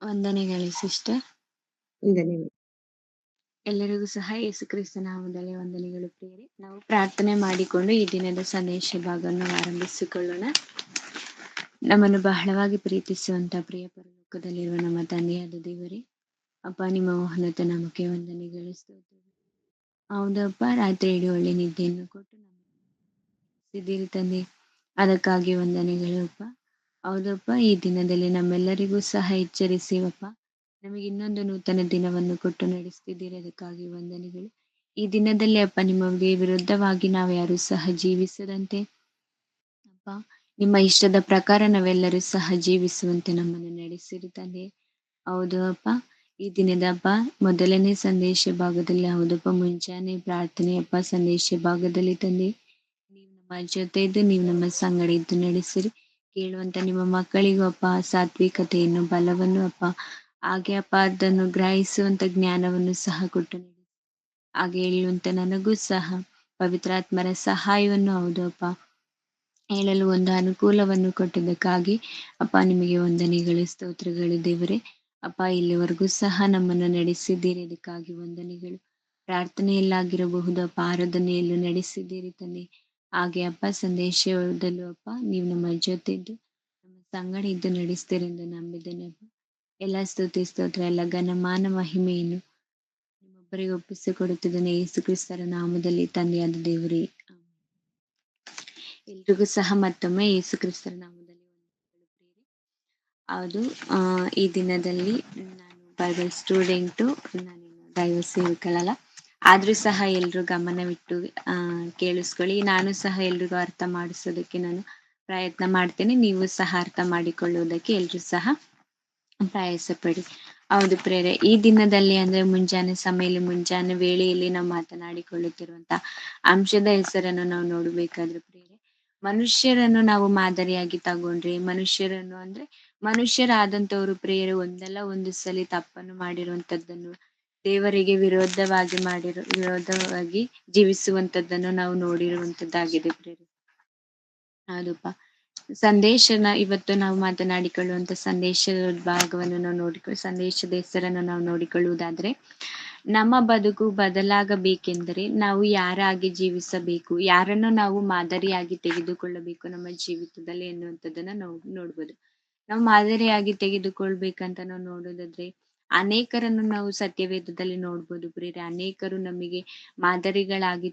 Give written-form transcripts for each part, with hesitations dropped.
ವಂದನೆಗಳು ಸಿಸ್ಟರ್. ವಂದನೆಗಳು. ಎಲ್ಲರಿಗೂ ಸಹ ಯೇಸು ಕ್ರಿಸ್ತ ನಾಮದಲ್ಲಿ ವಂದನೆಗಳು ಪ್ರಿಯರೇ. ನಾವು ಪ್ರಾರ್ಥನೆ ಮಾಡಿಕೊಂಡು ಈ ದಿನದ ಸಂದೇಶ ಭಾಗವನ್ನು ಆರಂಭಿಸಿಕೊಳ್ಳೋಣ. ನಮ್ಮನ್ನು ಬಹಳವಾಗಿ ಪ್ರೀತಿಸುವಂತ ಪ್ರಿಯ ಪರಲೋಕದಲ್ಲಿರುವ ನಮ್ಮ ತಂದೆಯಾದ ದೇವರೇ, ಅಪ್ಪ ನಿಮ್ಮ ಮಹೋನ್ನತ ನಾಮಕ್ಕೆ ವಂದನೆಗಳು ಸ್ತೋತ್ರ. ಹೌದಪ್ಪ, ರಾತ್ರಿ ಇಡೀ ಒಳ್ಳೆ ನಿದ್ದೆಯನ್ನು ಕೊಟ್ಟು ನಮ್ಮಿದ್ದೀರಿ ತಂದೆ, ಅದಕ್ಕಾಗಿ ವಂದನೆಗಳು ಅಪ್ಪ. ಹೌದಪ್ಪ, ಈ ದಿನದಲ್ಲಿ ನಮ್ಮೆಲ್ಲರಿಗೂ ಸಹ ಎಚ್ಚರಿಸಿವಪ್ಪ, ನಮಗೆ ಇನ್ನೊಂದು ನೂತನ ದಿನವನ್ನು ಕೊಟ್ಟು ನಡೆಸ್ತಿದ್ದೀರಿ, ಅದಕ್ಕಾಗಿ ವಂದನೆಗಳು. ಈ ದಿನದಲ್ಲಿ ಅಪ್ಪ, ನಿಮಗೆ ವಿರುದ್ಧವಾಗಿ ನಾವು ಯಾರು ಸಹ ಜೀವಿಸದಂತೆ ಅಪ್ಪ, ನಿಮ್ಮ ಇಷ್ಟದ ಪ್ರಕಾರ ನಾವೆಲ್ಲರೂ ಸಹ ಜೀವಿಸುವಂತೆ ನಮ್ಮನ್ನು ನಡೆಸಿರಿ ತಂದೆ. ಹೌದು ಅಪ್ಪ, ಈ ದಿನದ ಹಬ್ಬ ಮೊದಲನೇ ಸಂದೇಶ ಭಾಗದಲ್ಲಿ, ಹೌದಪ್ಪ, ಮುಂಜಾನೆ ಪ್ರಾರ್ಥನೆ ಅಪ್ಪ ಸಂದೇಶ ಭಾಗದಲ್ಲಿ ತಂದೆ, ನೀವು ನಮ್ಮ ಜೊತೆ ಇದ್ದು ನೀವು ನಮ್ಮ ಸಂಗಡ ಇದ್ದು ನಡೆಸಿರಿ. ಕೇಳುವಂತ ನಿಮ್ಮ ಮಕ್ಕಳಿಗೂ ಅಪ್ಪ ಸಾತ್ವಿಕತೆಯನ್ನು, ಬಲವನ್ನು ಅಪ್ಪ, ಹಾಗೆ ಅಪ್ಪ ಅದನ್ನು ಗ್ರಹಿಸುವಂತ ಜ್ಞಾನವನ್ನು ಸಹ ಕೊಟ್ಟು ನೀಡಿ. ಹಾಗೆ ಹೇಳುವಂತ ನನಗೂ ಸಹ ಪವಿತ್ರಾತ್ಮರ ಸಹಾಯವನ್ನು, ಹೌದು ಅಪ್ಪ, ಹೇಳಲು ಒಂದು ಅನುಕೂಲವನ್ನು ಕೊಟ್ಟಿದ್ದಕ್ಕಾಗಿ ಅಪ್ಪ ನಿಮಗೆ ವಂದನೆಗಳು ಸ್ತೋತ್ರಗಳು ದೇವರೇ. ಅಪ್ಪ, ಇಲ್ಲಿವರೆಗೂ ಸಹ ನಮ್ಮನ್ನು ನಡೆಸಿದ್ದೀರಿ, ಅದಕ್ಕಾಗಿ ವಂದನೆಗಳು. ಪ್ರಾರ್ಥನೆಯಲ್ಲಾಗಿರಬಹುದು ಅಪ್ಪ, ಆರಾಧನೆಯಲ್ಲೂ ನಡೆಸಿದ್ದೀರಿ ತಂದೆ. ಹಾಗೆ ಅಪ್ಪ ಸಂದೇಶದಲ್ಲೂ ಅಪ್ಪ ನೀವು ನಮ್ಮ ಜೊತೆ ಇದ್ದು ನಮ್ಮ ಸಂಗಡ ಇದ್ದು ನಡೆಸ್ತೀರಿ ಎಂದು ನಂಬಿದ್ದೇನೆ ಅಪ್ಪ. ಎಲ್ಲ ಸ್ತುತಿ ಸ್ತೋತ್ರ ಎಲ್ಲ ಘನಮಾನ ಮಹಿಮೆಯನ್ನು ನಿಮ್ಮೊಬ್ಬರಿಗೆ ಒಪ್ಪಿಸಿಕೊಡುತ್ತಿದ್ದೇನೆ ಯೇಸು ಕ್ರಿಸ್ತರ ನಾಮದಲ್ಲಿ ತಂದೆಯಾದ ದೇವರೇ. ಎಲ್ರಿಗೂ ಸಹ ಮತ್ತೊಮ್ಮೆ ಯೇಸು ಕ್ರಿಸ್ತರ ನಾಮದಲ್ಲಿ ವಂದನೆಗಳು ಪ್ರಿಯರೇ. ಅದು ಈ ದಿನದಲ್ಲಿ ನಾನು ಬೈಬಲ್ ಸ್ಟೂಡೆಂಟು, ನಾನೇನು ದೈವ ಸೇವಕಳಲ್ಲ, ಆದ್ರೂ ಸಹ ಎಲ್ರು ಗಮನವಿಟ್ಟು ಕೇಳಿಸ್ಕೊಳ್ಳಿ. ನಾನು ಸಹ ಎಲ್ರಿಗೂ ಅರ್ಥ ಮಾಡಿಸೋದಕ್ಕೆ ನಾನು ಪ್ರಯತ್ನ ಮಾಡ್ತೇನೆ. ನೀವು ಸಹ ಅರ್ಥ ಮಾಡಿಕೊಳ್ಳುವುದಕ್ಕೆ ಎಲ್ರು ಸಹ ಪ್ರಯಾಸ ಪಡಿ. ಹೌದು ಪ್ರೇರೆ, ಈ ದಿನದಲ್ಲಿ ಅಂದ್ರೆ ಮುಂಜಾನೆ ವೇಳೆಯಲ್ಲಿ ನಾವು ಮಾತನಾಡಿಕೊಳ್ಳುತ್ತಿರುವಂತ ಅಂಶದ ಹೆಸರನ್ನು ನಾವು ನೋಡಬೇಕಾದ್ರೆ ಪ್ರೇರೆ, ಮನುಷ್ಯರನ್ನು ನಾವು ಮಾದರಿಯಾಗಿ ತಗೊಂಡ್ರೆ, ಮನುಷ್ಯರನ್ನು ಅಂದ್ರೆ ಮನುಷ್ಯರಾದಂತವರು ಪ್ರೇರೆ ಒಂದಲ್ಲ ಒಂದು ಸಲಿ ತಪ್ಪನ್ನು ಮಾಡಿರುವಂತದ್ದನ್ನು, ದೇವರಿಗೆ ವಿರೋಧವಾಗಿ ಜೀವಿಸುವಂತದ್ದನ್ನು ನಾವು ನೋಡಿರುವಂತದ್ದಾಗಿದೆ ಪ್ರೇರೆ. ಹೌದಪ್ಪ, ಇವತ್ತು ನಾವು ಮಾತನಾಡಿಕೊಳ್ಳುವಂತ ಸಂದೇಶದ ಭಾಗವನ್ನು ನಾವು ಸಂದೇಶದ ಹೆಸರನ್ನು ನಾವು ನೋಡಿಕೊಳ್ಳುವುದಾದ್ರೆ, ನಮ್ಮ ಬದುಕು ಬದಲಾಗಬೇಕೆಂದರೆ ನಾವು ಯಾರಾಗಿ ಜೀವಿಸಬೇಕು, ಯಾರನ್ನು ನಾವು ಮಾದರಿಯಾಗಿ ತೆಗೆದುಕೊಳ್ಳಬೇಕು ನಮ್ಮ ಜೀವಿತದಲ್ಲಿ ಎನ್ನುವಂಥದ್ದನ್ನ ನಾವು ನೋಡ್ಬೋದು. ನಾವು ಮಾದರಿಯಾಗಿ ತೆಗೆದುಕೊಳ್ಬೇಕಂತ ನಾವು ನೋಡೋದಾದ್ರೆ, ಅನೇಕರನ್ನು ನಾವು ಸತ್ಯವೇದದಲ್ಲಿ ನೋಡ್ಬೋದು ಪ್ರಿಯರೇ. ಅನೇಕರು ನಮಗೆ ಮಾದರಿಗಳಾಗಿ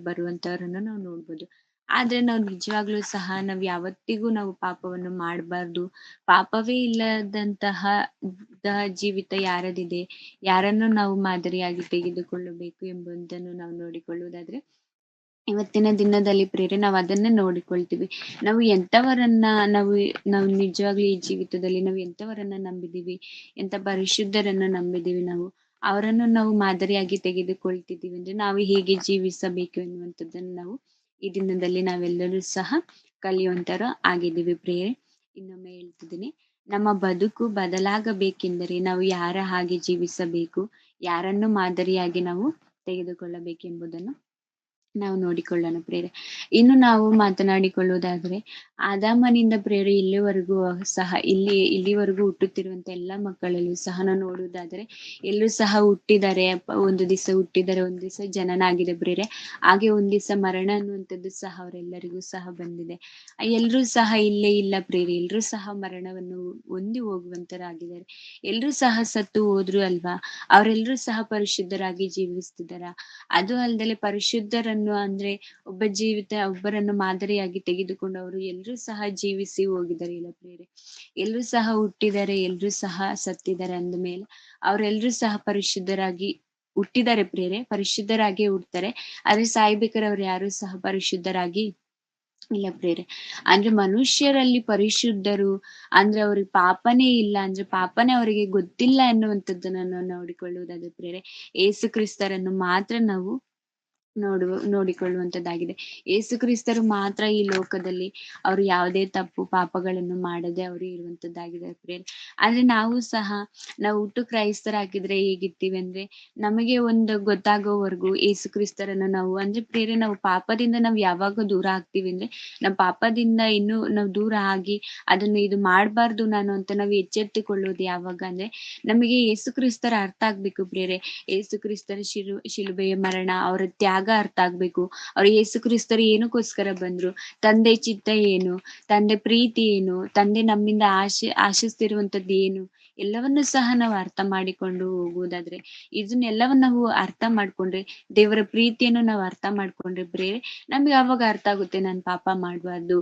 ಬರುವಂತವರನ್ನು ನಾವು ನೋಡ್ಬೋದು. ಆದ್ರೆ ನಾವು ನಿಜವಾಗ್ಲೂ ಸಹ ಯಾವತ್ತಿಗೂ ನಾವು ಪಾಪವನ್ನು ಮಾಡಬಾರ್ದು. ಪಾಪವೇ ಇಲ್ಲದಂತಹ ಜೀವಿತ ಯಾರದಿದೆ, ಯಾರನ್ನು ನಾವು ಮಾದರಿಯಾಗಿ ತೆಗೆದುಕೊಳ್ಳಬೇಕು ಎಂಬುದನ್ನು ನಾವು ನೋಡಿಕೊಳ್ಳುವುದಾದ್ರೆ, ಇವತ್ತಿನ ದಿನದಲ್ಲಿ ಪ್ರೇರೆ ನಾವು ಅದನ್ನೇ ನೋಡಿಕೊಳ್ತೀವಿ. ನಾವು ಎಂತವರನ್ನ ನಾವು ನಿಜವಾಗ್ಲೂ ಈ ಜೀವಿತದಲ್ಲಿ ನಾವು ಎಂತವರನ್ನ ನಂಬಿದೀವಿ, ಎಂತ ಪರಿಶುದ್ಧರನ್ನ ನಂಬಿದೀವಿ, ಅವರನ್ನು ನಾವು ಮಾದರಿಯಾಗಿ ತೆಗೆದುಕೊಳ್ತಿದ್ದೀವಿ ಅಂದ್ರೆ ನಾವು ಹೇಗೆ ಜೀವಿಸಬೇಕು ಎನ್ನುವಂಥದ್ದನ್ನು ನಾವು ಈ ದಿನದಲ್ಲಿ ನಾವೆಲ್ಲರೂ ಸಹ ಕಲಿಯುವಂತರ ಆಗಿದ್ದೀವಿ ಪ್ರಿಯರೇ. ಇನ್ನೊಮ್ಮೆ ಹೇಳ್ತಿದ್ದೀನಿ, ನಮ್ಮ ಬದುಕು ಬದಲಾಗಬೇಕೆಂದರೆ ನಾವು ಯಾರ ಹಾಗೆ ಜೀವಿಸಬೇಕು, ಯಾರನ್ನು ಮಾದರಿಯಾಗಿ ನಾವು ತೆಗೆದುಕೊಳ್ಳಬೇಕೆಂಬುದನ್ನು ನಾವು ನೋಡಿಕೊಳ್ಳೋಣ ಪ್ರೇರೆ. ಇನ್ನು ನಾವು ಮಾತನಾಡಿಕೊಳ್ಳುವುದಾದ್ರೆ, ಆದಾಮನಿಂದ ಪ್ರೇರೆ ಇಲ್ಲಿವರೆಗೂ ಸಹ ಇಲ್ಲಿವರೆಗೂ ಹುಟ್ಟುತ್ತಿರುವಂತ ಎಲ್ಲಾ ಮಕ್ಕಳಲ್ಲೂ ಸಹ ನಾವು ನೋಡುವುದಾದ್ರೆ, ಎಲ್ಲೂ ಸಹ ಹುಟ್ಟಿದ್ದಾರೆ, ಒಂದು ದಿವಸ ಹುಟ್ಟಿದ್ದಾರೆ, ಒಂದ್ ದಿವಸ ಜನನ ಆಗಿದೆ ಪ್ರೇರೆ. ಹಾಗೆ ಒಂದ್ ದಿವಸ ಮರಣ ಅನ್ನುವಂಥದ್ದು ಸಹ ಅವರೆಲ್ಲರಿಗೂ ಸಹ ಬಂದಿದೆ. ಎಲ್ರೂ ಸಹ ಇಲ್ಲೇ ಇಲ್ಲ ಪ್ರೇರೆ, ಎಲ್ರೂ ಸಹ ಮರಣವನ್ನು ಹೊಂದಿ ಹೋಗುವಂತರಾಗಿದ್ದಾರೆ. ಎಲ್ರೂ ಸಹ ಸತ್ತು ಹೋದ್ರು ಅಲ್ವಾ, ಅವರೆಲ್ಲರೂ ಸಹ ಪರಿಶುದ್ಧರಾಗಿ ಜೀವಿಸ್ತಿದಾರ. ಅದು ಅಲ್ದಲೆ ಪರಿಶುದ್ಧರನ್ನು ಅಂದ್ರೆ ಒಬ್ಬರನ್ನು ಮಾದರಿಯಾಗಿ ತೆಗೆದುಕೊಂಡು ಅವರು ಎಲ್ರೂ ಸಹ ಜೀವಿಸಿ ಹೋಗಿದ್ದಾರೆ ಇಲ್ಲ ಪ್ರೇರೆ. ಎಲ್ರೂ ಸಹ ಹುಟ್ಟಿದ್ದಾರೆ, ಎಲ್ರೂ ಸಹ ಸತ್ತಿದ್ದಾರೆ ಅಂದ ಮೇಲೆ ಅವರೆಲ್ರೂ ಸಹ ಪರಿಶುದ್ಧರಾಗಿ ಹುಟ್ಟಿದ್ದಾರೆ ಪ್ರೇರೆ, ಪರಿಶುದ್ಧರಾಗಿ ಹುಡ್ತಾರೆ. ಆದ್ರೆ ಸಾಯ್ಬೇಕಾದ್ರೆ ಅವ್ರು ಯಾರು ಸಹ ಪರಿಶುದ್ಧರಾಗಿ ಇಲ್ಲ ಪ್ರೇರೆ. ಅಂದ್ರೆ ಮನುಷ್ಯರಲ್ಲಿ ಪರಿಶುದ್ಧರು ಅಂದ್ರೆ ಅವ್ರಿಗೆ ಪಾಪನೇ ಇಲ್ಲ, ಅಂದ್ರೆ ಪಾಪನೇ ಅವರಿಗೆ ಗೊತ್ತಿಲ್ಲ ಎನ್ನುವಂಥದ್ದನ್ನು ನಾವು ನೋಡಿಕೊಳ್ಳುವುದಾದ್ರೆ ಪ್ರೇರೆ, ಏಸು ಕ್ರಿಸ್ತರನ್ನು ಮಾತ್ರ ನಾವು ನೋಡಿಕೊಳ್ಳುವಂತದ್ದಾಗಿದೆ. ಯೇಸು ಕ್ರಿಸ್ತರು ಮಾತ್ರ ಈ ಲೋಕದಲ್ಲಿ ಅವರು ಯಾವುದೇ ತಪ್ಪು ಪಾಪಗಳನ್ನು ಮಾಡದೆ ಅವರು ಇರುವಂತದ್ದಾಗಿದೆ ಪ್ರಿಯರೇ. ಆದ್ರೆ ನಾವು ಸಹ ನಾವು ಹುಟ್ಟು ಕ್ರೈಸ್ತರಾಗಿದ್ರೆ ಹೇಗಿರ್ತೀವಿ ಅಂದ್ರೆ, ನಮಗೆ ಒಂದು ಗೊತ್ತಾಗೋವರೆಗೂ ಯೇಸು ಕ್ರಿಸ್ತರನ್ನು ನಾವು ಅಂದ್ರೆ ಪ್ರಿಯರೇ, ನಾವು ಪಾಪದಿಂದ ನಾವು ಯಾವಾಗ ದೂರ ಆಗ್ತೀವಿ ಅಂದ್ರೆ, ನಾವು ಪಾಪದಿಂದ ಇನ್ನೂ ನಾವು ದೂರ ಆಗಿ ಅದನ್ನು ಇದು ಮಾಡಬಾರ್ದು ನಾನು ಅಂತ ನಾವು ಎಚ್ಚೆತ್ತುಕೊಳ್ಳೋದು ಯಾವಾಗ ಅಂದ್ರೆ, ನಮಗೆ ಯೇಸು ಕ್ರಿಸ್ತರ ಅರ್ಥ ಆಗ್ಬೇಕು ಪ್ರಿಯರೇ. ಯೇಸು ಕ್ರಿಸ್ತರ ಶಿಲುಬೆಯ ಮರಣ, ಅವರ ತ್ಯಾಗ ಅರ್ಥ ಆಗ್ಬೇಕು. ಅವ್ರು ಯೇಸು ಕ್ರಿಸ್ತರು ಏನಕ್ಕೋಸ್ಕರ ಬಂದ್ರು, ತಂದೆ ಚಿತ್ತ ಏನು, ತಂದೆ ಪ್ರೀತಿ ಏನು, ತಂದೆ ನಮ್ಮಿಂದ ಆಶಿಸ್ತಿರುವಂತದ್ದು ಏನು, ಎಲ್ಲವನ್ನೂ ಸಹ ನಾವು ಅರ್ಥ ಮಾಡಿಕೊಂಡು ಹೋಗುವುದಾದ್ರೆ, ಇದನ್ನೆಲ್ಲವನ್ನ ನಾವು ಅರ್ಥ ಮಾಡ್ಕೊಂಡ್ರೆ, ದೇವರ ಪ್ರೀತಿಯನ್ನು ನಾವು ಅರ್ಥ ಮಾಡ್ಕೊಂಡ್ರೆ ಪ್ರಿಯರೇ, ನಮ್ಗೆ ಅವಾಗ ಅರ್ಥ ಆಗುತ್ತೆ ನಾನ್ ಪಾಪ ಮಾಡ್ಬಾರ್ದು,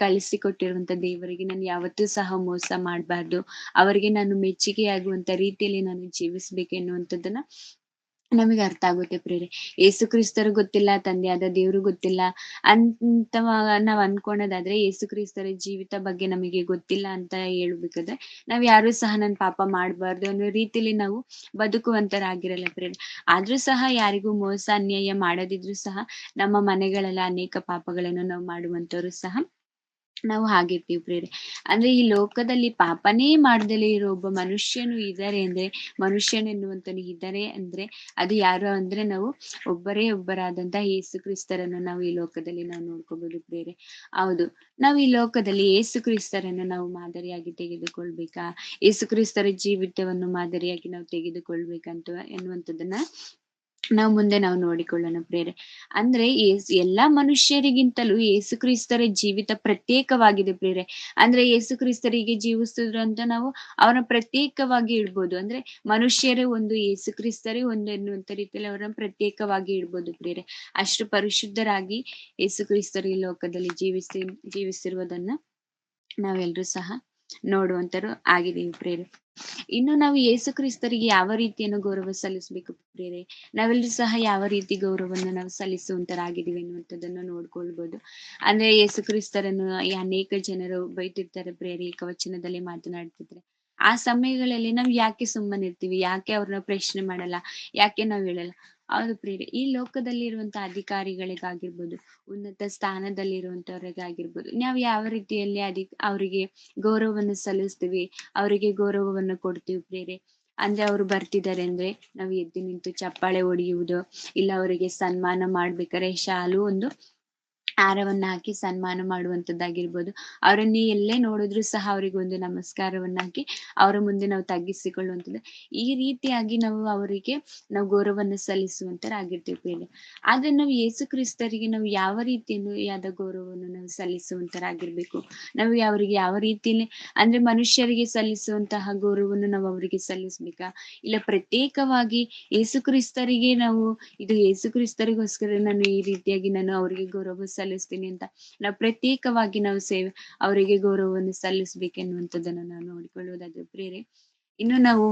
ಕಳಿಸಿಕೊಟ್ಟಿರುವಂತ ದೇವರಿಗೆ ನಾನು ಯಾವತ್ತೂ ಸಹ ಮೋಸ ಮಾಡ್ಬಾರ್ದು, ಅವರಿಗೆ ನಾನು ಮೆಚ್ಚುಗೆಯಾಗುವಂತ ರೀತಿಯಲ್ಲಿ ನಾನು ಜೀವಿಸ್ಬೇಕು ಎನ್ನುವಂಥದ್ದನ್ನ ನಮಗೆ ಅರ್ಥ ಆಗುತ್ತೆ ಪ್ರಿಯರೇ. ಯೇಸು ಕ್ರಿಸ್ತರು ಗೊತ್ತಿಲ್ಲ, ತಂದೆಯಾದ ದೇವ್ರು ಗೊತ್ತಿಲ್ಲ ಅಂತ ನಾವ್ ಅನ್ಕೊಳೋದಾದ್ರೆ, ಯೇಸು ಕ್ರಿಸ್ತರ ಜೀವಿತ ಬಗ್ಗೆ ನಮಗೆ ಗೊತ್ತಿಲ್ಲ ಅಂತ ಹೇಳ್ಬೇಕಾದ್ರೆ, ನಾವ್ ಯಾರು ಸಹ ನಾನ್ ಪಾಪ ಮಾಡ್ಬಾರ್ದು ಅನ್ನೋ ರೀತಿಲಿ ನಾವು ಬದುಕುವಂತರಾಗಿರಲ್ಲ ಪ್ರಿಯರೇ. ಆದ್ರೂ ಸಹ ಯಾರಿಗೂ ಮೋಸ ಅನ್ಯಾಯ ಮಾಡದಿದ್ರು ಸಹ ನಮ್ಮ ಮನೆಗಳೆಲ್ಲ ಅನೇಕ ಪಾಪಗಳನ್ನು ನಾವು ಮಾಡುವಂತವ್ರು ಸಹ ನಾವು ಹಾಗಿರ್ತೀವಿ ಪ್ರಿಯರೇ. ಅಂದ್ರೆ ಈ ಲೋಕದಲ್ಲಿ ಪಾಪನೇ ಮಾಡ್ದಲೇ ಇರೋ ಒಬ್ಬ ಮನುಷ್ಯನು ಇದ್ದಾರೆ ಅಂದ್ರೆ, ಮನುಷ್ಯನೆನ್ನುವಂತನು ಇದ್ದಾರೆ ಅಂದ್ರೆ, ಅದು ಯಾರು ಅಂದ್ರೆ ನಾವು ಒಬ್ಬರಾದಂತಹ ಯೇಸು ಕ್ರಿಸ್ತರನ್ನು ನಾವು ಈ ಲೋಕದಲ್ಲಿ ನಾವು ನೋಡ್ಕೋಬಹುದು ಪ್ರಿಯರೇ. ಹೌದು, ನಾವು ಈ ಲೋಕದಲ್ಲಿ ಯೇಸು ಕ್ರಿಸ್ತರನ್ನು ನಾವು ಮಾದರಿಯಾಗಿ ತೆಗೆದುಕೊಳ್ಬೇಕಾ, ಯೇಸು ಕ್ರಿಸ್ತರ ಜೀವಿತವನ್ನು ಮಾದರಿಯಾಗಿ ನಾವು ತೆಗೆದುಕೊಳ್ಬೇಕಂತ ಎನ್ನುವಂಥದ್ದನ್ನ ನಾವು ಮುಂದೆ ನಾವು ನೋಡಿಕೊಳ್ಳೋಣ ಪ್ರಿಯರೇ. ಅಂದ್ರೆ ಎಲ್ಲಾ ಮನುಷ್ಯರಿಗಿಂತಲೂ ಯೇಸು ಕ್ರಿಸ್ತರ ಜೀವಿತ ಪ್ರತ್ಯೇಕವಾಗಿದೆ ಪ್ರಿಯರೇ. ಅಂದ್ರೆ ಯೇಸು ಕ್ರಿಸ್ತರಿಗೆ ಜೀವಿಸಿದ್ರು ಅಂತ ನಾವು ಅವ್ರನ್ನ ಪ್ರತ್ಯೇಕವಾಗಿ ಇಡ್ಬೋದು. ಅಂದ್ರೆ ಮನುಷ್ಯರೇ ಒಂದು, ಯೇಸು ಕ್ರಿಸ್ತರೇ ಒಂದು ಎನ್ನುವಂತ ರೀತಿಯಲ್ಲಿ ಅವರನ್ನ ಪ್ರತ್ಯೇಕವಾಗಿ ಇಡ್ಬೋದು ಪ್ರಿಯರೇ. ಅಷ್ಟು ಪರಿಶುದ್ಧರಾಗಿ ಯೇಸು ಕ್ರಿಸ್ತರು ಈ ಲೋಕದಲ್ಲಿ ಜೀವಿಸಿರುವುದನ್ನ ನಾವೆಲ್ಲರೂ ಸಹ ನೋಡುವಂತರು ಆಗಿದ್ದೀವಿ ಪ್ರಿಯರೇ. ಇನ್ನು ನಾವು ಯೇಸು ಕ್ರಿಸ್ತರಿಗೆ ಯಾವ ರೀತಿಯನ್ನು ಗೌರವ ಸಲ್ಲಿಸಬೇಕು ಪ್ರಿಯರೇ, ನಾವೆಲ್ಲರೂ ಸಹ ಯಾವ ರೀತಿ ಗೌರವವನ್ನು ನಾವು ಸಲ್ಲಿಸುವಂತರಾಗಿದ್ದೀವಿ ಎನ್ನುವಂಥದ್ದನ್ನು ನೋಡ್ಕೊಳ್ಬೋದು. ಅಂದ್ರೆ ಯೇಸು ಕ್ರಿಸ್ತರನ್ನು ಈ ಅನೇಕ ಜನರು ಬೈತಿರ್ತಾರೆ ಪ್ರಿಯರೇ, ಏಕವಚನದಲ್ಲಿ ಮಾತನಾಡ್ತಿದ್ರೆ ಆ ಸಮಯಗಳಲ್ಲಿ ನಾವ್ ಯಾಕೆ ಸುಮ್ಮನಿರ್ತೀವಿ, ಯಾಕೆ ಅವ್ರನ್ನ ಪ್ರಶ್ನೆ ಮಾಡಲ್ಲ, ಯಾಕೆ ನಾವ್ ಹೇಳಲ್ಲ. ಹೌದು ಪ್ರಿಯರೇ, ಈ ಲೋಕದಲ್ಲಿ ಇರುವಂತ ಅಧಿಕಾರಿಗಳಿಗಾಗಿರ್ಬೋದು, ಉನ್ನತ ಸ್ಥಾನದಲ್ಲಿರುವಂತವ್ರಿಗಾಗಿರ್ಬೋದು, ನಾವ್ ಯಾವ ರೀತಿಯಲ್ಲಿ ಅವರಿಗೆ ಗೌರವವನ್ನು ಸಲ್ಲಿಸ್ತೀವಿ, ಅವರಿಗೆ ಗೌರವವನ್ನು ಕೊಡ್ತೀವಿ ಪ್ರಿಯರೇ. ಅಂದ್ರೆ ಅವ್ರು ಬರ್ತಿದ್ದಾರೆ ಅಂದ್ರೆ ನಾವು ಎದ್ದು ನಿಂತು ಚಪ್ಪಾಳೆ ಹೊಡೆಯುವುದು, ಇಲ್ಲ ಅವರಿಗೆ ಸನ್ಮಾನ ಮಾಡ್ಬೇಕಾದ್ರೆ ಶಾಲು ಒಂದು ಹಾರವನ್ನ ಹಾಕಿ ಸನ್ಮಾನ ಮಾಡುವಂತದ್ದಾಗಿರ್ಬೋದು. ಅವರನ್ನ ಎಲ್ಲೇ ನೋಡಿದ್ರು ಸಹ ಅವರಿಗೊಂದು ನಮಸ್ಕಾರವನ್ನ ಹಾಕಿ ಅವರ ಮುಂದೆ ನಾವು ತಗ್ಗಿಸಿಕೊಳ್ಳುವಂಥದ್ದು. ಈ ರೀತಿಯಾಗಿ ನಾವು ಅವರಿಗೆ ನಾವು ಗೌರವವನ್ನು ಸಲ್ಲಿಸುವಂತರಾಗಿರ್ತೀವಿ ಪ್ರಿಯರೇ. ಆದ್ರೆ ನಾವು ಯೇಸು ಕ್ರಿಸ್ತರಿಗೆ ನಾವು ಯಾವ ರೀತಿಯಾದ ಗೌರವವನ್ನು ನಾವು ಸಲ್ಲಿಸುವಂತರಾಗಿರ್ಬೇಕು, ನಾವು ಅವರಿಗೆ ಯಾವ ರೀತಿಯಲ್ಲಿ ಅಂದ್ರೆ ಮನುಷ್ಯರಿಗೆ ಸಲ್ಲಿಸುವಂತಹ ಗೌರವವನ್ನು ನಾವು ಅವರಿಗೆ ಸಲ್ಲಿಸ್ಬೇಕಾ, ಇಲ್ಲ ಪ್ರತ್ಯೇಕವಾಗಿ ಯೇಸು ಕ್ರಿಸ್ತರಿಗೆ ನಾವು ಇದು ಯೇಸು ಕ್ರಿಸ್ತರಿಗೋಸ್ಕರ ನಾನು ಈ ರೀತಿಯಾಗಿ ನಾನು ಅವರಿಗೆ ಗೌರವ ಸಲ್ಲಿಸ್ತೀನಿ ಅಂತ ನಾವು ಪ್ರತ್ಯೇಕವಾಗಿ ನಾವು ಅವರಿಗೆ ಗೌರವವನ್ನು ಸಲ್ಲಿಸ್ಬೇಕೆನ್ನುವಂಥದ್ದನ್ನು ನಾವು ನೋಡಿಕೊಳ್ಳುವುದಾದ್ರೆ ಪ್ರಿಯರೇ. ಇನ್ನು ನಾವು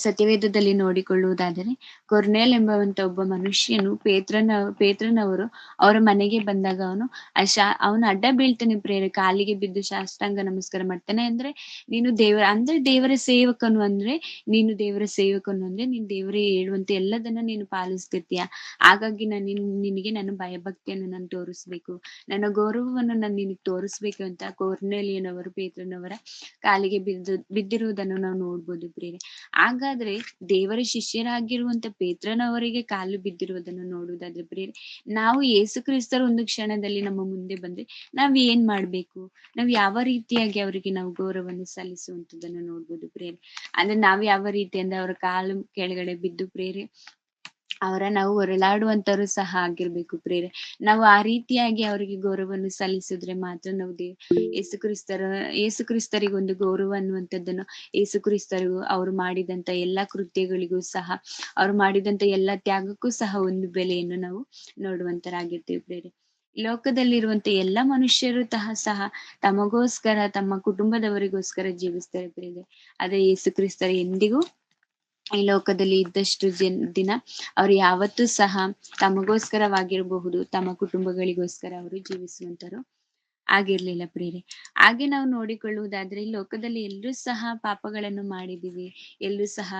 ಸತ್ಯವೇದದಲ್ಲಿ ನೋಡಿಕೊಳ್ಳುವುದಾದರೆ, ಕೊರ್ನೇಲ್ ಎಂಬುವಂತ ಒಬ್ಬ ಮನುಷ್ಯನು ಪೇತ್ರನವರು ಅವರ ಮನೆಗೆ ಬಂದಾಗ ಅವನು ಅಡ್ಡ ಬೀಳ್ತಾನೆ ಪ್ರಿಯರೇ, ಕಾಲಿಗೆ ಬಿದ್ದು ಸಾಷ್ಟಾಂಗ ನಮಸ್ಕಾರ ಮಾಡ್ತಾನೆ. ಅಂದ್ರೆ ದೇವರ ಸೇವಕನು ಅಂದ್ರೆ ನೀನು ದೇವರೇ ಹೇಳುವಂತೆ ಎಲ್ಲದನ್ನ ನೀನು ಪಾಲಿಸ್ತಿರ್ತೀಯ. ಹಾಗಾಗಿ ನಿನಗೆ ನನ್ನ ಭಯಭಕ್ತಿಯನ್ನು ನಾನು ತೋರಿಸ್ಬೇಕು, ನನ್ನ ಗೌರವವನ್ನು ನಾನು ನಿನಗೆ ತೋರಿಸ್ಬೇಕು ಅಂತ ಕೊರ್ನೇಲಿಯನವರು ಪೇತ್ರನವರ ಕಾಲಿಗೆ ಬಿದ್ದಿರುವುದನ್ನು ನಾವು ನೋಡ್ಬೋದು ಪ್ರಿಯರೇ. ಹಾಗಾದ್ರೆ ದೇವರ ಶಿಷ್ಯರಾಗಿರುವಂತ ಪೇತ್ರನವರಿಗೆ ಕಾಲು ಬಿದ್ದಿರುವುದನ್ನು ನೋಡುವುದಾದ್ರೆ ಪ್ರಿಯರೇ, ನಾವು ಯೇಸು ಕ್ರಿಸ್ತರ ಒಂದು ಕ್ಷಣದಲ್ಲಿ ನಮ್ಮ ಮುಂದೆ ಬಂದ್ರೆ ನಾವ್ ಏನ್ ಮಾಡ್ಬೇಕು, ನಾವ್ ಯಾವ ರೀತಿಯಾಗಿ ಅವರಿಗೆ ನಾವು ಗೌರವವನ್ನು ಸಲ್ಲಿಸುವಂತದನ್ನು ನೋಡ್ಬೋದು ಪ್ರಿಯರೇ. ಅಂದ್ರೆ ನಾವ್ ಯಾವ ರೀತಿ ಅಂದ್ರೆ ಅವರ ಕಾಲು ಕೆಳಗಡೆ ಬಿದ್ದು ಪ್ರಿಯರೇ ನಾವು ಹೊರಳಾಡುವಂತರು ಸಹ ಆಗಿರ್ಬೇಕು ಪ್ರಿಯರೇ. ನಾವು ಆ ರೀತಿಯಾಗಿ ಅವರಿಗೆ ಗೌರವವನ್ನು ಸಲ್ಲಿಸಿದ್ರೆ ಮಾತ್ರ ನಾವು ಯೇಸು ಕ್ರಿಸ್ತರಿಗೆ ಒಂದು ಗೌರವ ಅನ್ನುವಂಥದ್ದನ್ನು, ಯೇಸು ಕ್ರಿಸ್ತರಿಗೂ ಅವರು ಮಾಡಿದಂತ ಎಲ್ಲಾ ಕೃತ್ಯಗಳಿಗೂ ಸಹ, ಅವ್ರು ಮಾಡಿದಂತ ಎಲ್ಲಾ ತ್ಯಾಗಕ್ಕೂ ಸಹ ಒಂದು ಬೆಲೆಯನ್ನು ನಾವು ನೋಡುವಂತರಾಗಿರ್ತೀವಿ ಪ್ರಿಯರೇ. ಲೋಕದಲ್ಲಿರುವಂತ ಎಲ್ಲಾ ಮನುಷ್ಯರು ಸಹ ತಮಗೋಸ್ಕರ ತಮ್ಮ ಕುಟುಂಬದವರಿಗೋಸ್ಕರ ಜೀವಿಸ್ತಾರೆ ಪ್ರಿಯರೇ. ಆದ್ರೆ ಯೇಸು ಕ್ರಿಸ್ತರು ಎಂದಿಗೂ ಈ ಲೋಕದಲ್ಲಿ ಇದ್ದಷ್ಟು ದಿನ ಅವ್ರು ಯಾವತ್ತೂ ಸಹ ತಮಗೋಸ್ಕರವಾಗಿರಬಹುದು, ತಮ್ಮ ಕುಟುಂಬಗಳಿಗೋಸ್ಕರ ಅವರು ಜೀವಿಸುವಂತರು ಆಗಿರ್ಲಿಲ್ಲ ಪ್ರಿಯರೇ. ಹಾಗೆ ನಾವು ನೋಡಿಕೊಳ್ಳುವುದಾದ್ರೆ ಈ ಲೋಕದಲ್ಲಿ ಎಲ್ಲರೂ ಸಹ ಪಾಪಗಳನ್ನು ಮಾಡಿದೀವಿ, ಎಲ್ಲರೂ ಸಹ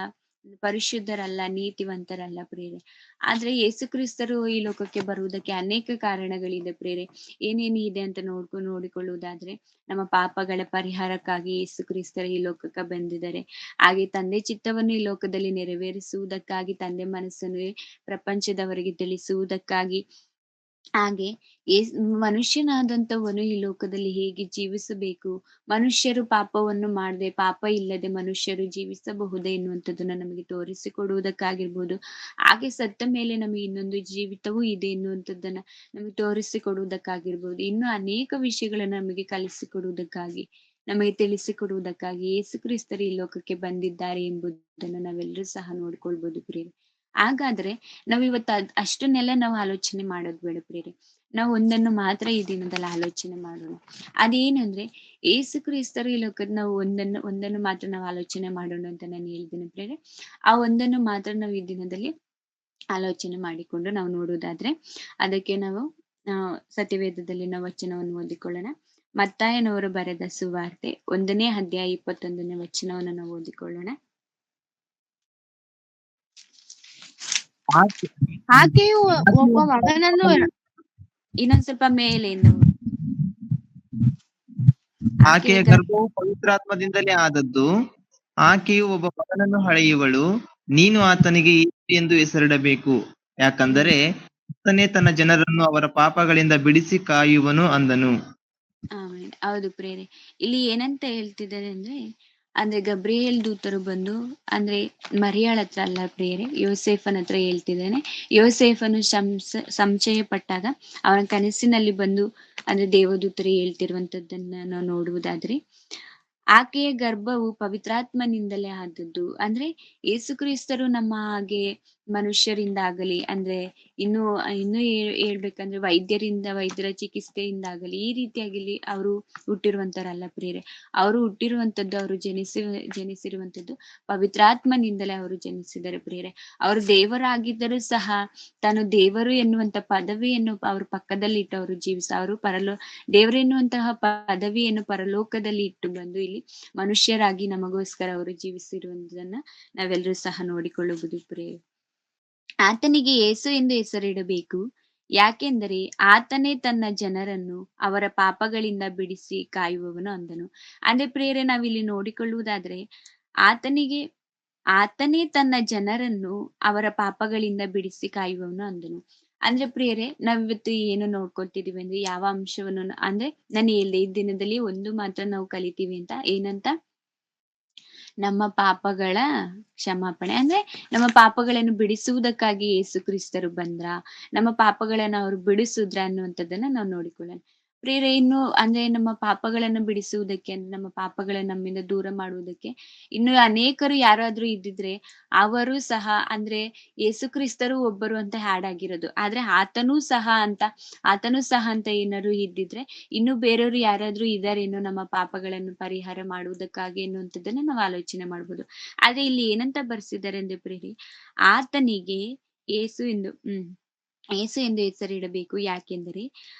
ಪರಿಶುದ್ಧರಲ್ಲ, ನೀತಿವಂತರಲ್ಲ ಪ್ರಿಯರೇ. ಆದ್ರೆ ಯೇಸು ಕ್ರಿಸ್ತರು ಈ ಲೋಕಕ್ಕೆ ಬರುವುದಕ್ಕೆ ಅನೇಕ ಕಾರಣಗಳಿದೆ ಪ್ರಿಯರೇ. ಏನೇನು ಇದೆ ಅಂತ ನೋಡಿಕೊಳ್ಳುವುದಾದ್ರೆ, ನಮ್ಮ ಪಾಪಗಳ ಪರಿಹಾರಕ್ಕಾಗಿ ಯೇಸು ಕ್ರಿಸ್ತರು ಈ ಲೋಕಕ್ಕೆ ಬಂದಿದ್ದಾರೆ. ಹಾಗೆ ತಂದೆ ಚಿತ್ತವನ್ನು ಈ ಲೋಕದಲ್ಲಿ ನೆರವೇರಿಸುವುದಕ್ಕಾಗಿ, ತಂದೆ ಮನಸ್ಸನ್ನು ಪ್ರಪಂಚದವರಿಗೆ ತಿಳಿಸುವುದಕ್ಕಾಗಿ, ಹಾಗೆ ಏಸ್ ಮನುಷ್ಯನಾದಂಥವನು ಈ ಲೋಕದಲ್ಲಿ ಹೇಗೆ ಜೀವಿಸಬೇಕು, ಮನುಷ್ಯರು ಪಾಪವನ್ನು ಮಾಡದೆ, ಪಾಪ ಇಲ್ಲದೆ ಮನುಷ್ಯರು ಜೀವಿಸಬಹುದೇ ಎನ್ನುವಂಥದ್ದನ್ನ ನಮಗೆ ತೋರಿಸಿಕೊಡುವುದಕ್ಕಾಗಿರ್ಬೋದು. ಹಾಗೆ ಸತ್ತ ಮೇಲೆ ನಮಗೆ ಇನ್ನೊಂದು ಜೀವಿತವೂ ಇದೆ ಎನ್ನುವಂಥದ್ದನ್ನ ನಮಗೆ ತೋರಿಸಿಕೊಡುವುದಕ್ಕಾಗಿರ್ಬೋದು. ಇನ್ನು ಅನೇಕ ವಿಷಯಗಳನ್ನ ನಮಗೆ ಕಲಿಸಿಕೊಡುವುದಕ್ಕಾಗಿ, ನಮಗೆ ತಿಳಿಸಿಕೊಡುವುದಕ್ಕಾಗಿ ಯೇಸು ಕ್ರಿಸ್ತರು ಈ ಲೋಕಕ್ಕೆ ಬಂದಿದ್ದಾರೆ ಎಂಬುದನ್ನು ನಾವೆಲ್ಲರೂ ಸಹ ನೋಡ್ಕೊಳ್ಬೋದು ಪ್ರಿಯರೇ. ಹಾಗಾದ್ರೆ ನಾವಿವತ್ತು ಅಷ್ಟನ್ನೆಲ್ಲ ನಾವು ಆಲೋಚನೆ ಮಾಡೋದ್ ಬೇಡ ಪ್ರಿಯರೇ. ನಾವು ಒಂದನ್ನು ಮಾತ್ರ ಈ ದಿನದಲ್ಲಿ ಆಲೋಚನೆ ಮಾಡೋಣ. ಅದೇನಂದ್ರೆ, ಏಸು ಕ್ರಿಸ್ತರು ಈ ಲೋಕದ್ ನಾವು ಒಂದನ್ನು ಮಾತ್ರ ನಾವು ಆಲೋಚನೆ ಮಾಡೋಣ ಅಂತ ನಾನು ಹೇಳ್ತೀನಿ ಪ್ರಿಯರೇ. ಆ ಒಂದನ್ನು ಮಾತ್ರ ನಾವು ಈ ದಿನದಲ್ಲಿ ಆಲೋಚನೆ ಮಾಡಿಕೊಂಡು ನಾವು ನೋಡುವುದಾದ್ರೆ, ಅದಕ್ಕೆ ನಾವು ಸತ್ಯವೇದದಲ್ಲಿನ ವಚನವನ್ನು ಓದಿಕೊಳ್ಳೋಣ. ಮತ್ತಾಯನವರು ಬರೆದ ಸುವಾರ್ತೆ 1ನೇ ಅಧ್ಯಾಯ 21ನೇ ವಚನವನ್ನು ನಾವು ಓದಿಕೊಳ್ಳೋಣ. ಆಕೆ- ಆಕೆಯು ಒಬ್ಬ ಮಗನನ್ನು ಇನ್ನೊಂದ್ ಸ್ವಲ್ಪ ಮೇಲೆಯಿಂದ ಆಕೆಯ ಗರ್ಭವು ಪವಿತ್ರಾತ್ಮದಿಂದಲೇ ಆದದ್ದು. ಆಕೆಯು ಒಬ್ಬ ಮಗನನ್ನು ಹಳೆಯುವಳು. ನೀನು ಆತನಿಗೆ ಯೇಸು ಎಂದು ಹೆಸರಿಡಬೇಕು, ಯಾಕಂದರೆ ಆತನೇ ತನ್ನ ಜನರನ್ನು ಅವರ ಪಾಪಗಳಿಂದ ಬಿಡಿಸಿ ಕಾಯುವನು ಅಂದನು. ಆಮೇಲೆ ಹೌದು ಪ್ರೇರೆ. ಇಲ್ಲಿ ಏನಂತ ಹೇಳ್ತಿದ್ದಾರೆ ಅಂದ್ರೆ ಗಬ್ರಿಯೇಲ್ ದೂತರು ಬಂದು ಅಂದ್ರೆ ಮರಿಯಾಳ ಹತ್ರ ಅಲ್ಲ ಪ್ರೇರೆ, ಯೋಸೇಫನ ಹತ್ರ ಹೇಳ್ತಿದ್ದಾನೆ. ಯೋಸೇಫನು ಸಂಶಯ ಪಟ್ಟಾಗ ಅವನ ಕನಸಿನಲ್ಲಿ ಬಂದು ಅಂದ್ರೆ ದೇವದೂತರು ಹೇಳ್ತಿರುವಂತದ್ದನ್ನ ನಾವು ನೋಡುವುದಾದ್ರೆ, ಆಕೆಯ ಗರ್ಭವು ಪವಿತ್ರಾತ್ಮನಿಂದಲೇ ಆದದ್ದು. ಅಂದ್ರೆ ಯೇಸುಕ್ರಿಸ್ತರು ನಮ್ಮ ಹಾಗೆ ಮನುಷ್ಯರಿಂದಾಗಲಿ, ಅಂದ್ರೆ ಇನ್ನು ಇನ್ನು ಹೇಳ್ಬೇಕಂದ್ರೆ ವೈದ್ಯರ ಚಿಕಿತ್ಸೆಯಿಂದಾಗಲಿ, ಈ ರೀತಿಯಾಗಲಿ ಅವರು ಹುಟ್ಟಿರುವಂತರಲ್ಲ ಪ್ರಿಯರೇ. ಅವರು ಹುಟ್ಟಿರುವಂತದ್ದು, ಅವರು ಜನಿಸಿರುವಂತದ್ದು ಪವಿತ್ರಾತ್ಮನಿಂದಲೇ ಅವರು ಜನಿಸಿದ್ದಾರೆ ಪ್ರಿಯರೇ. ಅವರು ದೇವರಾಗಿದ್ದರೂ ಸಹ ತಾನು ದೇವರು ಎನ್ನುವಂತ ಪದವಿಯನ್ನು ಅವ್ರ ಪಕ್ಕದಲ್ಲಿ ಇಟ್ಟು ಅವರು ಅವರು ದೇವರು ಎನ್ನುವಂತಹ ಪದವಿಯನ್ನು ಪರಲೋಕದಲ್ಲಿ ಇಟ್ಟು ಬಂದು ಇಲ್ಲಿ ಮನುಷ್ಯರಾಗಿ ನಮಗೋಸ್ಕರ ಅವರು ಜೀವಿಸಿರುವುದನ್ನ ನಾವೆಲ್ಲರೂ ಸಹ ನೋಡಿಕೊಳ್ಳುವುದು ಪ್ರಿಯರೇ. ಆತನಿಗೆ ಯೇಸು ಎಂದು ಹೆಸರಿಡಬೇಕು, ಯಾಕೆಂದರೆ ಆತನೇ ತನ್ನ ಜನರನ್ನು ಅವರ ಪಾಪಗಳಿಂದ ಬಿಡಿಸಿ ಕಾಯುವವನು ಅಂದನು. ಅಂದ್ರೆ ಪ್ರಿಯರೇ, ನಾವಿಲ್ಲಿ ನೋಡಿಕೊಳ್ಳುವುದಾದ್ರೆ, ಆತನೇ ತನ್ನ ಜನರನ್ನು ಅವರ ಪಾಪಗಳಿಂದ ಬಿಡಿಸಿ ಕಾಯುವವನು ಅಂದನು. ಅಂದ್ರೆ ಪ್ರಿಯರೇ, ನಾವಿವತ್ತು ಏನು ನೋಡ್ಕೊಳ್ತಿದೀವಿ ಅಂದ್ರೆ, ಯಾವ ಅಂಶವನ್ನು ಅಂದ್ರೆ ನಾನು ಹೇಳ್ದೆ, ಈ ದಿನದಲ್ಲಿ ಒಂದು ಮಾತ್ರ ನಾವು ಕಲಿತೀವಿ ಅಂತ, ಏನಂತ? ನಮ್ಮ ಪಾಪಗಳ ಕ್ಷಮಾಪಣೆ. ಅಂದ್ರೆ ನಮ್ಮ ಪಾಪಗಳನ್ನು ಬಿಡಿಸುವುದಕ್ಕಾಗಿ ಯೇಸು ಕ್ರಿಸ್ತರು ಬಂದ್ರ, ನಮ್ಮ ಪಾಪಗಳನ್ನ ಅವರು ಬಿಡಿಸುದ್ರ ಅನ್ನುವಂಥದ್ದನ್ನ ನಾವು ನೋಡಿಕೊಳ್ಳೋಣ ಪ್ರಿಯರೇ. ಇನ್ನು ಅಂದ್ರೆ ನಮ್ಮ ಪಾಪಗಳನ್ನು ಬಿಡಿಸುವುದಕ್ಕೆ, ಅಂದ್ರೆ ನಮ್ಮ ಪಾಪಗಳನ್ನ ನಮ್ಮಿಂದ ದೂರ ಮಾಡುವುದಕ್ಕೆ ಇನ್ನು ಅನೇಕರು ಯಾರಾದ್ರೂ ಇದ್ದಿದ್ರೆ ಅವರು ಸಹ ಅಂದ್ರೆ ಯೇಸು ಕ್ರಿಸ್ತರು ಒಬ್ಬರು ಅಂತ ಹ್ಯಾಡ್ ಆಗಿರೋದು. ಆದ್ರೆ ಆತನೂ ಸಹ ಅಂತ ಏನಾದ್ರು ಇದ್ದಿದ್ರೆ ಇನ್ನು ಬೇರೆಯವರು ಯಾರಾದ್ರೂ ಇದಾರೇನೋ ನಮ್ಮ ಪಾಪಗಳನ್ನು ಪರಿಹಾರ ಮಾಡುವುದಕ್ಕಾಗಿ ಎನ್ನುವಂಥದ್ದನ್ನ ನಾವು ಆಲೋಚನೆ ಮಾಡ್ಬೋದು. ಆದ್ರೆ ಇಲ್ಲಿ ಏನಂತ ಬರ್ಸಿದ್ದಾರೆ ಅಂದ್ರೆ ಪ್ರೇರಿ, ಆತನಿಗೆ ಏಸು ಎಂದು ಹೆಸರಿಡಬೇಕು, ಯಾಕೆಂದರೆ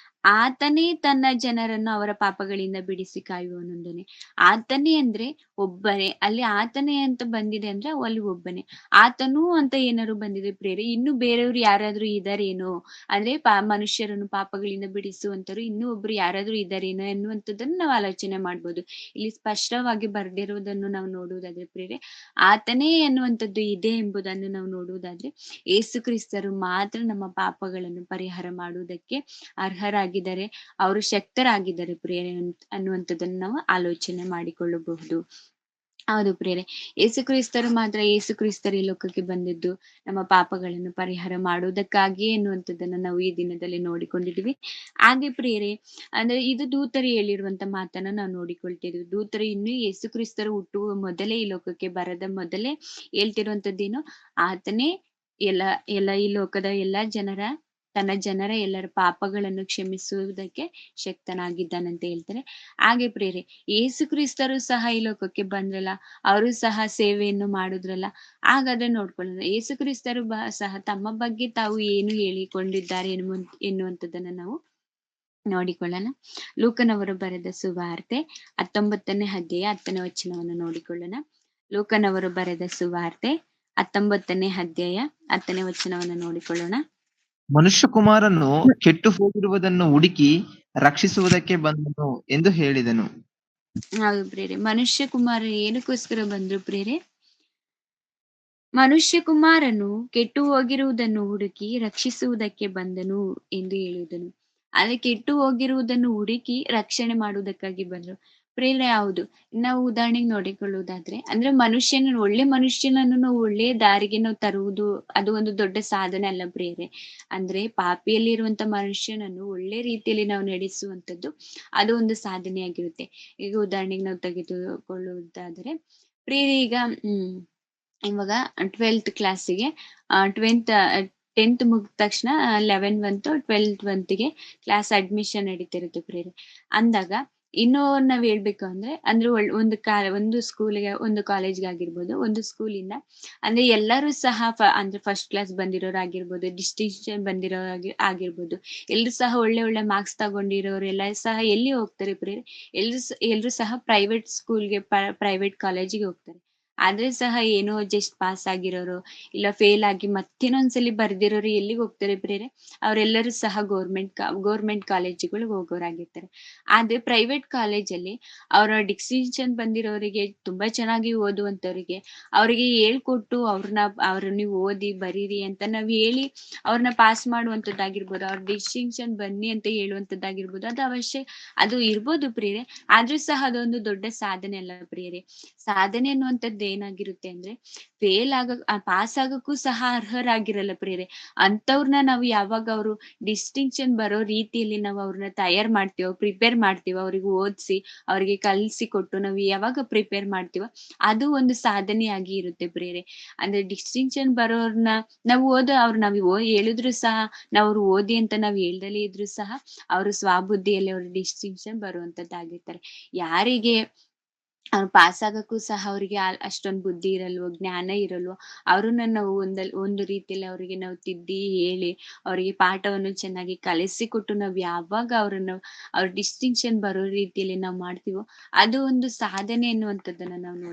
ಆತನೇ ತನ್ನ ಜನರನ್ನು ಅವರ ಪಾಪಗಳಿಂದ ಬಿಡಿಸಿ ಕಾಯುವನೊಂದನೆ. ಆತನೇ ಅಂದ್ರೆ ಒಬ್ಬನೇ, ಅಲ್ಲಿ ಆತನೇ ಅಂತ ಬಂದಿದೆ ಅಂದ್ರೆ ಅಲ್ಲಿ ಒಬ್ಬನೇ. ಆತನು ಅಂತ ಏನಾದ್ರು ಬಂದಿದೆ ಪ್ರೇರೆ, ಇನ್ನು ಬೇರೆಯವ್ರು ಯಾರಾದ್ರೂ ಇದಾರೇನೋ, ಅಂದ್ರೆ ಮನುಷ್ಯರನ್ನು ಪಾಪಗಳಿಂದ ಬಿಡಿಸುವಂತರು ಇನ್ನೂ ಒಬ್ರು ಯಾರಾದ್ರೂ ಇದಾರೇನೋ ಎನ್ನುವಂಥದ್ದನ್ನು ನಾವು ಆಲೋಚನೆ ಮಾಡ್ಬೋದು. ಇಲ್ಲಿ ಸ್ಪಷ್ಟವಾಗಿ ಬರ್ದಿರುವುದನ್ನು ನಾವು ನೋಡುವುದಾದ್ರೆ ಪ್ರೇರೆ, ಆತನೇ ಎನ್ನುವಂಥದ್ದು ಇದೆ ಎಂಬುದನ್ನು ನಾವು ನೋಡುವುದಾದ್ರೆ, ಯೇಸು ಕ್ರಿಸ್ತರು ಮಾತ್ರ ನಮ್ಮ ಪಾಪಗಳನ್ನು ಪರಿಹಾರ ಮಾಡುವುದಕ್ಕೆ ಅರ್ಹರಾಗಿದ್ದಾರೆ, ಅವರು ಶಕ್ತರಾಗಿದ್ದಾರೆ ಪ್ರಿಯರೇ ಅನ್ನುವಂಥದ್ದನ್ನು ನಾವು ಆಲೋಚನೆ ಮಾಡಿಕೊಳ್ಳಬಹುದು. ಹೌದು ಪ್ರಿಯರೇ, ಯೇಸು ಕ್ರಿಸ್ತರು ಈ ಲೋಕಕ್ಕೆ ಬಂದಿದ್ದು ನಮ್ಮ ಪಾಪಗಳನ್ನು ಪರಿಹಾರ ಮಾಡುವುದಕ್ಕಾಗಿಯೇ ಎನ್ನುವಂಥದ್ದನ್ನ ನಾವು ಈ ದಿನದಲ್ಲಿ ನೋಡಿಕೊಂಡಿದ್ವಿ. ಹಾಗೆ ಪ್ರಿಯರೇ, ಅಂದ್ರೆ ಇದು ದೂತರು ಹೇಳಿರುವಂತ ಮಾತನ್ನ ನಾವು ನೋಡಿಕೊಳ್ತಿದ್ವಿ. ದೂತರು ಇನ್ನು ಯೇಸು ಕ್ರಿಸ್ತರು ಹುಟ್ಟುವ ಮೊದಲೇ, ಈ ಲೋಕಕ್ಕೆ ಬರದ ಮೊದಲೇ ಹೇಳ್ತಿರುವಂತದ್ದೇನು, ಆತನೇ ಎಲ್ಲ ಈ ಲೋಕದ ತನ್ನ ಜನರ ಎಲ್ಲರ ಪಾಪಗಳನ್ನು ಕ್ಷಮಿಸುವುದಕ್ಕೆ ಶಕ್ತನಾಗಿದ್ದಾನಂತ ಹೇಳ್ತಾರೆ. ಹಾಗೆ ಪ್ರಿಯರೇ, ಯೇಸು ಕ್ರಿಸ್ತರು ಸಹ ಈ ಲೋಕಕ್ಕೆ ಬಂದ್ರಲ್ಲ, ಅವರು ಸಹ ಸೇವೆಯನ್ನು ಮಾಡಿದ್ರಲ್ಲ. ಹಾಗಾದ್ರೆ ನೋಡ್ಕೊಳ್ಳೋಣ, ಯೇಸು ಕ್ರಿಸ್ತರು ಸಹ ತಮ್ಮ ಬಗ್ಗೆ ತಾವು ಏನು ಹೇಳಿಕೊಂಡಿದ್ದಾರೆ ಎನ್ನುವಂಥದ್ದನ್ನ ನಾವು ನೋಡಿಕೊಳ್ಳೋಣ. ಲೂಕನವರು ಬರೆದ ಸುವಾರ್ತೆ 19ನೇ ಅಧ್ಯಾಯ 10ನೇ ವಚನವನ್ನು ನೋಡಿಕೊಳ್ಳೋಣ. ಲೂಕನವರು ಬರೆದ ಸುವಾರ್ತೆ 19ನೇ ಅಧ್ಯಾಯ 10ನೇ ವಚನವನ್ನು ನೋಡಿಕೊಳ್ಳೋಣ. ಮನುಷ್ಯಕುಮಾರನು ಕೆಟ್ಟು ಹೋಗಿರುವುದನ್ನು ಹುಡುಕಿ ರಕ್ಷಿಸುವುದಕ್ಕೆ ಬಂದನು ಎಂದು ಹೇಳಿದನು. ಹೌದು ಪ್ರಿಯರೇ, ಮನುಷ್ಯ ಕುಮಾರ ಏನಕ್ಕೋಸ್ಕರ ಬಂದ್ರು ಪ್ರಿಯರೇ? ಮನುಷ್ಯ ಕುಮಾರನು ಕೆಟ್ಟು ಹೋಗಿರುವುದನ್ನು ಹುಡುಕಿ ರಕ್ಷಿಸುವುದಕ್ಕೆ ಬಂದನು ಎಂದು ಹೇಳಿದನು. ಅದೇ ಕೆಟ್ಟು ಹೋಗಿರುವುದನ್ನು ಹುಡುಕಿ ರಕ್ಷಣೆ ಮಾಡುವುದಕ್ಕಾಗಿ ಬಂದ್ರು. ಪ್ರೇರಣೆ ಯಾವುದು? ನಾವು ಉದಾಹರಣೆಗೆ ನೋಡಿಕೊಳ್ಳುವುದಾದ್ರೆ, ಅಂದ್ರೆ ಒಳ್ಳೆ ಮನುಷ್ಯನನ್ನು ನಾವು ಒಳ್ಳೆಯ ದಾರಿಗೆ ನಾವು ತರುವುದು ಅದು ಒಂದು ದೊಡ್ಡ ಸಾಧನೆ ಅಲ್ಲ ಪ್ರಿಯರೇ. ಅಂದ್ರೆ ಪಾಪಿಯಲ್ಲಿರುವಂತ ಮನುಷ್ಯನನ್ನು ಒಳ್ಳೆ ರೀತಿಯಲ್ಲಿ ನಾವು ನಡೆಸುವಂತದ್ದು ಅದು ಒಂದು ಸಾಧನೆಯಾಗಿರುತ್ತೆ. ಈಗ ಉದಾಹರಣೆಗೆ ನಾವು ತೆಗೆದುಕೊಳ್ಳುವುದಾದರೆ ಪ್ರಿಯರೇ, ಈಗ ಇವಾಗ 12th ಕ್ಲಾಸಿಗೆ 10th ಮುಗಿದ ತಕ್ಷಣ 11 ಬಂತು, 12th ಬಂತಿಗೆ ಕ್ಲಾಸ್ ಅಡ್ಮಿಷನ್ ನಡೀತಿರುತ್ತೆ ಪ್ರಿಯರೇ. ಅಂದಾಗ ಇನ್ನೂ ನಾವ್ ಹೇಳ್ಬೇಕು ಅಂದ್ರೆ ಒಂದು ಸ್ಕೂಲ್ಗೆ ಒಂದು ಕಾಲೇಜ್ಗೆ ಆಗಿರ್ಬೋದು, ಒಂದು ಸ್ಕೂಲಿಂದ ಅಂದ್ರೆ ಎಲ್ಲರೂ ಸಹ ಅಂದ್ರೆ ಫಸ್ಟ್ ಕ್ಲಾಸ್ ಬಂದಿರೋರು ಆಗಿರ್ಬೋದು, ಡಿಸ್ಟಿಂಕ್ಷನ್ ಬಂದಿರೋರು ಆಗಿರ್ಬೋದು, ಎಲ್ರು ಸಹ ಒಳ್ಳೆ ಮಾರ್ಕ್ಸ್ ತಗೊಂಡಿರೋರು ಎಲ್ಲ ಸಹ ಎಲ್ಲಿ ಹೋಗ್ತಾರೆ ಪ್ರಿಯರೇ? ಎಲ್ರು ಸಹ ಪ್ರೈವೇಟ್ ಸ್ಕೂಲ್ಗೆ ಪ್ರೈವೇಟ್ ಕಾಲೇಜಿಗೆ ಹೋಗ್ತಾರೆ. ಆದ್ರೆ ಸಹ ಏನೋ ಜಸ್ಟ್ ಪಾಸ್ ಆಗಿರೋರು ಇಲ್ಲ ಫೇಲ್ ಆಗಿ ಮತ್ತಿನ್ನೊಂದ್ಸಲಿ ಬರ್ದಿರೋರು ಎಲ್ಲಿಗೆ ಹೋಗ್ತಾರೆ ಪ್ರಿಯರೇ? ಅವರೆಲ್ಲರೂ ಸಹ ಗೌರ್ಮೆಂಟ್ ಕಾಲೇಜುಗಳಿಗೆ ಹೋಗೋರಾಗಿರ್ತಾರೆ. ಆದ್ರೆ ಪ್ರೈವೇಟ್ ಕಾಲೇಜಲ್ಲಿ ಅವರ ಡಿಸ್ಟಿಂಕ್ಷನ್ ಬಂದಿರೋರಿಗೆ, ತುಂಬಾ ಚೆನ್ನಾಗಿ ಓದುವಂತವರಿಗೆ ಅವ್ರಿಗೆ ಹೇಳ್ಕೊಟ್ಟು ಅವ್ರ ನೀವು ಓದಿ ಬರೀರಿ ಅಂತ ನಾವ್ ಹೇಳಿ ಅವ್ರನ್ನ ಪಾಸ್ ಮಾಡುವಂತದ್ದಾಗಿರ್ಬೋದು, ಅವ್ರ ಡಿಸ್ಟಿಂಕ್ಷನ್ ಬನ್ನಿ ಅಂತ ಹೇಳುವಂತದ್ದಾಗಿರ್ಬೋದು, ಅದು ಇರ್ಬೋದು ಪ್ರಿಯರೇ. ಆದ್ರೂ ಸಹ ಅದೊಂದು ದೊಡ್ಡ ಸಾಧನೆ ಅಲ್ಲ ಪ್ರಿಯರೇ. ಸಾಧನೆ ಅನ್ನುವಂಥದ್ದು ಏನಾಗಿರುತ್ತೆ ಅಂದ್ರೆ ಪಾಸ್ ಆಗಕ್ಕೂ ಸಹ ಅರ್ಹರಾಗಿರಲ್ಲ ಪ್ರಿಯರೇ. ಅಂತವ್ರನ್ನ ನಾವು ಯಾವಾಗ ಅವರು ಡಿಸ್ಟಿಂಕ್ಷನ್ ಬರೋ ರೀತಿಯಲ್ಲಿ ನಾವು ಅವ್ರನ್ನ ತಯಾರ್ ಮಾಡ್ತೀವೋ, ಪ್ರಿಪೇರ್ ಮಾಡ್ತೀವೋ, ಅವ್ರಿಗೆ ಓದಿಸಿ ಅವ್ರಿಗೆ ಕಲ್ಸಿ ಕೊಟ್ಟು ನಾವು ಯಾವಾಗ ಪ್ರಿಪೇರ್ ಮಾಡ್ತೀವೋ ಅದು ಒಂದು ಸಾಧನೆಯಾಗಿ ಇರುತ್ತೆ ಪ್ರಿಯರೇ. ಅಂದ್ರೆ ಡಿಸ್ಟಿಂಕ್ಷನ್ ಬರೋರ್ನ ನಾವು ಹೇಳಿದ್ರು ಸಹ, ನಾವು ಅವ್ರು ಓದಿ ಅಂತ ನಾವ್ ಹೇಳ್ದಲೇ ಇದ್ರು ಸಹ ಅವರು ಸ್ವಬುದ್ಧಿಯಲ್ಲಿ ಅವ್ರು ಡಿಸ್ಟಿಂಕ್ಷನ್ ಬರುವಂತದ್ದಾಗಿರ್ತಾರೆ. ಯಾರಿಗೆ ಅವ್ರು ಪಾಸ್ ಆಗಕ್ಕೂ ಸಹ ಅವ್ರಿಗೆ ಅಷ್ಟೊಂದು ಬುದ್ಧಿ ಇರಲ್ವೋ, ಜ್ಞಾನ ಇರಲ್ವೋ, ಅವ್ರನ್ನ ನಾವು ಒಂದು ರೀತಿಯಲ್ಲಿ ಅವರಿಗೆ ನಾವು ತಿದ್ದಿ ಹೇಳಿ ಅವರಿಗೆ ಪಾಠವನ್ನು ಚೆನ್ನಾಗಿ ಕಲಿಸಿಕೊಟ್ಟು ನಾವು ಯಾವಾಗ ಅವ್ರ ಡಿಸ್ಟಿಂಕ್ಷನ್ ಬರೋ ರೀತಿಯಲ್ಲಿ ನಾವು ಮಾಡ್ತೀವೋ ಅದು ಒಂದು ಸಾಧನೆ ಎನ್ನುವಂಥದ್ದನ್ನ ನಾವು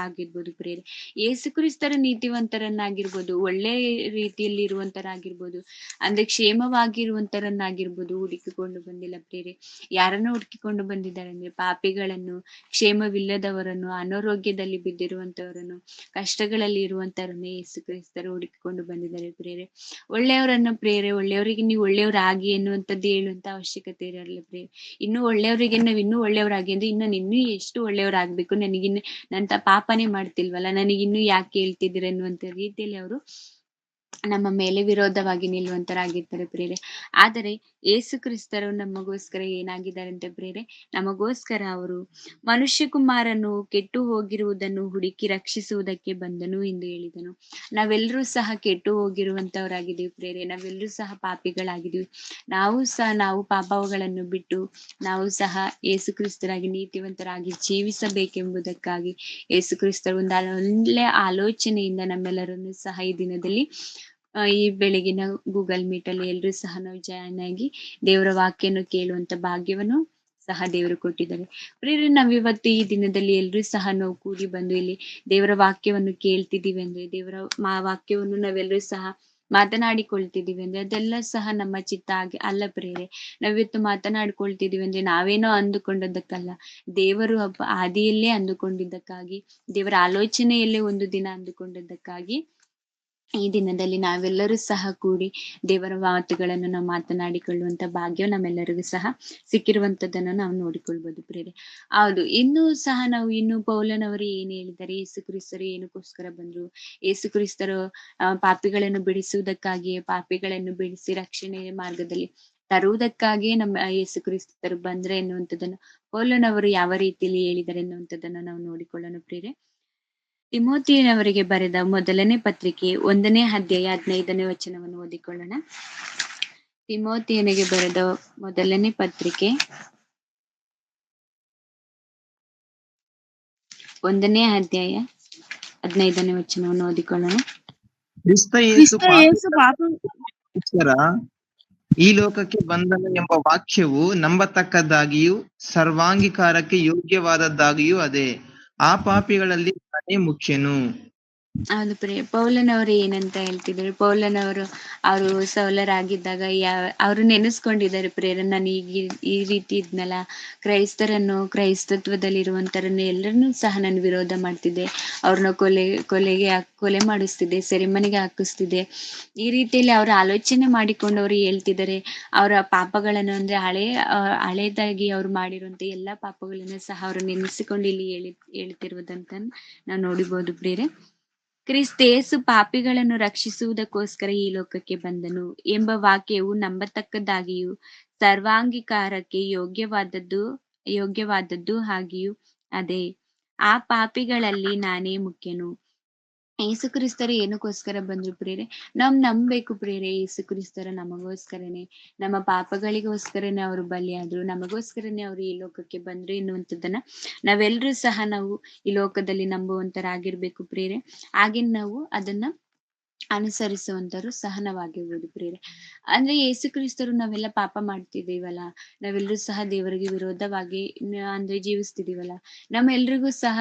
ಆಗಿರ್ಬೋದು ಪ್ರಿಯರೇ. ಯೇಸು ಕ್ರಿಸ್ತರ ನೀತಿವಂತರನ್ನಾಗಿರ್ಬೋದು, ಒಳ್ಳೆ ರೀತಿಯಲ್ಲಿ ಇರುವಂತರಾಗಿರ್ಬೋದು, ಅಂದ್ರೆ ಕ್ಷೇಮವಾಗಿರುವಂತರನ್ನಾಗಿರ್ಬೋದು ಹುಡುಕಿಕೊಂಡು ಬಂದಿಲ್ಲ ಪ್ರಿಯರೇ. ಯಾರನ್ನು ಹುಡುಕಿಕೊಂಡು ಬಂದಿದ್ದಾರೆ ಅಂದ್ರೆ ಪಾಪಿಗಳನ್ನು, ಕ್ಷೇಮವಿಲ್ಲದವರನ್ನು, ಅನಾರೋಗ್ಯದಲ್ಲಿ ಬಿದ್ದಿರುವಂತವರನ್ನು, ಕಷ್ಟಗಳಲ್ಲಿ ಇರುವಂತವರನ್ನು ಯೇಸು ಕ್ರಿಸ್ತರು ಹುಡುಕಿಕೊಂಡು ಬಂದಿದ್ದಾರೆ ಪ್ರಿಯರೇ. ಒಳ್ಳೆಯವರಿಗೆ ನೀವು ಒಳ್ಳೆಯವರಾಗಿ ಎನ್ನುವಂಥದ್ದು ಹೇಳುವಂತ ಅವಶ್ಯಕತೆ ಇರಲ್ಲ ಪ್ರಿಯರೇ. ಇನ್ನೂ ಒಳ್ಳೆಯವರಾಗಿ ಅಂದ್ರೆ ಇನ್ನೂ ಎಷ್ಟು ಒಳ್ಳೆಯವರಾಗ್ಬೇಕು, ನನ್ನ ಪಾಪನೇ ಮಾಡ್ತಿಲ್ವಲ್ಲ, ನನಗಿನ್ನೂ ಯಾಕೆ ಹೇಳ್ತಿದ್ದೀರ ಎನ್ನುವಂತ ರೀತಿಯಲ್ಲಿ ಅವರು ನಮ್ಮ ಮೇಲೆ ವಿರೋಧವಾಗಿ ನಿಲ್ಲುವಂತರಾಗಿರ್ತಾರೆ ಪ್ರಿಯರೇ. ಆದರೆ ಯೇಸು ಕ್ರಿಸ್ತರು ನಮಗೋಸ್ಕರ ಏನಾಗಿದ್ದಾರೆ ಅಂತ ಪ್ರಿಯರೇ? ನಮಗೋಸ್ಕರ ಅವರು ಮನುಷ್ಯ ಕುಮಾರನು ಕೆಟ್ಟು ಹೋಗಿರುವುದನ್ನು ಹುಡುಕಿ ರಕ್ಷಿಸುವುದಕ್ಕೆ ಬಂದನು ಎಂದು ಹೇಳಿದನು. ನಾವೆಲ್ಲರೂ ಸಹ ಕೆಟ್ಟು ಹೋಗಿರುವಂತವರಾಗಿದ್ದೀವಿ ಪ್ರಿಯರೇ. ನಾವೆಲ್ಲರೂ ಸಹ ಪಾಪಿಗಳಾಗಿದ್ದೀವಿ. ನಾವು ಪಾಪಗಳನ್ನು ಬಿಟ್ಟು ನಾವು ಸಹ ಯೇಸು ಕ್ರಿಸ್ತರಾಗಿ ನೀತಿವಂತರಾಗಿ ಜೀವಿಸಬೇಕೆಂಬುದಕ್ಕಾಗಿ ಯೇಸು ಕ್ರಿಸ್ತರು ಒಂದು ಒಳ್ಳೆ ಆಲೋಚನೆಯಿಂದ ನಮ್ಮೆಲ್ಲರನ್ನು ಸಹ ಈ ದಿನದಲ್ಲಿ ಈ ಬೆಳಗಿನ ಗೂಗಲ್ ಮೀಟ್ ಅಲ್ಲಿ ಎಲ್ರೂ ಸಹ ನಾವು ಜಾಯ್ನ್ ಆಗಿ ದೇವರ ವಾಕ್ಯವನ್ನು ಕೇಳುವಂತ ಭಾಗ್ಯವನ್ನು ಸಹ ದೇವರು ಕೊಟ್ಟಿದ್ದಾರೆ ಪ್ರಿಯರೇ. ನಾವಿವತ್ತು ಈ ದಿನದಲ್ಲಿ ಎಲ್ರೂ ಸಹ ನಾವು ಕೂಡಿ ಬಂದು ಇಲ್ಲಿ ದೇವರ ವಾಕ್ಯವನ್ನು ಕೇಳ್ತಿದೀವಿ ಅಂದ್ರೆ, ದೇವರ ವಾಕ್ಯವನ್ನು ನಾವೆಲ್ಲರೂ ಸಹ ಮಾತನಾಡಿಕೊಳ್ತಿದೀವಿ ಅಂದ್ರೆ ಅದೆಲ್ಲ ಸಹ ನಮ್ಮ ಚಿತ್ತ ಅಲ್ಲ ಪ್ರಿಯರೇ. ನಾವಿವತ್ತು ಮಾತನಾಡ್ಕೊಳ್ತಿದೀವಿ ಅಂದ್ರೆ ನಾವೇನೋ ಅಂದುಕೊಂಡದ್ದಕ್ಕಲ್ಲ, ದೇವರು ಆದಿಯಲ್ಲೇ ಅಂದುಕೊಂಡಿದ್ದಕ್ಕಾಗಿ, ದೇವರ ಆಲೋಚನೆಯಲ್ಲೇ ಒಂದು ದಿನ ಅಂದುಕೊಂಡದ್ದಕ್ಕಾಗಿ ಈ ದಿನದಲ್ಲಿ ನಾವೆಲ್ಲರೂ ಸಹ ಕೂಡಿ ದೇವರ ಮಾತುಗಳನ್ನು ನಾವು ಮಾತನಾಡಿಕೊಳ್ಳುವಂತ ಭಾಗ್ಯ ನಮ್ಮೆಲ್ಲರಿಗೂ ಸಹ ಸಿಕ್ಕಿರುವಂತದ್ದನ್ನು ನಾವು ನೋಡಿಕೊಳ್ಬಹುದು ಪ್ರಿಯರೇ. ಹೌದು, ಇನ್ನು ಪೌಲನವರು ಏನ್ ಹೇಳಿದ್ದಾರೆ, ಯೇಸು ಕ್ರಿಸ್ತರು ಏನಕ್ಕೋಸ್ಕರ ಬಂದ್ರು, ಯೇಸು ಕ್ರಿಸ್ತರು ಪಾಪಿಗಳನ್ನು ಬಿಡಿಸುವುದಕ್ಕಾಗಿಯೇ, ಪಾಪಿಗಳನ್ನು ಬಿಡಿಸಿ ರಕ್ಷಣೆ ಮಾರ್ಗದಲ್ಲಿ ತರುವುದಕ್ಕಾಗಿಯೇ ನಮ್ಮ ಯೇಸು ಕ್ರಿಸ್ತರು ಬಂದ್ರೆ ಎನ್ನುವಂಥದ್ದನ್ನು ಪೌಲನವರು ಯಾವ ರೀತಿಯಲ್ಲಿ ಹೇಳಿದ್ದಾರೆ ಎನ್ನುವಂಥದ್ದನ್ನು ನಾವು ನೋಡಿಕೊಳ್ಳೋಣ ಪ್ರಿಯರೇ. ತಿಮೋತಿಯವರಿಗೆ ಬರೆದ ಮೊದಲನೇ ಪತ್ರಿಕೆ 1ನೇ ಅಧ್ಯಾಯ 15ನೇ ವಚನವನ್ನು ಓದಿಕೊಳ್ಳೋಣ. ತಿಮೋತಿಯನಿಗೆ ಬರೆದ ಮೊದಲನೇ ಪತ್ರಿಕೆ 1ನೇ ಅಧ್ಯಾಯ 15ನೇ ವಚನವನ್ನು ಓದಿಕೊಳ್ಳೋಣ. ಕ್ರಿಸ್ತ ಕ್ರಿಸ್ತ ಯೇಸು ಪಾಪಿಗೋಸ್ಕರ ಈ ಲೋಕಕ್ಕೆ ಬಂದನು ಎಂಬ ವಾಕ್ಯವು ನಂಬತಕ್ಕದ್ದಾಗಿಯೂ ಸರ್ವಾಂಗೀಕಾರಕ್ಕೆ ಯೋಗ್ಯವಾದದ್ದಾಗಿಯೂ ಅದೇ. ಆ ಪಾಪಿಗಳಲ್ಲಿ ನಾನೇ ಮುಖ್ಯನು. ಹೌದು ಪೌಲನವರು ಏನಂತ ಹೇಳ್ತಿದ್ರು, ಪೌಲನವರು ಅವರು ಸೌಲರಾಗಿದ್ದಾಗ ಅವರು ನೆನೆಸ್ಕೊಂಡಿದ್ದಾರೆ ಪ್ರೇರ, ನಾನು ಈಗ ಈ ರೀತಿ ಇದ್ನಲ್ಲ, ಕ್ರೈಸ್ತತ್ವದಲ್ಲಿರುವಂತರನ್ನ ಎಲ್ಲರನ್ನೂ ಸಹ ನಾನು ವಿರೋಧ ಮಾಡ್ತಿದ್ದೆ, ಅವ್ರನ್ನ ಕೊಲೆ ಮಾಡಿಸ್ತಿದ್ದೆ, ಸೆರೆಮನೆಗೆ ಹಾಕಿಸ್ತಿದ್ದೆ. ಈ ರೀತಿಯಲ್ಲಿ ಅವ್ರ ಆಲೋಚನೆ ಮಾಡಿಕೊಂಡು ಅವ್ರು ಹೇಳ್ತಿದ್ದಾರೆ. ಅವರ ಪಾಪಗಳನ್ನು ಅಂದ್ರೆ ಹಳೇದಾಗಿ ಅವ್ರು ಮಾಡಿರುವಂತ ಎಲ್ಲಾ ಪಾಪಗಳನ್ನು ಸಹ ಅವರು ನೆನೆಸಿಕೊಂಡು ಇಲ್ಲಿ ಹೇಳ್ತಿರುವುದಂತ ನಾವು ನೋಡಿಬಹುದು ಪ್ರೇರೆ. ಕ್ರಿಸ್ತೇಸು ಪಾಪಿಗಳನ್ನು ರಕ್ಷಿಸುವುದಕ್ಕೋಸ್ಕರ ಈ ಲೋಕಕ್ಕೆ ಬಂದನು ಎಂಬ ವಾಕ್ಯವು ನಂಬತಕ್ಕದ್ದಾಗಿಯೂ ಸರ್ವಾಂಗೀಕಾರಕ್ಕೆ ಯೋಗ್ಯವಾದದ್ದು ಹಾಗೆಯೂ ಅದೇ. ಆ ಪಾಪಿಗಳಲ್ಲಿ ನಾನೇ ಮುಖ್ಯನು. ಯೇಸು ಕ್ರಿಸ್ತರು ಏನಕ್ಕೋಸ್ಕರ ಬಂದ್ರು ಪ್ರೇರೆ? ನಾವ್ ನಂಬೇಕು ಪ್ರೇರೆ, ಯೇಸು ಕ್ರಿಸ್ತರ ನಮಗೋಸ್ಕರನೇ, ನಮ್ಮ ಪಾಪಗಳಿಗೋಸ್ಕರನೇ ಅವರು ಬಲಿಯಾದ್ರು, ನಮಗೋಸ್ಕರನೇ ಅವರು ಈ ಲೋಕಕ್ಕೆ ಬಂದ್ರು ಎನ್ನುವಂಥದ್ದನ್ನ ನಾವು ಈ ಲೋಕದಲ್ಲಿ ನಂಬುವಂತರಾಗಿರ್ಬೇಕು ಪ್ರೇರೆ. ಹಾಗೆ ನಾವು ಅದನ್ನ ಅನುಸರಿಸುವಂತರು ಸಹನವಾಗಿರ್ಬೋದು ಪ್ರೇರೆ. ಅಂದ್ರೆ ಯೇಸು ಕ್ರಿಸ್ತರು ನಾವೆಲ್ಲ ಪಾಪ ಮಾಡ್ತಿದೀವಲ್ಲ, ನಾವೆಲ್ಲರೂ ಸಹ ದೇವರಿಗೆ ವಿರೋಧವಾಗಿ ಅಂದ್ರೆ ಜೀವಿಸ್ತಿದೀವಲ್ಲ, ನಮ್ಮೆಲ್ರಿಗೂ ಸಹ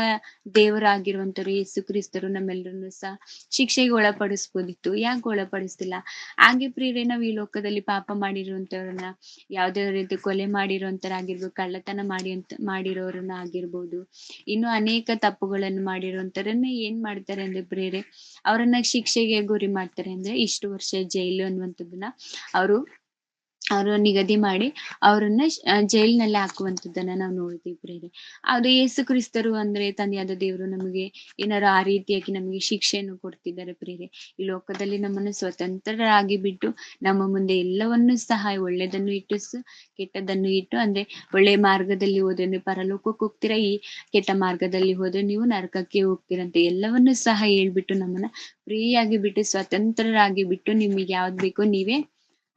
ದೇವರಾಗಿರುವಂತರು ಯೇಸು ಕ್ರಿಸ್ತರು ನಮ್ಮೆಲ್ರನ್ನು ಸಹ ಶಿಕ್ಷೆಗೆ ಒಳಪಡಿಸ್ಬೋದಿತ್ತು. ಯಾಕೆ ಒಳಪಡಿಸ್ತಿಲ್ಲ? ಹಾಗೆ ಪ್ರೇರೆ, ನಾವ್ ಈ ಲೋಕದಲ್ಲಿ ಪಾಪ ಮಾಡಿರುವಂತವ್ರನ್ನ, ಯಾವ್ದೇ ರೀತಿ ಕೊಲೆ ಮಾಡಿರೋಂತರಾಗಿರ್ಬೋದು, ಕಳ್ಳತನ ಮಾಡಿರೋರನ್ನ ಆಗಿರ್ಬೋದು, ಇನ್ನು ಅನೇಕ ತಪ್ಪುಗಳನ್ನು ಮಾಡಿರುವಂತರನ್ನ ಏನ್ ಮಾಡ್ತಾರೆ ಅಂದ್ರೆ ಪ್ರೇರೆ, ಅವರನ್ನ ಶಿಕ್ಷೆಗೆ ಗುರಿ ಮಾಡ್ತಾರೆ. ಅಂದ್ರೆ ಇಷ್ಟು ವರ್ಷ ಜೈಲು ಅನ್ನುವಂಥದ್ದನ್ನ ಅವರು ನಿಗದಿ ಮಾಡಿ ಅವ್ರನ್ನ ಜೈಲಿನಲ್ಲಿ ಹಾಕುವಂಥದ್ದನ್ನ ನಾವು ನೋಡ್ತೀವಿ ಪ್ರೇರೆ. ಅದು ಯೇಸು ಕ್ರಿಸ್ತರು ಅಂದ್ರೆ ತಂದೆಯಾದ ದೇವರು ನಮಗೆ ಏನಾರು ಆ ರೀತಿಯಾಗಿ ನಮಗೆ ಶಿಕ್ಷೆಯನ್ನು ಕೊಡ್ತಿದ್ದಾರೆ ಪ್ರೇರೆ. ಈ ಲೋಕದಲ್ಲಿ ನಮ್ಮನ್ನು ಸ್ವತಂತ್ರರಾಗಿ ಬಿಟ್ಟು ನಮ್ಮ ಮುಂದೆ ಎಲ್ಲವನ್ನೂ ಸಹ ಒಳ್ಳೆದನ್ನು ಇಟ್ಟು ಕೆಟ್ಟದನ್ನು ಇಟ್ಟು, ಅಂದ್ರೆ ಒಳ್ಳೆ ಮಾರ್ಗದಲ್ಲಿ ಹೋದ್ರೆ ನೀವು ಪರಲೋಕಕ್ಕೆ ಹೋಗ್ತೀರಾ, ಈ ಕೆಟ್ಟ ಮಾರ್ಗದಲ್ಲಿ ಹೋದ್ರೆ ನೀವು ನರಕಕ್ಕೆ ಹೋಗ್ತೀರಂತೆ ಎಲ್ಲವನ್ನೂ ಸಹ ಹೇಳ್ಬಿಟ್ಟು ನಮ್ಮನ್ನ ಫ್ರೀಯಾಗಿ ಬಿಟ್ಟು, ಸ್ವತಂತ್ರರಾಗಿ ಬಿಟ್ಟು, ನಿಮಗೆ ಯಾವ್ದು ಬೇಕೋ ನೀವೇ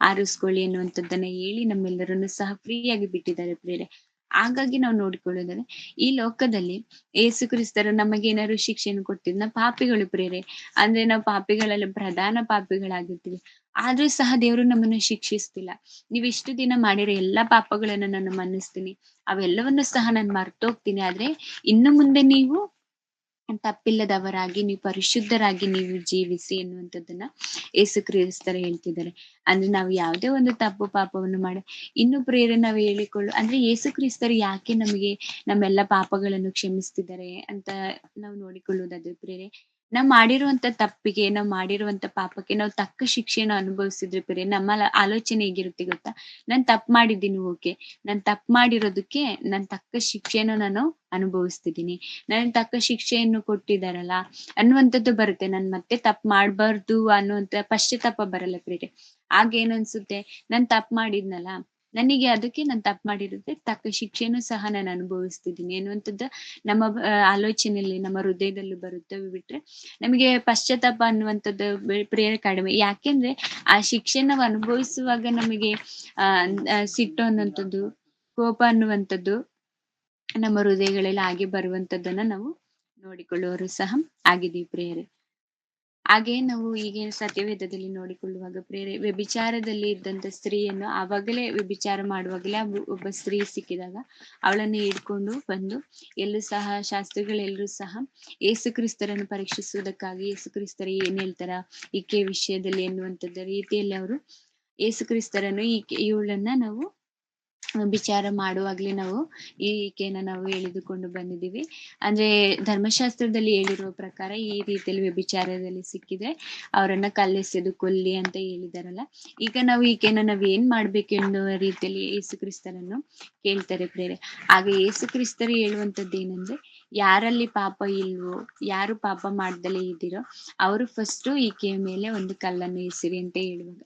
ಆರಿಸ್ಕೊಳ್ಳಿ ಅನ್ನುವಂಥದ್ದನ್ನ ಹೇಳಿ ನಮ್ಮೆಲ್ಲರನ್ನು ಸಹ ಫ್ರೀಯಾಗಿ ಬಿಟ್ಟಿದ್ದಾರೆ ಪ್ರೇರೆ. ಹಾಗಾಗಿ ನಾವು ನೋಡಿಕೊಳ್ಳೋದಾದ್ರೆ ಈ ಲೋಕದಲ್ಲಿ ಯೇಸು ಕ್ರಿಸ್ತರು ನಮಗೇನಾದ್ರು ಶಿಕ್ಷೆಯನ್ನು ಕೊಟ್ಟಿದ್ನ, ಪಾಪಿಗಳು ಪ್ರೇರೆ, ಅಂದ್ರೆ ನಾವು ಪಾಪಿಗಳಲ್ಲಿ ಪ್ರಧಾನ ಪಾಪಿಗಳಾಗಿರ್ತೀವಿ. ಆದ್ರೂ ಸಹ ದೇವರು ನಮ್ಮನ್ನು ಶಿಕ್ಷಿಸ್ತಿಲ್ಲ. ನೀವು ಇಷ್ಟು ದಿನ ಮಾಡಿರೋ ಎಲ್ಲಾ ಪಾಪಗಳನ್ನ ನಾನು ಮನ್ನಿಸ್ತೀನಿ, ಅವೆಲ್ಲವನ್ನು ಸಹ ನಾನು ಮರ್ತೋಗ್ತೀನಿ, ಆದ್ರೆ ಇನ್ನು ಮುಂದೆ ನೀವು ತಪ್ಪಿಲ್ಲದವರಾಗಿ, ನೀವು ಪರಿಶುದ್ಧರಾಗಿ ನೀವು ಜೀವಿಸಿ ಎನ್ನುವಂಥದ್ದನ್ನ ಯೇಸು ಕ್ರಿಸ್ತರು ಹೇಳ್ತಿದ್ದಾರೆ. ಅಂದ್ರೆ ನಾವು ಯಾವುದೇ ಒಂದು ತಪ್ಪು ಪಾಪವನ್ನು ಮಾಡಿ ಇನ್ನು ಪ್ರೇರೆ ನಾವು ಅಂದ್ರೆ ಯೇಸು ಕ್ರಿಸ್ತರು ಯಾಕೆ ನಮಗೆ ನಮ್ಮೆಲ್ಲ ಪಾಪಗಳನ್ನು ಕ್ಷಮಿಸ್ತಿದ್ದಾರೆ ಅಂತ ನಾವು ನೋಡಿಕೊಳ್ಳುವುದಾದ್ರೆ ಪ್ರೇರೆ, ನಾವ್ ಮಾಡಿರುವಂತ ತಪ್ಪಿಗೆ, ನಾವ್ ಮಾಡಿರುವಂತ ಪಾಪಕ್ಕೆ ನಾವು ತಕ್ಕ ಶಿಕ್ಷೆಯನ್ನು ಅನುಭವಿಸಿದ್ರೆ ಪ್ರೇರೆ, ನಮ್ಮ ಆಲೋಚನೆ ಹೇಗಿರುತ್ತೆ ಗೊತ್ತಾ? ನಾನ್ ತಪ್ಪು ಮಾಡಿದ್ದೀನಿ, ಓಕೆ, ನಾನ್ ತಪ್ಪು ಮಾಡಿರೋದಕ್ಕೆ ನಾನ್ ತಕ್ಕ ಶಿಕ್ಷೆಯನ್ನು ನಾನು ಅನುಭವಿಸ್ತಿದ್ದೀನಿ, ನನ್ ತಕ್ಕ ಶಿಕ್ಷೆಯನ್ನು ಕೊಟ್ಟಿದಾರಲ್ಲ ಅನ್ನುವಂಥದ್ದು ಬರುತ್ತೆ. ನಾನ್ ಮತ್ತೆ ತಪ್ಪು ಮಾಡ್ಬಾರ್ದು ಅನ್ನುವಂತ ಪಶ್ಚಾತ್ತಾಪ ಬರಲ್ಲ ಪ್ರೇರೆ. ಆಗೇನ್ ಅನ್ಸುತ್ತೆ, ನಾನ್ ತಪ್ಪು ಮಾಡಿದ್ನಲ್ಲ, ನನಗೆ ಅದಕ್ಕೆ ನಾನ್ ತಪ್ಪು ಮಾಡಿರೋದಕ್ಕೆ ತಕ್ಕ ಶಿಕ್ಷೆನೂ ಸಹ ನಾನು ಅನುಭವಿಸ್ತಿದ್ದೀನಿ ಅನ್ನುವಂಥದ್ದು ನಮ್ಮ ಆಲೋಚನೆಯಲ್ಲಿ, ನಮ್ಮ ಹೃದಯದಲ್ಲಿ ಬರುತ್ತೆ ಬಿಟ್ರೆ ನಮಗೆ ಪಶ್ಚಾತ್ತಾಪ ಅನ್ನುವಂಥದ್ದು ಪ್ರೇರೆ ಕಡಿಮೆ. ಯಾಕೆಂದ್ರೆ ಆ ಶಿಕ್ಷೆ ನಾವು ಅನುಭವಿಸುವಾಗ ನಮಗೆ ಸಿಟ್ಟು ಅನ್ನುವಂಥದ್ದು, ಕೋಪ ಅನ್ನುವಂಥದ್ದು ನಮ್ಮ ಹೃದಯಗಳಲ್ಲಿ ಹಾಗೆ ಬರುವಂತದ್ದನ್ನ ನಾವು ನೋಡಿಕೊಳ್ಳುವರು ಸಹ ಆಗಿದ್ದೀವಿ ಪ್ರೇರೆ. ಹಾಗೆ ನಾವು ಈಗ ಸತ್ಯವೇದದಲ್ಲಿ ನೋಡಿಕೊಳ್ಳುವಾಗ ಪ್ರೇರೆ, ವ್ಯಭಿಚಾರದಲ್ಲಿ ಇದ್ದಂತ ಸ್ತ್ರೀಯನ್ನು ಆವಾಗಲೇ ವ್ಯಭಿಚಾರ ಮಾಡುವಾಗಲೇ ಒಬ್ಬ ಸ್ತ್ರೀ ಸಿಕ್ಕಿದಾಗ ಅವಳನ್ನು ಹಿಡ್ಕೊಂಡು ಬಂದು ಎಲ್ಲೂ ಸಹ ಶಾಸ್ತ್ರಿಗಳೆಲ್ಲರೂ ಸಹ ಯೇಸು ಕ್ರಿಸ್ತರನ್ನು ಪರೀಕ್ಷಿಸುವುದಕ್ಕಾಗಿ ಯೇಸು ಕ್ರಿಸ್ತರು ಏನ್ ಹೇಳ್ತಾರ ಈಕೆ ವಿಷಯದಲ್ಲಿ ಎನ್ನುವಂಥದ್ದು ರೀತಿಯಲ್ಲಿ ಅವರು ಯೇಸು ಕ್ರಿಸ್ತರನ್ನು ಇವಳನ್ನ ನಾವು ವಿಚಾರ ಮಾಡುವಾಗ್ಲೇ ನಾವು ಈಕೆನ ನಾವು ಎಳೆದುಕೊಂಡು ಬಂದಿದ್ದೀವಿ. ಅಂದ್ರೆ ಧರ್ಮಶಾಸ್ತ್ರದಲ್ಲಿ ಹೇಳಿರುವ ಪ್ರಕಾರ ಈ ರೀತಿಯಲ್ಲಿ ವ್ಯಭಿಚಾರದಲ್ಲಿ ಸಿಕ್ಕಿದ್ರೆ ಅವರನ್ನ ಕಲ್ಲೆಸೆದು ಕೊಲ್ಲಿ ಅಂತ ಹೇಳಿದಾರಲ್ಲ. ಈಗ ನಾವು ಈಕೆನ ನಾವ್ ಏನ್ ಮಾಡ್ಬೇಕು ಎನ್ನುವ ರೀತಿಯಲ್ಲಿ ಯೇಸು ಕ್ರಿಸ್ತರನ್ನು ಕೇಳ್ತಾರೆ ಪ್ರೇರೆ. ಹಾಗೆ ಯೇಸು ಕ್ರಿಸ್ತರು ಹೇಳುವಂತದ್ದು ಏನಂದ್ರೆ, ಯಾರಲ್ಲಿ ಪಾಪ ಇಲ್ವೋ, ಯಾರು ಪಾಪ ಮಾಡ್ದಲೇ ಇದ್ದೀರೋ ಅವರು ಫಸ್ಟ್ ಈಕೆಯ ಮೇಲೆ ಒಂದು ಕಲ್ಲನ್ನು ಎಸಿರಿ ಅಂತ ಹೇಳುವಾಗ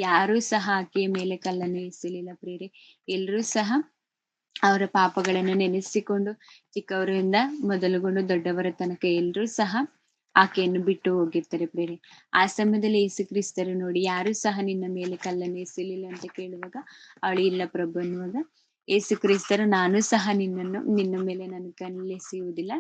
ಯಾರೂ ಸಹ ಆಕೆಯ ಮೇಲೆ ಕಲ್ಲನ್ನು ಎಸೆಯಲಿಲ್ಲ ಪ್ರೇರೆ. ಎಲ್ರೂ ಸಹ ಅವರ ಪಾಪಗಳನ್ನು ನೆನೆಸಿಕೊಂಡು ಚಿಕ್ಕವರಿಂದ ಮೊದಲುಗೊಂಡು ದೊಡ್ಡವರ ತನಕ ಎಲ್ರೂ ಸಹ ಆಕೆಯನ್ನು ಬಿಟ್ಟು ಹೋಗಿರ್ತಾರೆ ಪ್ರೇರೆ. ಆ ಸಮಯದಲ್ಲಿ ಯೇಸು ಕ್ರಿಸ್ತರು ನೋಡಿ, ಯಾರು ಸಹ ನಿನ್ನ ಮೇಲೆ ಕಲ್ಲನ್ನು ಎಸೆಯಲಿಲ್ಲ ಅಂತ ಕೇಳುವಾಗ ಅವಳು ಇಲ್ಲ ಪ್ರಭು ಅನ್ನುವಾಗ ಯೇಸು ಕ್ರಿಸ್ತರು, ನಾನು ಸಹ ನಿನ್ನ ಮೇಲೆ ನಾನು ಕಲ್ಲೆಸೆಯುವುದಿಲ್ಲ,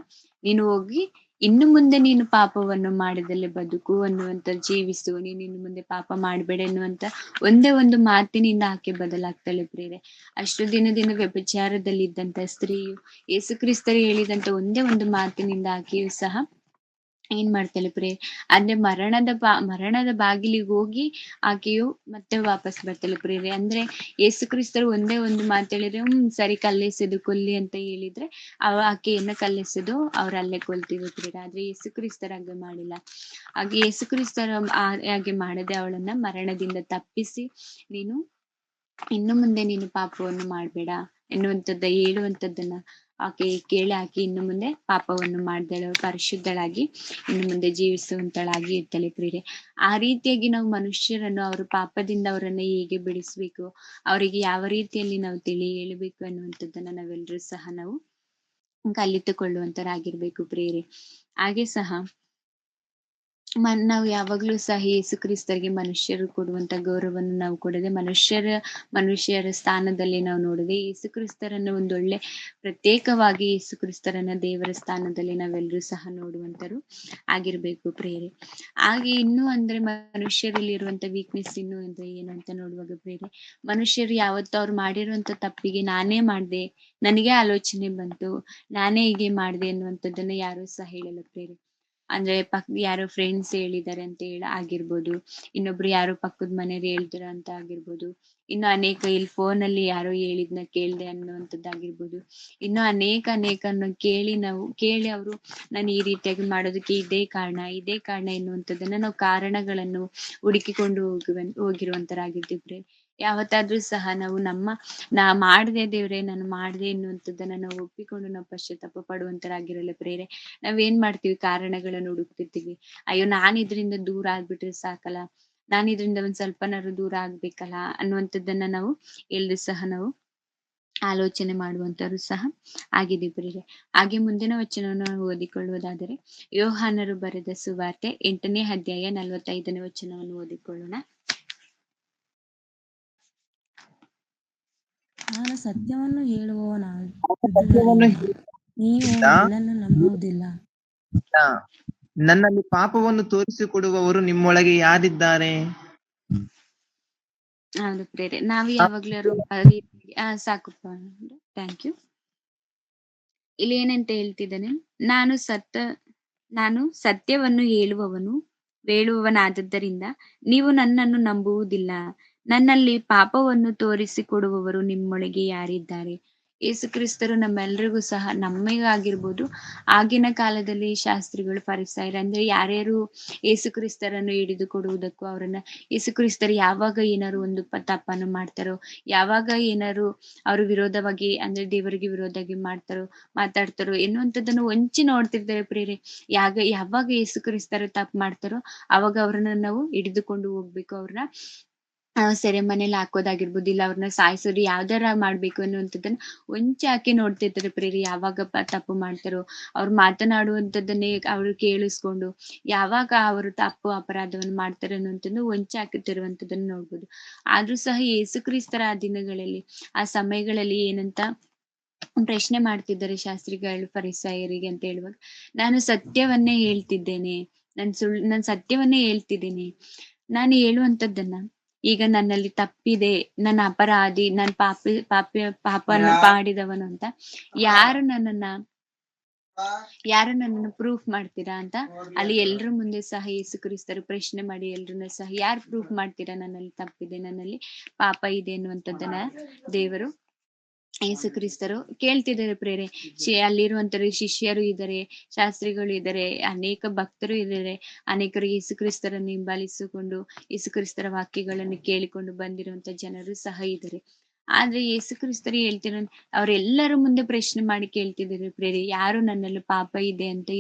ನೀನು ಹೋಗಿ ಇನ್ನು ಮುಂದೆ ನೀನು ಪಾಪವನ್ನು ಮಾಡಿದಲ್ಲಿ ಬದುಕು ಅನ್ನುವಂತ ಜೀವಿಸು, ನೀನು ಇನ್ನು ಮುಂದೆ ಪಾಪ ಮಾಡ್ಬೇಡ ಎನ್ನುವಂತ ಒಂದೇ ಒಂದು ಮಾತಿನಿಂದ ಆಕೆ ಬದಲಾಗ್ತಾಳೆ ಪ್ರೇರೆ. ಅಷ್ಟು ದಿನದಿಂದ ವ್ಯಭಿಚಾರದಲ್ಲಿ ಇದ್ದಂತ ಸ್ತ್ರೀಯು ಯೇಸು ಕ್ರಿಸ್ತರು ಹೇಳಿದಂತ ಒಂದೇ ಒಂದು ಮಾತಿನಿಂದ ಆಕೆಯು ಸಹ ಏನ್ ಮಾಡ್ತಾಳೆ ಪ್ರೇಯರ್ ಅಂದ್ರೆ ಮರಣದ ಬಾಗಿಲಿಗೆ ಹೋಗಿ ಆಕೆಯು ಮತ್ತೆ ವಾಪಸ್ ಬರ್ತಾಳೆ ಪ್ರೇರೆ. ಅಂದ್ರೆ ಯೇಸು ಕ್ರಿಸ್ತರು ಒಂದೇ ಒಂದು ಮಾತು ಹೇಳಿದ್ರೆ ಸರಿ ಕಲ್ಲೆಸೆದು ಕೊಲ್ಲಿ ಅಂತ ಹೇಳಿದ್ರೆ ಆಕೆಯನ್ನ ಕಲ್ಲೆಸೆದು ಅವ್ರ ಅಲ್ಲೇ ಕೊಲ್ತಿದ್ರು ಪ್ರೇರೆ. ಆದ್ರೆ ಯೇಸು ಕ್ರಿಸ್ತರು ಹಾಗೆ ಮಾಡಿಲ್ಲ. ಹಾಗೆ ಯೇಸು ಕ್ರಿಸ್ತರು ಹಾಗೆ ಮಾಡದೆ ಅವಳನ್ನ ಮರಣದಿಂದ ತಪ್ಪಿಸಿ, ನೀನು ಇನ್ನು ಮುಂದೆ ನೀನು ಪಾಪವನ್ನು ಮಾಡ್ಬೇಡ ಹೇಳುವಂತದ್ದನ್ನ ಆಕೆ ಕೇಳಿ ಆಕೆ ಇನ್ನು ಮುಂದೆ ಪಾಪವನ್ನು ಮಾಡ್ದಳು, ಪರಿಶುದ್ಧಳಾಗಿ ಇನ್ನು ಮುಂದೆ ಜೀವಿಸುವಂತಳಾಗಿ ಇರ್ತಾಳೆ ಪ್ರಿಯರೇ. ಆ ರೀತಿಯಾಗಿ ನಾವು ಮನುಷ್ಯರನ್ನು ಅವ್ರ ಪಾಪದಿಂದ ಅವರನ್ನ ಹೇಗೆ ಬಿಡಿಸ್ಬೇಕು, ಅವರಿಗೆ ಯಾವ ರೀತಿಯಲ್ಲಿ ನಾವು ತಿಳಿ ಹೇಳಬೇಕು ಅನ್ನುವಂಥದ್ದನ್ನ ನಾವೆಲ್ಲರೂ ಸಹ ನಾವು ಕಲಿತುಕೊಳ್ಳುವಂತರಾಗಿರ್ಬೇಕು ಪ್ರಿಯರೇ. ಹಾಗೆ ಸಹ ನಾವು ಯಾವಾಗ್ಲೂ ಸಹ ಯೇಸು ಕ್ರಿಸ್ತರಿಗೆ ಮನುಷ್ಯರು ಕೊಡುವಂತ ಗೌರವವನ್ನು ನಾವು ಕೊಡದೆ, ಮನುಷ್ಯರ ಸ್ಥಾನದಲ್ಲಿ ನಾವು ನೋಡದೆ ಯೇಸು ಕ್ರಿಸ್ತರನ್ನ ಒಂದೊಳ್ಳೆ ಪ್ರತ್ಯೇಕವಾಗಿ ಯೇಸು ಕ್ರಿಸ್ತರನ್ನ ದೇವರ ಸ್ಥಾನದಲ್ಲಿ ನಾವೆಲ್ಲರೂ ಸಹ ನೋಡುವಂತರು ಆಗಿರ್ಬೇಕು ಪ್ರೇರೆ. ಹಾಗೆ ಇನ್ನು ಅಂದ್ರೆ ಮನುಷ್ಯರಲ್ಲಿ ಇರುವಂತ ವೀಕ್ನೆಸ್ ಇನ್ನು ಅಂದ್ರೆ ಏನು ಅಂತ ನೋಡುವಾಗ ಪ್ರೇರೆ, ಮನುಷ್ಯರು ಯಾವತ್ತೂ ಅವ್ರು ಮಾಡಿರುವಂತ ತಪ್ಪಿಗೆ ನಾನೇ ಮಾಡ್ದೆ, ನನಗೆ ಆಲೋಚನೆ ಬಂತು, ನಾನೇ ಹೀಗೆ ಮಾಡ್ದೆ ಅನ್ನುವಂಥದ್ದನ್ನ ಯಾರು ಸಹ ಹೇಳಲ್ಲ ಪ್ರೇರೆ. ಅಂದ್ರೆ ಯಾರೋ ಫ್ರೆಂಡ್ಸ್ ಹೇಳಿದ್ದಾರೆ ಅಂತ ಆಗಿರ್ಬೋದು, ಇನ್ನೊಬ್ರು ಯಾರೋ ಪಕ್ಕದ ಮನೆಯವ್ರು ಹೇಳ್ತಾರ ಅಂತ ಆಗಿರ್ಬೋದು, ಇನ್ನು ಅನೇಕ ಇಲ್ಲಿ ಫೋನ್ ಅಲ್ಲಿ ಯಾರೋ ಹೇಳಿದ್ನ ಕೇಳ್ದೆ ಅನ್ನುವಂಥದ್ದಾಗಿರ್ಬೋದು, ಇನ್ನು ಅನೇಕ ಕೇಳಿ ಅವರು ನಾನು ಈ ರೀತಿಯಾಗಿ ಮಾಡೋದಕ್ಕೆ ಇದೇ ಕಾರಣ ಎನ್ನುವಂಥದ್ದನ್ನ ನಾವು ಕಾರಣಗಳನ್ನು ಹುಡುಕಿಕೊಂಡು ಹೋಗಿರುವಂತರಾಗಿರ್ತೀವಿ. ಯಾವತ್ತಾದ್ರೂ ಸಹ ನಾವು ನಾ ಮಾಡ್ದೆ ದೇವ್ರೆ ನಾನು ಮಾಡ್ದೆ ಎನ್ನುವಂಥದ್ದನ್ನ ನಾವು ಒಪ್ಪಿಕೊಂಡು ನಾವು ಪಶ್ಚಾತ್ತಾಪ ಪಡುವಂತರಾಗಿರಲ್ಲ ಪ್ರೇರೆ. ನಾವೇನ್ ಮಾಡ್ತೀವಿ, ಕಾರಣಗಳನ್ನು ಹುಡುಕ್ತಿರ್ತೀವಿ. ಅಯ್ಯೋ ನಾನ್ ಇದ್ರಿಂದ ದೂರ ಆಗ್ಬಿಟ್ರೆ ಸಾಕಲ್ಲ, ನಾನ್ ಇದ್ರಿಂದ ಒಂದ್ ಸ್ವಲ್ಪನಾದ್ರು ದೂರ ಆಗ್ಬೇಕಲ್ಲ ಅನ್ನುವಂಥದ್ದನ್ನ ನಾವು ಎಲ್ರು ಸಹ ನಾವು ಆಲೋಚನೆ ಮಾಡುವಂತರು ಸಹ ಆಗಿದ್ದೀವಿ ಪ್ರಿಯರೇ. ಹಾಗೆ ಮುಂದಿನ ವಚನವನ್ನು ನಾವು ಓದಿಕೊಳ್ಳುವುದಾದರೆ, ಯೋಹಾನರು ಬರೆದ ಸುವಾರ್ತೆ 8ನೇ ಅಧ್ಯಾಯ 45ನೇ ವಚನವನ್ನು ಓದಿಕೊಳ್ಳೋಣ. ನಾನು ಸತ್ಯವನ್ನು ಸತ್ಯವನ್ನು ಹೇಳುವವನಾಗಿದ್ದುದರಿಂದ ನೀವು ಹೇಳುವುದರಿಂದ ನನ್ನನ್ನು ನಂಬುವುದಿಲ್ಲ. ನನ್ನಲ್ಲಿ ಪಾಪವನ್ನು ತೋರಿಸಿಕೊಡುವವರು ನಿಮ್ಮೊಳಗೆ ಯಾರಿದ್ದಾರೆ? ಹೌದು ಪ್ರೇರೆ. ನಾವು ಯಾವಾಗ್ಲೂ ಸಾಕುಪ್ಪ, ಥ್ಯಾಂಕ್ ಯು. ಇಲ್ಲಿ ಏನಂತ ಹೇಳ್ತಿದ್ದಾನೆ, ನಾನು ಸತ್ಯವನ್ನು ಹೇಳುವವನಾದದ್ದರಿಂದ ನೀವು ನನ್ನನ್ನು ನಂಬುವುದಿಲ್ಲ. ನನ್ನಲ್ಲಿ ಪಾಪವನ್ನು ತೋರಿಸಿಕೊಡುವವರು ನಿಮ್ಮೊಳಗೆ ಯಾರಿದ್ದಾರೆ? ಯೇಸು ಕ್ರಿಸ್ತರು ನಮ್ಮೆಲ್ರಿಗೂ ಸಹ, ನಮಗಾಗಿರ್ಬೋದು, ಆಗಿನ ಕಾಲದಲ್ಲಿ ಶಾಸ್ತ್ರಿಗಳು, ಫರಿಸಾಯರು ಅಂದ್ರೆ ಯಾರ್ಯಾರು ಯೇಸು ಕ್ರಿಸ್ತರನ್ನು ಹಿಡಿದು ಕೊಡುವುದಕ್ಕೂ, ಅವರನ್ನ ಯೇಸು ಕ್ರಿಸ್ತರು ಯಾವಾಗ ಏನಾರು ಒಂದು ತಪ್ಪನ್ನು ಮಾಡ್ತಾರೋ, ಯಾವಾಗ ಏನಾರು ಅವರು ವಿರೋಧವಾಗಿ ಅಂದ್ರೆ ದೇವರಿಗೆ ವಿರೋಧವಾಗಿ ಮಾತಾಡ್ತಾರೋ ಎನ್ನುವಂಥದ್ದನ್ನು ಹೊಂಚಿ ನೋಡ್ತಿರ್ತಾರೆ ಪ್ರಿಯರೇ. ಯಾವಾಗ ಯೇಸು ಕ್ರಿಸ್ತರು ತಪ್ಪು ಮಾಡ್ತಾರೋ ಅವಾಗ ಅವ್ರನ್ನ ನಾವು ಹಿಡಿದುಕೊಂಡು ಹೋಗ್ಬೇಕು, ಅವ್ರನ್ನ ಸೆರೆಮನೆಯಲ್ಲಿ ಹಾಕೋದಾಗಿರ್ಬೋದು, ಇಲ್ಲ ಅವ್ರನ್ನ ಸಾಯಿಸೋದು ಯಾವ್ದಾರ ಮಾಡ್ಬೇಕು ಅನ್ನುವಂಥದ್ದನ್ನ ಹೊಂಚಿ ಹಾಕಿ ನೋಡ್ತಿರ್ತಾರೆ ಪ್ರೇರಿ. ಯಾವಾಗ ತಪ್ಪು ಮಾಡ್ತಾರೋ ಅವ್ರು ಮಾತನಾಡುವಂಥದ್ದನ್ನೇ ಅವ್ರು ಕೇಳಿಸ್ಕೊಂಡು ಯಾವಾಗ ಅವರು ತಪ್ಪು ಅಪರಾಧವನ್ನು ಮಾಡ್ತಾರೆ ಅನ್ನುವಂಥದ್ದು ಹೊಂಚಿ ಹಾಕುತ್ತಿರುವಂಥದ್ದನ್ನು ನೋಡ್ಬೋದು. ಆದ್ರೂ ಸಹ ಯೇಸು ಕ್ರಿಸ್ತರ ಆ ದಿನಗಳಲ್ಲಿ, ಆ ಸಮಯಗಳಲ್ಲಿ ಏನಂತ ಪ್ರಶ್ನೆ ಮಾಡ್ತಿದ್ದಾರೆ ಶಾಸ್ತ್ರಿಗಳು ಫರಿಸಾಯರಿಗೆ ಅಂತ ಹೇಳುವಾಗ, ನಾನು ಸತ್ಯವನ್ನೇ ಹೇಳ್ತಿದ್ದೇನೆ, ನಾನು ಸತ್ಯವನ್ನೇ ಹೇಳ್ತಿದ್ದೀನಿ, ನಾನು ಹೇಳುವಂಥದ್ದನ್ನ ಈಗ ನನ್ನಲ್ಲಿ ತಪ್ಪಿದೆ, ನನ್ನ ಅಪರಾಧಿ, ನಾನು ಪಾಪವನ್ನು ಮಾಡಿದವನು ಅಂತ ಯಾರು ನನ್ನನ್ನು ಪ್ರೂಫ್ ಮಾಡ್ತೀರಾ ಅಂತ ಅಲ್ಲಿ ಎಲ್ರ ಮುಂದೆ ಸಹ ಯೇಸು ಕ್ರಿಸ್ತರು ಪ್ರಶ್ನೆ ಮಾಡಿ ಎಲ್ರನ್ನ ಸಹ ಯಾರು ಪ್ರೂಫ್ ಮಾಡ್ತೀರಾ ನನ್ನಲ್ಲಿ ತಪ್ಪಿದೆ, ನನ್ನಲ್ಲಿ ಪಾಪ ಇದೆ ಅನ್ನುವಂಥದ್ದನ್ನ ದೇವರು ಯೇಸು ಕ್ರಿಸ್ತರು ಕೇಳ್ತಿದ್ದಾರೆ ಪ್ರೇರೆ. ಅಲ್ಲಿರುವಂತರು ಶಿಷ್ಯರು ಇದ್ದಾರೆ, ಶಾಸ್ತ್ರಿಗಳು ಇದ್ದಾರೆ, ಅನೇಕ ಭಕ್ತರು ಇದ್ದಾರೆ, ಅನೇಕರು ಯೇಸು ಕ್ರಿಸ್ತರನ್ನು ಹಿಂಬಾಲಿಸಿಕೊಂಡು ಯೇಸು ಕ್ರಿಸ್ತರ ವಾಕ್ಯಗಳನ್ನು ಕೇಳಿಕೊಂಡು ಬಂದಿರುವಂತ ಜನರು ಸಹ ಇದ್ದಾರೆ. ಆದ್ರೆ ಯೇಸು ಕ್ರಿಸ್ತರು ಹೇಳ್ತಿರೋ ಅವರೆಲ್ಲರ ಮುಂದೆ ಪ್ರಶ್ನೆ ಮಾಡಿ ಕೇಳ್ತಿದ್ದಾರೆ ಪ್ರೇರೆ, ಯಾರು ನನ್ನಲ್ಲಿ ಪಾಪ ಇದೆ ಅಂತ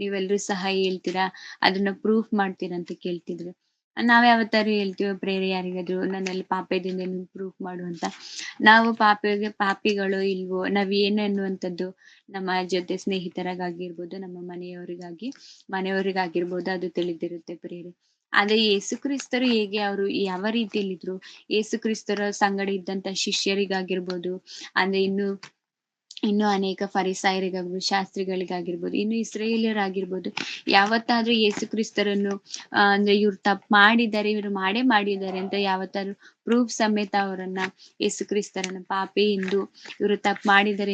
ನೀವೆಲ್ರೂ ಸಹ ಹೇಳ್ತೀರಾ, ಅದನ್ನ ಪ್ರೂಫ್ ಮಾಡ್ತೀರಾ ಅಂತ ಕೇಳ್ತಿದ್ರು. ನಾವ್ ಯಾವತ್ತಾರು ಹೇಳ್ತೀವ ಪ್ರೇರೆ ಯಾರಿಗಾದ್ರು ನನ್ನಲ್ಲಿ ಪಾಪ ಇದೆ ನೀವು ಪ್ರೂಫ್ ಮಾಡು ಅಂತ? ನಾವು ಪಾಪಿಗಳು ಇಲ್ವೋ, ನಾವ್ ಏನು ಅನ್ನುವಂಥದ್ದು ನಮ್ಮ ಜೊತೆ ಸ್ನೇಹಿತರಾಗಿರ್ಬೋದು, ನಮ್ಮ ಮನೆಯವರಿಗಾಗಿರ್ಬೋದು ಅದು ತಿಳಿದಿರುತ್ತೆ ಪ್ರಿಯರೇ. ಆದ್ರೆ ಯೇಸು ಕ್ರಿಸ್ತರು ಹೇಗೆ, ಅವರು ಯಾವ ರೀತಿಯಲ್ಲಿದ್ರು, ಯೇಸು ಕ್ರಿಸ್ತರ ಸಂಗಡ ಇದ್ದಂತ ಶಿಷ್ಯರಿಗಾಗಿರ್ಬೋದು, ಅಂದ್ರೆ ಇನ್ನು ಇನ್ನು ಅನೇಕ ಫರಿಸಾಯರಿಗಾಗಿರ್ಬೋದು, ಶಾಸ್ತ್ರಿಗಳಿಗಾಗಿರ್ಬೋದು, ಇನ್ನು ಇಸ್ರಾಯೇಲ್ಯರಾಗಿರ್ಬೋದು, ಯಾವತ್ತಾದ್ರೂ ಯೇಸು ಕ್ರಿಸ್ತರನ್ನು ಅಂದ್ರೆ ಇವ್ರು ತಪ್ಪು ಮಾಡಿದ್ದಾರೆ, ಇವ್ರು ಮಾಡೇ ಮಾಡಿದ್ದಾರೆ ಅಂತ ಯಾವತ್ತಾದ್ರೂ ಪ್ರೂಫ್ ಸಮೇತ ಅವರನ್ನ ಯೇಸು ಕ್ರಿಸ್ತರನ್ನ ಪಾಪಿ ಎಂದು ಇವರು ತಪ್ಪು ಮಾಡಿದ್ದಾರೆ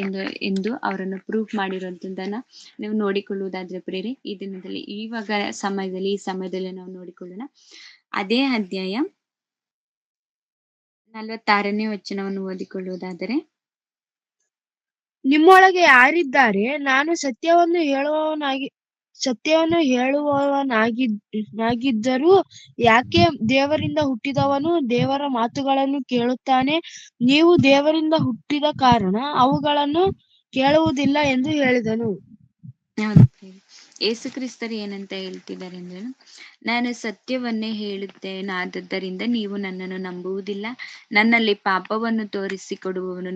ಎಂದು ಅವರನ್ನು ಪ್ರೂಫ್ ಮಾಡಿರುವಂತದನ್ನ ನೀವು ನೋಡಿಕೊಳ್ಳುವುದಾದ್ರೆ ಪ್ರೇರೆ ಈ ದಿನದಲ್ಲಿ ಈ ಸಮಯದಲ್ಲಿ ನಾವು ನೋಡಿಕೊಳ್ಳೋಣ. ಅದೇ ಅಧ್ಯಾಯ 46ನೇ ವಚನವನ್ನು ಓದಿಕೊಳ್ಳುವುದಾದರೆ, ನಿಮ್ಮೊಳಗೆ ಯಾರಿದ್ದಾರೆ, ನಾನು ಸತ್ಯವನ್ನು ಹೇಳುವವನಾಗಿದ್ದರೂ ಯಾಕೆ ದೇವರಿಂದ ಹುಟ್ಟಿದವನು ದೇವರ ಮಾತುಗಳನ್ನು ಕೇಳುತ್ತಾನೆ, ನೀವು ದೇವರಿಂದ ಹುಟ್ಟಿದ ಕಾರಣ ಅವುಗಳನ್ನು ಕೇಳುವುದಿಲ್ಲ ಎಂದು ಹೇಳಿದನು. ಹೌದು ಪ್ರಿಯರೇ. ಯೇಸು ಕ್ರಿಸ್ತರು ಏನಂತ ಹೇಳ್ತಿದ್ದಾರೆ ಅಂದ್ರೆ, ನಾನು ಸತ್ಯವನ್ನೇ ಹೇಳುತ್ತೇನಾದದ್ದರಿಂದ ನೀವು ನನ್ನನ್ನು ನಂಬುವುದಿಲ್ಲ. ನನ್ನಲ್ಲಿ ಪಾಪವನ್ನು ತೋರಿಸಿಕೊಡುವವನು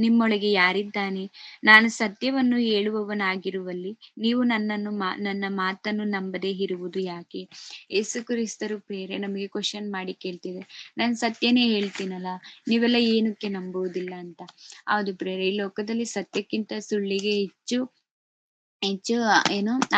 ನಿಮ್ಮೊಳಗೆ ಯಾರಿದ್ದಾನೆ? ನಾನು ಸತ್ಯವನ್ನು ಹೇಳುವವನಾಗಿರುವಲ್ಲಿ ನೀವು ನನ್ನ ಮಾತನ್ನು ನಂಬದೇ ಇರುವುದು ಯಾಕೆ? ಯೇಸು ಕ್ರಿಸ್ತರು ಪ್ರೇರೆ ನಮಗೆ ಕ್ವಶನ್ ಮಾಡಿ ಕೇಳ್ತಿದೆ, ನಾನು ಸತ್ಯನೇ ಹೇಳ್ತೀನಲ್ಲ, ನೀವೆಲ್ಲ ಏನಕ್ಕೆ ನಂಬುವುದಿಲ್ಲ ಅಂತ. ಹೌದು ಪ್ರೇರೆ, ಈ ಲೋಕದಲ್ಲಿ ಸತ್ಯಕ್ಕಿಂತ ಸುಳ್ಳಿಗೆ ಹೆಚ್ಚು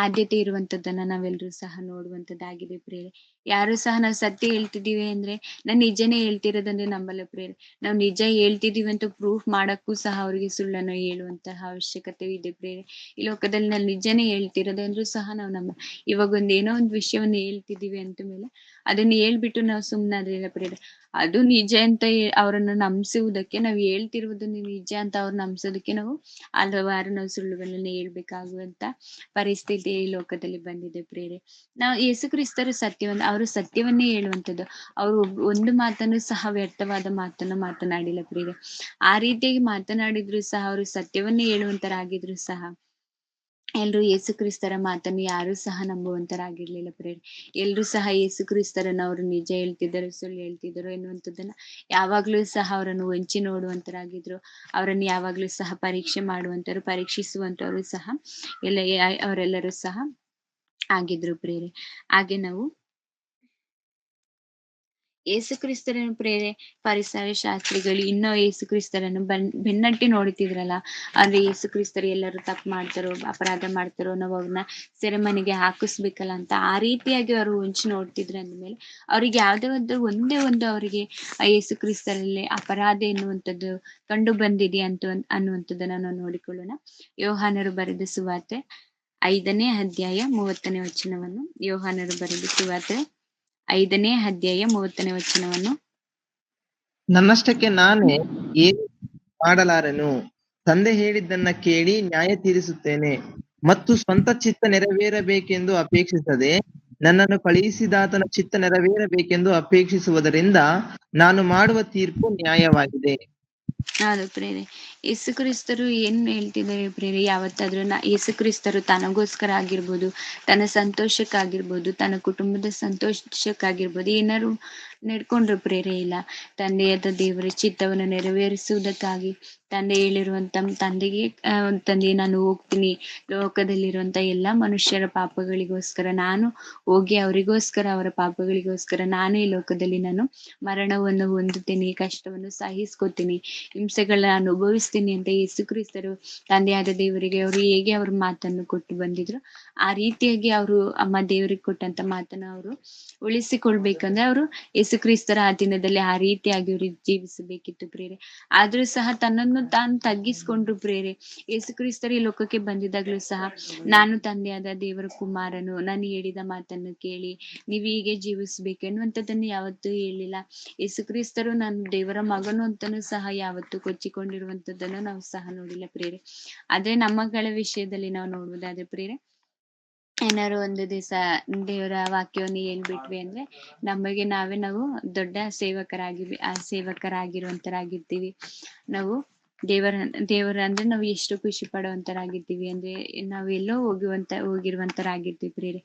ಆದ್ಯತೆ ಇರುವಂತದ್ದನ್ನ ನಾವೆಲ್ಲರೂ ಸಹ ನೋಡುವಂತದ್ದಾಗಿದೆ ಪ್ರೇರೆ. ಯಾರು ಸಹ ನಾವು ಸತ್ಯ ಹೇಳ್ತಿದೀವಿ ಅಂದ್ರೆ, ನಾನ್ ನಿಜನೇ ಹೇಳ್ತಿರೋದಂದ್ರೆ ನಂಬಲ್ಲ ಪ್ರೇರೆ. ನಾವು ನಿಜ ಹೇಳ್ತಿದೀವಿ ಅಂತ ಪ್ರೂಫ್ ಮಾಡಕ್ಕೂ ಸಹ ಅವ್ರಿಗೆ ಸುಳ್ಳನ್ನು ಹೇಳುವಂತಹ ಅವಶ್ಯಕತೆ ಇದೆ ಪ್ರೇರೆ. ಈ ಲೋಕದಲ್ಲಿ ನಾವು ನಿಜನೇ ಹೇಳ್ತಿರೋದಂದ್ರೂ ಸಹ ನಾವು ಇವಾಗ ಏನೋ ಒಂದು ವಿಷಯವನ್ನ ಹೇಳ್ತಿದೀವಿ ಅಂತ ಮೇಲೆ ಅದನ್ನ ಹೇಳ್ಬಿಟ್ಟು ನಾವು ಸುಮ್ನಾದ್ರಿಲ್ಲ ಪ್ರೇರೆ. ಅದು ನಿಜ ಅಂತ ಅವರನ್ನ ನಂಬಿಸುವುದಕ್ಕೆ, ನಾವು ಹೇಳ್ತಿರುವುದು ನಿಜ ಅಂತ ಅವ್ರು ನಂಬಿಸೋದಕ್ಕೆ ನಾವು ಹಲವಾರು ನಾವು ಸುಳ್ಳುಗಳನ್ನ ಹೇಳ್ಬೇಕಾಗುವಂತ ಪರಿಸ್ಥಿತಿ ಈ ಲೋಕದಲ್ಲಿ ಬಂದಿದೆ ಪ್ರೇರೆ. ನಾವು ಯೇಸು ಕ್ರಿಸ್ತರು ಅವರು ಸತ್ಯವನ್ನೇ ಹೇಳುವಂಥದ್ದು. ಅವರು ಒಂದು ಮಾತನ್ನು ಸಹ ವ್ಯರ್ಥವಾದ ಮಾತನ್ನು ಮಾತನಾಡಿಲ್ಲ ಪ್ರೇರೆ. ಆ ರೀತಿಯಾಗಿ ಮಾತನಾಡಿದ್ರು ಸಹ, ಅವರು ಸತ್ಯವನ್ನೇ ಹೇಳುವಂತರಾಗಿದ್ರು ಸಹ ಎಲ್ರು ಯೇಸು ಕ್ರಿಸ್ತರ ಮಾತನ್ನು ಯಾರು ಸಹ ನಂಬುವಂತರಾಗಿರ್ಲಿಲ್ಲ ಪ್ರೇರೆ. ಎಲ್ರು ಸಹ ಯೇಸು ಕ್ರಿಸ್ತರನ್ನ ಅವರು ನಿಜ ಹೇಳ್ತಿದ್ದಾರೆ, ಸುಳ್ಳು ಹೇಳ್ತಿದ್ರು ಎನ್ನುವಂಥದ್ದನ್ನ ಯಾವಾಗ್ಲೂ ಸಹ ಅವರನ್ನು ಹೊಂಚಿ ನೋಡುವಂತರಾಗಿದ್ರು. ಅವರನ್ನು ಯಾವಾಗ್ಲೂ ಸಹ ಪರೀಕ್ಷಿಸುವಂತವರು ಸಹ ಅವರೆಲ್ಲರೂ ಸಹ ಆಗಿದ್ರು ಪ್ರೇರೆ. ಹಾಗೆ ನಾವು ಯೇಸು ಕ್ರಿಸ್ತರನ್ನು ಪ್ರೇರೆ ಫರಿಸಾಯ ಶಾಸ್ತ್ರಿಗಳು ಇನ್ನೂ ಯೇಸು ಕ್ರಿಸ್ತರನ್ನು ಬೆನ್ನಟ್ಟಿ ನೋಡುತ್ತಿದ್ರಲ್ಲ. ಅಂದ್ರೆ ಯೇಸು ಕ್ರಿಸ್ತರು ಎಲ್ಲರೂ ತಪ್ಪು ಮಾಡ್ತಾರೋ, ಅಪರಾಧ ಮಾಡ್ತಾರೋ, ನಾವು ಅವ್ರನ್ನ ಸೆರೆಮನೆಗೆ ಹಾಕಿಸ್ಬೇಕಲ್ಲ ಅಂತ ಆ ರೀತಿಯಾಗಿ ಅವರು ಹೊಂಚಿ ನೋಡ್ತಿದ್ರು ಅಂದ್ಮೇಲೆ ಅವ್ರಿಗೆ ಒಂದೇ ಒಂದು ಅವರಿಗೆ ಯೇಸು ಕ್ರಿಸ್ತರಲ್ಲಿ ಅಪರಾಧ ಎನ್ನುವಂಥದ್ದು ಕಂಡು ಬಂದಿದೆ ಅನ್ನುವಂಥದ್ದನ್ನ ನಾವು ನೋಡಿಕೊಳ್ಳೋಣ. ಯೋಹಾನರು ಬರೆದ ಸುವಾರ್ತೆ 5ನೇ ಅಧ್ಯಾಯ 30ನೇ ವಚನವನ್ನು. ಯೋಹಾನರು ಬರೆದ ಸುವಾರ್ತೆ 5ನೇ ಅಧ್ಯಾಯ 30ನೇ ವಚನವನ್ನು. ನನ್ನಷ್ಟಕ್ಕೆ ನಾನೇ ಏನು ಮಾಡಲಾರೆನು, ತಂದೆ ಹೇಳಿದ್ದನ್ನ ಕೇಳಿ ನ್ಯಾಯ ತೀರಿಸುತ್ತೇನೆ ಮತ್ತು ಸ್ವಂತ ಚಿತ್ತ ನೆರವೇರಬೇಕೆಂದು ಅಪೇಕ್ಷಿಸದೆ ನನ್ನನ್ನು ಕಳುಹಿಸಿದಾತನ ಚಿತ್ತ ನೆರವೇರಬೇಕೆಂದು ಅಪೇಕ್ಷಿಸುವುದರಿಂದ ನಾನು ಮಾಡುವ ತೀರ್ಪು ನ್ಯಾಯವಾಗಿದೆ. ಹೌದು ಪ್ರೇರೆ. ಯೇಸು ಕ್ರಿಸ್ತರು ಏನ್ ಹೇಳ್ತಿದ್ದಾರೆ ಪ್ರೇರೆ? ಯಾವತ್ತಾದ್ರೂ ಯೇಸು ಕ್ರಿಸ್ತರು ತನಗೋಸ್ಕರ ಆಗಿರ್ಬೋದು, ತನ್ನ ಸಂತೋಷಕ್ಕಾಗಿರ್ಬೋದು, ತನ್ನ ಕುಟುಂಬದ ಸಂತೋಷಕ್ಕಾಗಿರ್ಬೋದು ಏನಾದ್ರು ನಡ್ಕೊಂಡ್ರು ಪ್ರೇರೆ? ಇಲ್ಲ. ತಂದೆಯಾದ ದೇವರ ಚಿತ್ತವನ್ನು ನೆರವೇರಿಸುವುದಕ್ಕಾಗಿ ತಂದೆ ಹೇಳಿರುವಂತ ತಂದೆ ನಾನು ಹೋಗ್ತೀನಿ, ಲೋಕದಲ್ಲಿರುವಂತ ಎಲ್ಲಾ ಮನುಷ್ಯರ ಪಾಪಗಳಿಗೋಸ್ಕರ ನಾನು ಹೋಗಿ ಅವರಿಗೋಸ್ಕರ, ಅವರ ಪಾಪಗಳಿಗೋಸ್ಕರ ನಾನು ಈ ಲೋಕದಲ್ಲಿ ನಾನು ಮರಣವನ್ನು ಹೊಂದುತ್ತೇನೆ, ಕಷ್ಟವನ್ನು ಸಹಿಸ್ಕೊತೀನಿ, ಹಿಂಸೆಗಳನ್ನ ಅನುಭವಿಸ್ತೀನಿ ಅಂತ ಯೇಸು ಕ್ರಿಸ್ತರು ತಂದೆಯಾದ ದೇವರಿಗೆ ಹೇಗೆ ಅವ್ರ ಮಾತನ್ನು ಕೊಟ್ಟು ಬಂದಿದ್ರು, ಆ ರೀತಿಯಾಗಿ ಅವರು ದೇವರಿಗೆ ಕೊಟ್ಟಂತ ಮಾತನ್ನ ಅವರು ಉಳಿಸಿಕೊಳ್ಬೇಕಂದ್ರೆ ಅವರು ಯೇಸು ಕ್ರಿಸ್ತರ ಆ ದಿನದಲ್ಲಿ ಆ ರೀತಿಯಾಗಿ ಅವರು ಜೀವಿಸಬೇಕಿತ್ತು ಪ್ರೇರೆ. ಆದ್ರೂ ಸಹ ತನ್ನನ್ನು ತಾನು ತಗ್ಗಿಸ್ಕೊಂಡ್ರು ಪ್ರೇರೆ. ಯೇಸು ಕ್ರಿಸ್ತರು ಈ ಲೋಕಕ್ಕೆ ಬಂದಿದ್ದಾಗ್ಲೂ ಸಹ ನಾನು ತಂದೆಯಾದ ದೇವರ ಕುಮಾರನು, ನಾನು ಹೇಳಿದ ಮಾತನ್ನು ಕೇಳಿ ನೀವು ಹೀಗೆ ಜೀವಿಸ್ಬೇಕು ಎನ್ನುವಂಥದ್ದನ್ನು ಯಾವತ್ತೂ ಹೇಳಿಲ್ಲ. ಯೇಸು ಕ್ರಿಸ್ತರು ನಾನು ದೇವರ ಮಗನು ಅಂತಾನೂ ಸಹ ಯಾವತ್ತೂ ಕೊಚ್ಚಿಕೊಂಡಿರುವಂತದ್ದನ್ನು ನಾವು ಸಹ ನೋಡಿಲ್ಲ ಪ್ರೇರೆ. ಆದ್ರೆ ನಮ್ಮಗಳ ವಿಷಯದಲ್ಲಿ ನಾವು ನೋಡುವುದಾದ್ರೆ ಪ್ರೇರೆ, ಏನಾದ್ರು ಒಂದು ದಿವಸ ದೇವರ ವಾಕ್ಯವನ್ನು ಹೇಳ್ಬಿಟ್ವಿ ಅಂದ್ರೆ ನಾವು ದೊಡ್ಡ ಸೇವಕರಾಗಿರುವಂತರಾಗಿರ್ತೀವಿ. ನಾವು ದೇವರ ಅಂದ್ರೆ ನಾವು ಎಷ್ಟು ಖುಷಿ ಪಡುವಂತರಾಗಿರ್ತೀವಿ ಅಂದ್ರೆ ನಾವು ಎಲ್ಲೋ ಹೋಗಿರುವಂತರಾಗಿರ್ತೀವಿ ಪ್ರೇರೆ.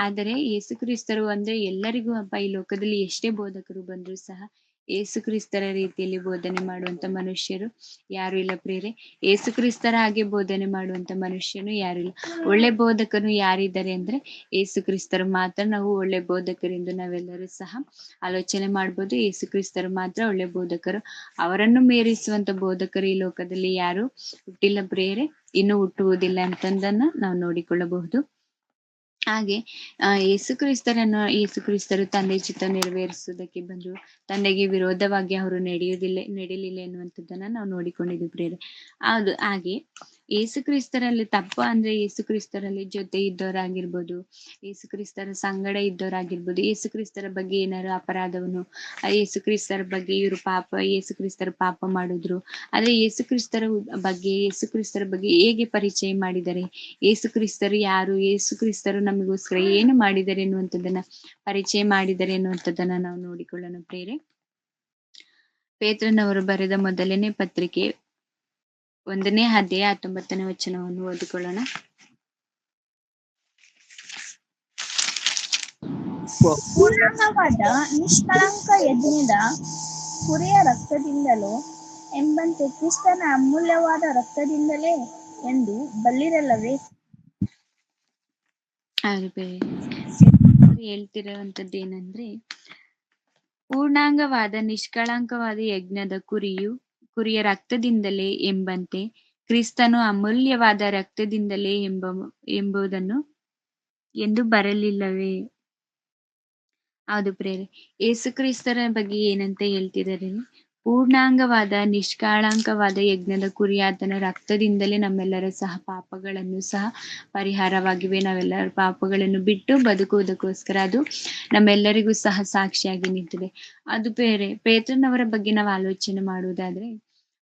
ಆದರೆ ಯೇಸು ಕ್ರಿಸ್ತರು ಅಂದ್ರೆ ಎಲ್ಲರಿಗೂ ಈ ಲೋಕದಲ್ಲಿ ಎಷ್ಟೇ ಬೋಧಕರು ಬಂದ್ರು ಸಹ ಏಸು ಕ್ರಿಸ್ತರ ರೀತಿಯಲ್ಲಿ ಬೋಧನೆ ಮಾಡುವಂತ ಮನುಷ್ಯರು ಯಾರು ಇಲ್ಲ ಪ್ರಿಯರೇ. ಏಸು ಕ್ರಿಸ್ತರ ಹಾಗೆ ಬೋಧನೆ ಮಾಡುವಂತ ಮನುಷ್ಯನು ಯಾರು ಇಲ್ಲ. ಒಳ್ಳೆ ಬೋಧಕನು ಯಾರಿದ್ದಾರೆ ಅಂದ್ರೆ ಏಸು ಕ್ರಿಸ್ತರು ಮಾತ್ರ. ನಾವು ಒಳ್ಳೆ ಬೋಧಕರೆಂದು ನಾವೆಲ್ಲರೂ ಸಹ ಆಲೋಚನೆ ಮಾಡ್ಬೋದು. ಏಸು ಕ್ರಿಸ್ತರು ಮಾತ್ರ ಒಳ್ಳೆ ಬೋಧಕರು. ಅವರನ್ನು ಮೀರಿಸುವಂತ ಬೋಧಕರು ಈ ಲೋಕದಲ್ಲಿ ಯಾರು ಹುಟ್ಟಿಲ್ಲ ಪ್ರಿಯರೇ, ಇನ್ನು ಹುಟ್ಟುವುದಿಲ್ಲ ಅಂತಂದನ್ನ ನಾವು ನೋಡಿಕೊಳ್ಳಬಹುದು. ಹಾಗೆ ಯೇಸು ಕ್ರಿಸ್ತರು ತಂದೆ ಚಿತ್ತ ನೆರವೇರಿಸುವುದಕ್ಕೆ ಬಂದ್ರು. ತಂದೆಗೆ ವಿರೋಧವಾಗಿ ಅವರು ನಡೆಯಲಿಲ್ಲ ಎನ್ನುವಂಥದ್ದನ್ನ ನಾವು ನೋಡಿಕೊಂಡಿದ್ವಿ ಪ್ರಿಯರೇ. ಹೌದು. ಹಾಗೆ ಯೇಸು ಕ್ರಿಸ್ತರಲ್ಲಿ ತಪ್ಪ ಅಂದ್ರೆ ಯೇಸು ಕ್ರಿಸ್ತರಲ್ಲಿ ಜೊತೆ ಇದ್ದವರಾಗಿರ್ಬೋದು, ಯೇಸು ಕ್ರಿಸ್ತರ ಸಂಗಡ ಇದ್ದವರಾಗಿರ್ಬೋದು, ಯೇಸು ಕ್ರಿಸ್ತರ ಬಗ್ಗೆ ಏನಾರು ಅಪರಾಧವನ್ನು, ಯೇಸು ಕ್ರಿಸ್ತರ ಬಗ್ಗೆ ಇವರು ಯೇಸು ಕ್ರಿಸ್ತರ ಪಾಪ ಮಾಡಿದ್ರು, ಆದ್ರೆ ಯೇಸು ಕ್ರಿಸ್ತರ ಬಗ್ಗೆ ಹೇಗೆ ಪರಿಚಯ ಮಾಡಿದ್ದಾರೆ, ಯೇಸು ಕ್ರಿಸ್ತರು ಯಾರು, ಯೇಸು ಕ್ರಿಸ್ತರು ನಮಗೋಸ್ಕರ ಏನು ಮಾಡಿದ್ದಾರೆ ಎನ್ನುವಂಥದ್ದನ್ನ ಪರಿಚಯ ಮಾಡಿದ್ದಾರೆ ಎನ್ನುವಂಥದ್ದನ್ನ ನಾವು ನೋಡಿಕೊಳ್ಳೋಣ ಪ್ರಿಯರೇ. ಪೇತ್ರನವರು ಬರೆದ ಮೊದಲನೇ ಪತ್ರಿಕೆ 1ನೇ ಅಧ್ಯಾಯ 19ನೇ ವಚನವನ್ನು ಓದಿಕೊಳ್ಳೋಣ. ಪೂರ್ಣವಾದ ನಿಷ್ಕಳಂಕ ಯಜ್ಞದ ಕುರಿಯ ರಕ್ತದಿಂದಲೋ ಎಂಬಂತೆ ಕ್ರಿಸ್ತನ ಅಮೂಲ್ಯವಾದ ರಕ್ತದಿಂದಲೇ ಎಂದು ಬಲ್ಲಿರಲ್ಲವೇ? ಹೇಳ್ತಿರುವಂತದ್ದು ಏನಂದ್ರೆ, ಪೂರ್ಣಾಂಗವಾದ ನಿಷ್ಕಳಂಕವಾದ ಯಜ್ಞದ ಕುರಿಯ ರಕ್ತದಿಂದಲೇ ಎಂಬಂತೆ ಕ್ರಿಸ್ತನು ಅಮೂಲ್ಯವಾದ ರಕ್ತದಿಂದಲೇ ಎಂಬುದನ್ನು ಎಂದು ಬರಲಿಲ್ಲವೇ? ಹೌದು ಪ್ರೇರೆ. ಯೇಸು ಕ್ರಿಸ್ತರ ಬಗ್ಗೆ ಏನಂತ ಹೇಳ್ತಿದ್ದಾರೆ? ಪೂರ್ಣಾಂಗವಾದ ನಿಷ್ಕಳಂಕವಾದ ಯಜ್ಞದ ಕುರಿ ಆತನ ರಕ್ತದಿಂದಲೇ ನಮ್ಮೆಲ್ಲರ ಸಹ ಪಾಪಗಳನ್ನು ಸಹ ಪರಿಹಾರವಾಗಿವೆ. ನಾವೆಲ್ಲರ ಪಾಪಗಳನ್ನು ಬಿಟ್ಟು ಬದುಕುವುದಕ್ಕೋಸ್ಕರ ಅದು ನಮ್ಮೆಲ್ಲರಿಗೂ ಸಹ ಸಾಕ್ಷಿಯಾಗಿ ನಿಂತಿದೆ. ಅದು ಪೇತ್ರನವರ ಬಗ್ಗೆ ನಾವು ಆಲೋಚನೆ ಮಾಡುವುದಾದ್ರೆ,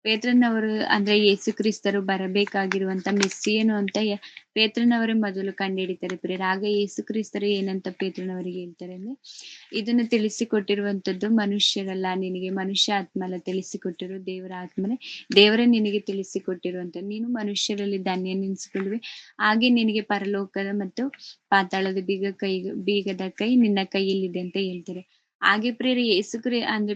ಪೇತ್ರನವರು ಅಂದ್ರೆ ಯೇಸು ಕ್ರಿಸ್ತರು ಬರಬೇಕಾಗಿರುವಂತ ಮೆಸ್ಸಿಯನು ಅಂತ ಪೇತ್ರನವರೇ ಮೊದಲು ಕಂಡುಹಿಡಿತಾರೆ ಪ್ರಿಯರೇ. ಆಗ ಯೇಸು ಕ್ರಿಸ್ತರು ಏನಂತ ಪೇತ್ರನವರಿಗೆ ಹೇಳ್ತಾರೆ ಅಂದ್ರೆ, ಇದನ್ನು ತಿಳಿಸಿಕೊಟ್ಟಿರುವಂತದ್ದು ಮನುಷ್ಯರಲ್ಲ, ನಿನಗೆ ಮನುಷ್ಯ ಆತ್ಮ ಅಲ್ಲ ತಿಳಿಸಿಕೊಟ್ಟಿರೋ ದೇವರ ಆತ್ಮನೇ, ದೇವರೇ ನಿನಗೆ ತಿಳಿಸಿಕೊಟ್ಟಿರುವಂತ, ನೀನು ಮನುಷ್ಯರಲ್ಲಿ ಧನ್ಯನೆನಿಸಿಕೊಳ್ಳುವೆ, ಹಾಗೆ ನಿನಗೆ ಪರಲೋಕದ ಮತ್ತು ಪಾತಾಳದ ಬೀಗದ ಕೈ ನಿನ್ನ ಕೈಯಲ್ಲಿದೆ ಅಂತ ಹೇಳ್ತಾರೆ. ಹಾಗೆ ಪ್ರಿಯರೇ,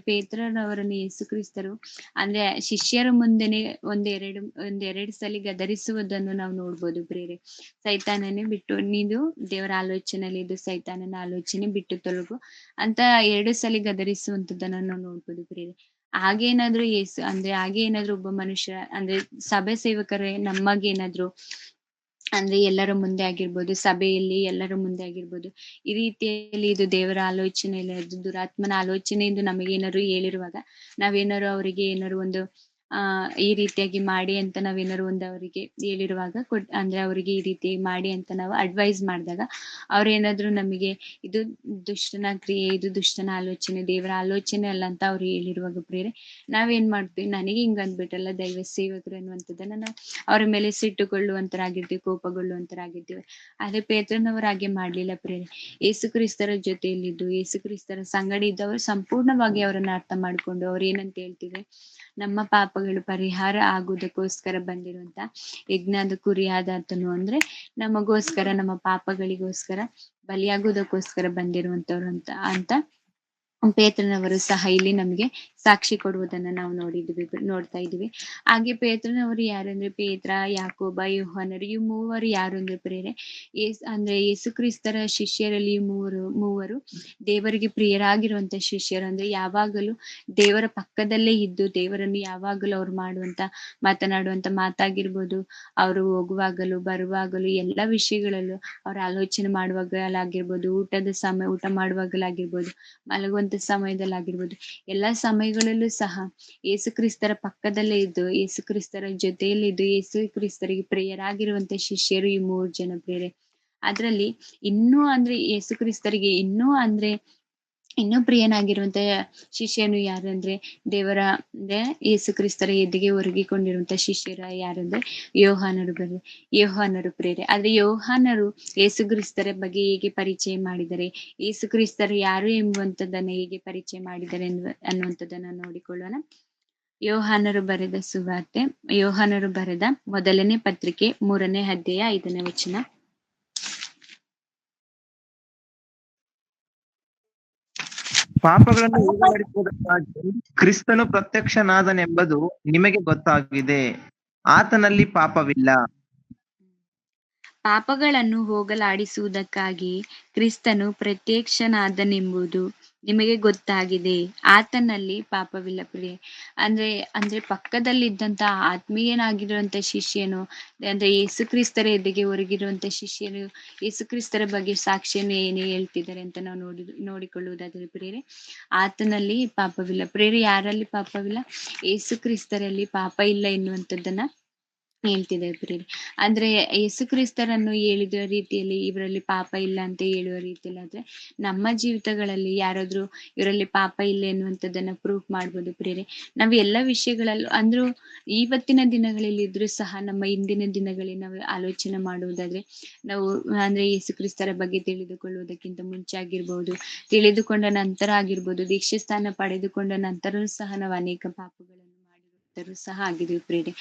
ಪೇತ್ರನವರನ್ನು ಯೇಸು ಕ್ರಿಸ್ತರು ಅಂದ್ರೆ ಶಿಷ್ಯರ ಮುಂದೆನೆ ಒಂದೆರಡು ಸಲ ಗದರಿಸುವುದನ್ನು ನಾವು ನೋಡ್ಬೋದು ಪ್ರಿಯರೇ. ಸೈತಾನನೇ ಬಿಟ್ಟು, ನೀನು ದೇವರ ಆಲೋಚನೆಯಲ್ಲಿ ಇದು ಸೈತಾನನ ಆಲೋಚನೆ ಬಿಟ್ಟು ತೊಲಗು ಅಂತ 2 ಸಲ ಗದರಿಸುವಂತದ್ದನ್ನ ನಾವು ನೋಡ್ಬೋದು ಪ್ರಿಯರೇ. ಹಾಗೇನಾದ್ರೂ ಒಬ್ಬ ಮನುಷ್ಯ ಅಂದ್ರೆ ಸಭೆ ಸೇವಕರೇ ನಮಗೇನಾದ್ರು ಅಂದ್ರೆ ಎಲ್ಲರ ಮುಂದೆ ಆಗಿರ್ಬೋದು, ಸಭೆಯಲ್ಲಿ ಎಲ್ಲರ ಮುಂದೆ ಆಗಿರ್ಬೋದು, ಈ ರೀತಿಯಲ್ಲಿ ಇದು ದೇವರ ಆಲೋಚನೆ ಇಲ್ಲ, ಇದು ದುರಾತ್ಮನ ಆಲೋಚನೆ ಎಂದು ನಮಗೇನಾದ್ರು ಹೇಳಿರುವಾಗ, ನಾವೇನಾದ್ರು ಅವರಿಗೆ ಏನಾದ್ರು ಒಂದು ಈ ರೀತಿಯಾಗಿ ಮಾಡಿ ಅಂತ ನಾವೇನಾದ್ರು ಒಂದು ಅವರಿಗೆ ಹೇಳಿರುವಾಗ ಅಂದ್ರೆ ಅವರಿಗೆ ಈ ರೀತಿ ಮಾಡಿ ಅಂತ ನಾವು ಅಡ್ವೈಸ್ ಮಾಡಿದಾಗ, ಅವ್ರೇನಾದ್ರು ನಮಗೆ ಇದು ದುಷ್ಟನ ಕ್ರಿಯೆ, ಇದು ದುಷ್ಟನ ಆಲೋಚನೆ, ದೇವರ ಆಲೋಚನೆ ಅಲ್ಲ ಅಂತ ಅವ್ರು ಹೇಳಿರುವಾಗ ಪ್ರಿಯರೇ, ನಾವೇನ್ ಮಾಡ್ತೀವಿ, ನನಗೆ ಹಿಂಗ ಅಂದ್ಬಿಟ್ಟಲ್ಲ ದೈವ ಸೇವಕರು ಅನ್ನುವಂಥದ್ದನ್ನ ನಾವು ಅವರ ಮೇಲೆ ಸಿಟ್ಟುಕೊಳ್ಳುವಂತರಾಗಿರ್ತೀವಿ, ಕೋಪಗೊಳ್ಳುವಂತರಾಗಿರ್ತೀವಿ. ಆದ್ರೆ ಪೇತ್ರನವರು ಹಾಗೆ ಮಾಡ್ಲಿಲ್ಲ ಪ್ರಿಯರೇ. ಯೇಸು ಕ್ರಿಸ್ತರ ಜೊತೆಯಲ್ಲಿದ್ದು, ಯೇಸು ಕ್ರಿಸ್ತರ ಸಂಗಡ ಇದ್ದವರು ಸಂಪೂರ್ಣವಾಗಿ ಅವರನ್ನ ಅರ್ಥ ಮಾಡ್ಕೊಂಡು ಅವ್ರು ಏನಂತ ಹೇಳ್ತಿದ್ರೆ, ನಮ್ಮ ಪಾಪಗಳು ಪರಿಹಾರ ಆಗುವುದಕ್ಕೋಸ್ಕರ ಬಂದಿರುವಂತ ಯಜ್ಞದ ಕುರಿಯಾದಾತನು ಅಂದ್ರೆ ನಮಗೋಸ್ಕರ, ನಮ್ಮ ಪಾಪಗಳಿಗೋಸ್ಕರ ಬಲಿಯಾಗುವುದಕ್ಕೋಸ್ಕರ ಬಂದಿರುವಂತವ್ರು ಅಂತ ಪೇತ್ರನವರು ಸಹ ಇಲ್ಲಿ ನಮ್ಗೆ ಸಾಕ್ಷಿ ಕೊಡುವುದನ್ನ ನಾವು ನೋಡ್ತಾ ಇದೀವಿ. ಹಾಗೆ ಪೇತ್ರನವರು ಯಾರಂದ್ರೆ, ಪೇತ್ರ, ಯಾಕೋಬ, ಯೋಹಾನರು, ಈ ಮೂವರು ಯಾರು ಅಂದ್ರೆ ಪ್ರಿಯರೇ, ಯೇಸು ಕ್ರಿಸ್ತರ ಶಿಷ್ಯರಲ್ಲಿ ಮೂವರು ದೇವರಿಗೆ ಪ್ರಿಯರಾಗಿರುವಂತ ಶಿಷ್ಯರು. ಅಂದ್ರೆ ಯಾವಾಗಲೂ ದೇವರ ಪಕ್ಕದಲ್ಲೇ ಇದ್ದು ದೇವರನ್ನು ಯಾವಾಗಲೂ ಅವ್ರು ಮಾತನಾಡುವಂತ ಮಾತಾಗಿರ್ಬೋದು, ಅವರು ಹೋಗುವಾಗಲೂ ಬರುವಾಗಲೂ ಎಲ್ಲ ವಿಷಯಗಳಲ್ಲೂ ಅವ್ರ ಆಲೋಚನೆ ಮಾಡುವಾಗಲಾಗಿರ್ಬೋದು, ಊಟ ಮಾಡುವಾಗಲಾಗಿರ್ಬೋದು, ಮಲಗುವಂತ ಸಮಯದಲ್ಲಾಗಿರ್ಬೋದು, ಎಲ್ಲಾ ಸಮಯಗಳಲ್ಲೂ ಸಹ ಯೇಸು ಕ್ರಿಸ್ತರ ಪಕ್ಕದಲ್ಲೇ ಇದ್ದು, ಯೇಸು ಕ್ರಿಸ್ತರ ಜೊತೆಯಲ್ಲಿ ಇದ್ದು, ಯೇಸು ಕ್ರಿಸ್ತರಿಗೆ ಪ್ರಿಯರಾಗಿರುವಂತ ಶಿಷ್ಯರು ಈ 3 ಜನ ಪ್ರಿಯರೇ. ಅದ್ರಲ್ಲಿ ಯೇಸು ಕ್ರಿಸ್ತರಿಗೆ ಇನ್ನೂ ಪ್ರಿಯನಾಗಿರುವಂತ ಶಿಷ್ಯನು ಯಾರಂದ್ರೆ, ಯೇಸು ಕ್ರಿಸ್ತರ ಎದೆಗೆ ಒರಗಿಕೊಂಡಿರುವಂತ ಶಿಷ್ಯರು ಯಾರಂದ್ರೆ ಯೋಹಾನರು ಪ್ರಿಯರೇ. ಆದ್ರೆ ಯೋಹಾನರು ಯೇಸು ಕ್ರಿಸ್ತರ ಬಗ್ಗೆ ಹೇಗೆ ಪರಿಚಯ ಮಾಡಿದರೆ, ಯೇಸು ಕ್ರಿಸ್ತರು ಯಾರು ಎಂಬುವಂಥದ್ದನ್ನ ಹೇಗೆ ಪರಿಚಯ ಮಾಡಿದ್ದಾರೆ ಅನ್ನುವಂಥದ್ದನ್ನ ನೋಡಿಕೊಳ್ಳೋಣ. ಯೋಹಾನರು ಬರೆದ ಸುವಾರ್ತೆ, ಯೋಹಾನರು ಬರೆದ ಮೊದಲನೇ ಪತ್ರಿಕೆ 3ನೇ ಅಧ್ಯಾಯ 5ನೇ ವಚನ. ಪಾಪಗಳನ್ನು ಹೋಗಲಾಡಿಸುವುದಕ್ಕಾಗಿ ಕ್ರಿಸ್ತನು ಪ್ರತ್ಯಕ್ಷನಾದನೆಂಬುದು ನಿಮಗೆ ಗೊತ್ತಾಗಿದೆ. ಆತನಲ್ಲಿ ಪಾಪವಿಲ್ಲ. ಪಾಪಗಳನ್ನು ಹೋಗಲಾಡಿಸುವುದಕ್ಕಾಗಿ ಕ್ರಿಸ್ತನು ಪ್ರತ್ಯಕ್ಷನಾದನೆಂಬುದು ನಿಮಗೆ ಗೊತ್ತಾಗಿದೆ. ಆತನಲ್ಲಿ ಪಾಪವಿಲ್ಲ ಪ್ರಿಯೆ. ಅಂದ್ರೆ ಪಕ್ಕದಲ್ಲಿದ್ದಂತ ಆತ್ಮೀಯನಾಗಿರುವಂತ ಶಿಷ್ಯನು, ಅಂದ್ರೆ ಯೇಸು ಕ್ರಿಸ್ತರ ಎದೆಗೆ ಹೊರಗಿರುವಂತ ಶಿಷ್ಯನು ಯೇಸು ಕ್ರಿಸ್ತರ ಬಗ್ಗೆ ಸಾಕ್ಷಿಯನ್ನು ಏನೇ ಹೇಳ್ತಿದ್ದಾರೆ ಅಂತ ನಾವು ನೋಡಿಕೊಳ್ಳುವುದಾದರೆ ಪ್ರಿಯರೇ, ಆತನಲ್ಲಿ ಪಾಪವಿಲ್ಲ. ಪ್ರಿಯರೇ, ಯಾರಲ್ಲಿ ಪಾಪವಿಲ್ಲ? ಯೇಸು ಕ್ರಿಸ್ತರಲ್ಲಿ ಪಾಪ ಇಲ್ಲ ಎನ್ನುವಂಥದ್ದನ್ನ ಹೇಳ್ತಿದ್ದಾರೆ ಪ್ರಿಯರೇ. ಅಂದ್ರೆ ಯೇಸು ಕ್ರಿಸ್ತರನ್ನು ಹೇಳಿದ ರೀತಿಯಲ್ಲಿ ಇವರಲ್ಲಿ ಪಾಪ ಇಲ್ಲ ಅಂತ ಹೇಳುವ ರೀತಿಯಲ್ಲಿ ಆದ್ರೆ ನಮ್ಮ ಜೀವಿತಗಳಲ್ಲಿ ಯಾರಾದ್ರೂ ಇವರಲ್ಲಿ ಪಾಪ ಇಲ್ಲ ಎನ್ನುವಂಥದ್ದನ್ನ ಪ್ರೂಫ್ ಮಾಡ್ಬೋದು ಪ್ರಿಯರೇ. ನಾವು ಎಲ್ಲ ವಿಷಯಗಳಲ್ಲೂ ಅಂದ್ರೂ ಇವತ್ತಿನ ದಿನಗಳಲ್ಲಿ ಇದ್ರೂ ಸಹ ನಮ್ಮ ಹಿಂದಿನ ದಿನಗಳಲ್ಲಿ ನಾವು ಆಲೋಚನೆ ಮಾಡುವುದಾದ್ರೆ ನಾವು ಅಂದ್ರೆ ಯೇಸು ಕ್ರಿಸ್ತರ ಬಗ್ಗೆ ತಿಳಿದುಕೊಳ್ಳುವುದಕ್ಕಿಂತ ಮುಂಚೆ ಆಗಿರ್ಬೋದು, ತಿಳಿದುಕೊಂಡ ನಂತರ ಆಗಿರ್ಬೋದು, ದೀಕ್ಷೆ ಸ್ಥಾನ ಪಡೆದುಕೊಂಡ ನಂತರವೂ ಸಹ ನಾವು ಅನೇಕ ಪಾಪಗಳನ್ನು ಮಾಡಿರುತ್ತರೂ ಸಹ ಆಗಿದೀವಿ ಪ್ರಿಯರೇ.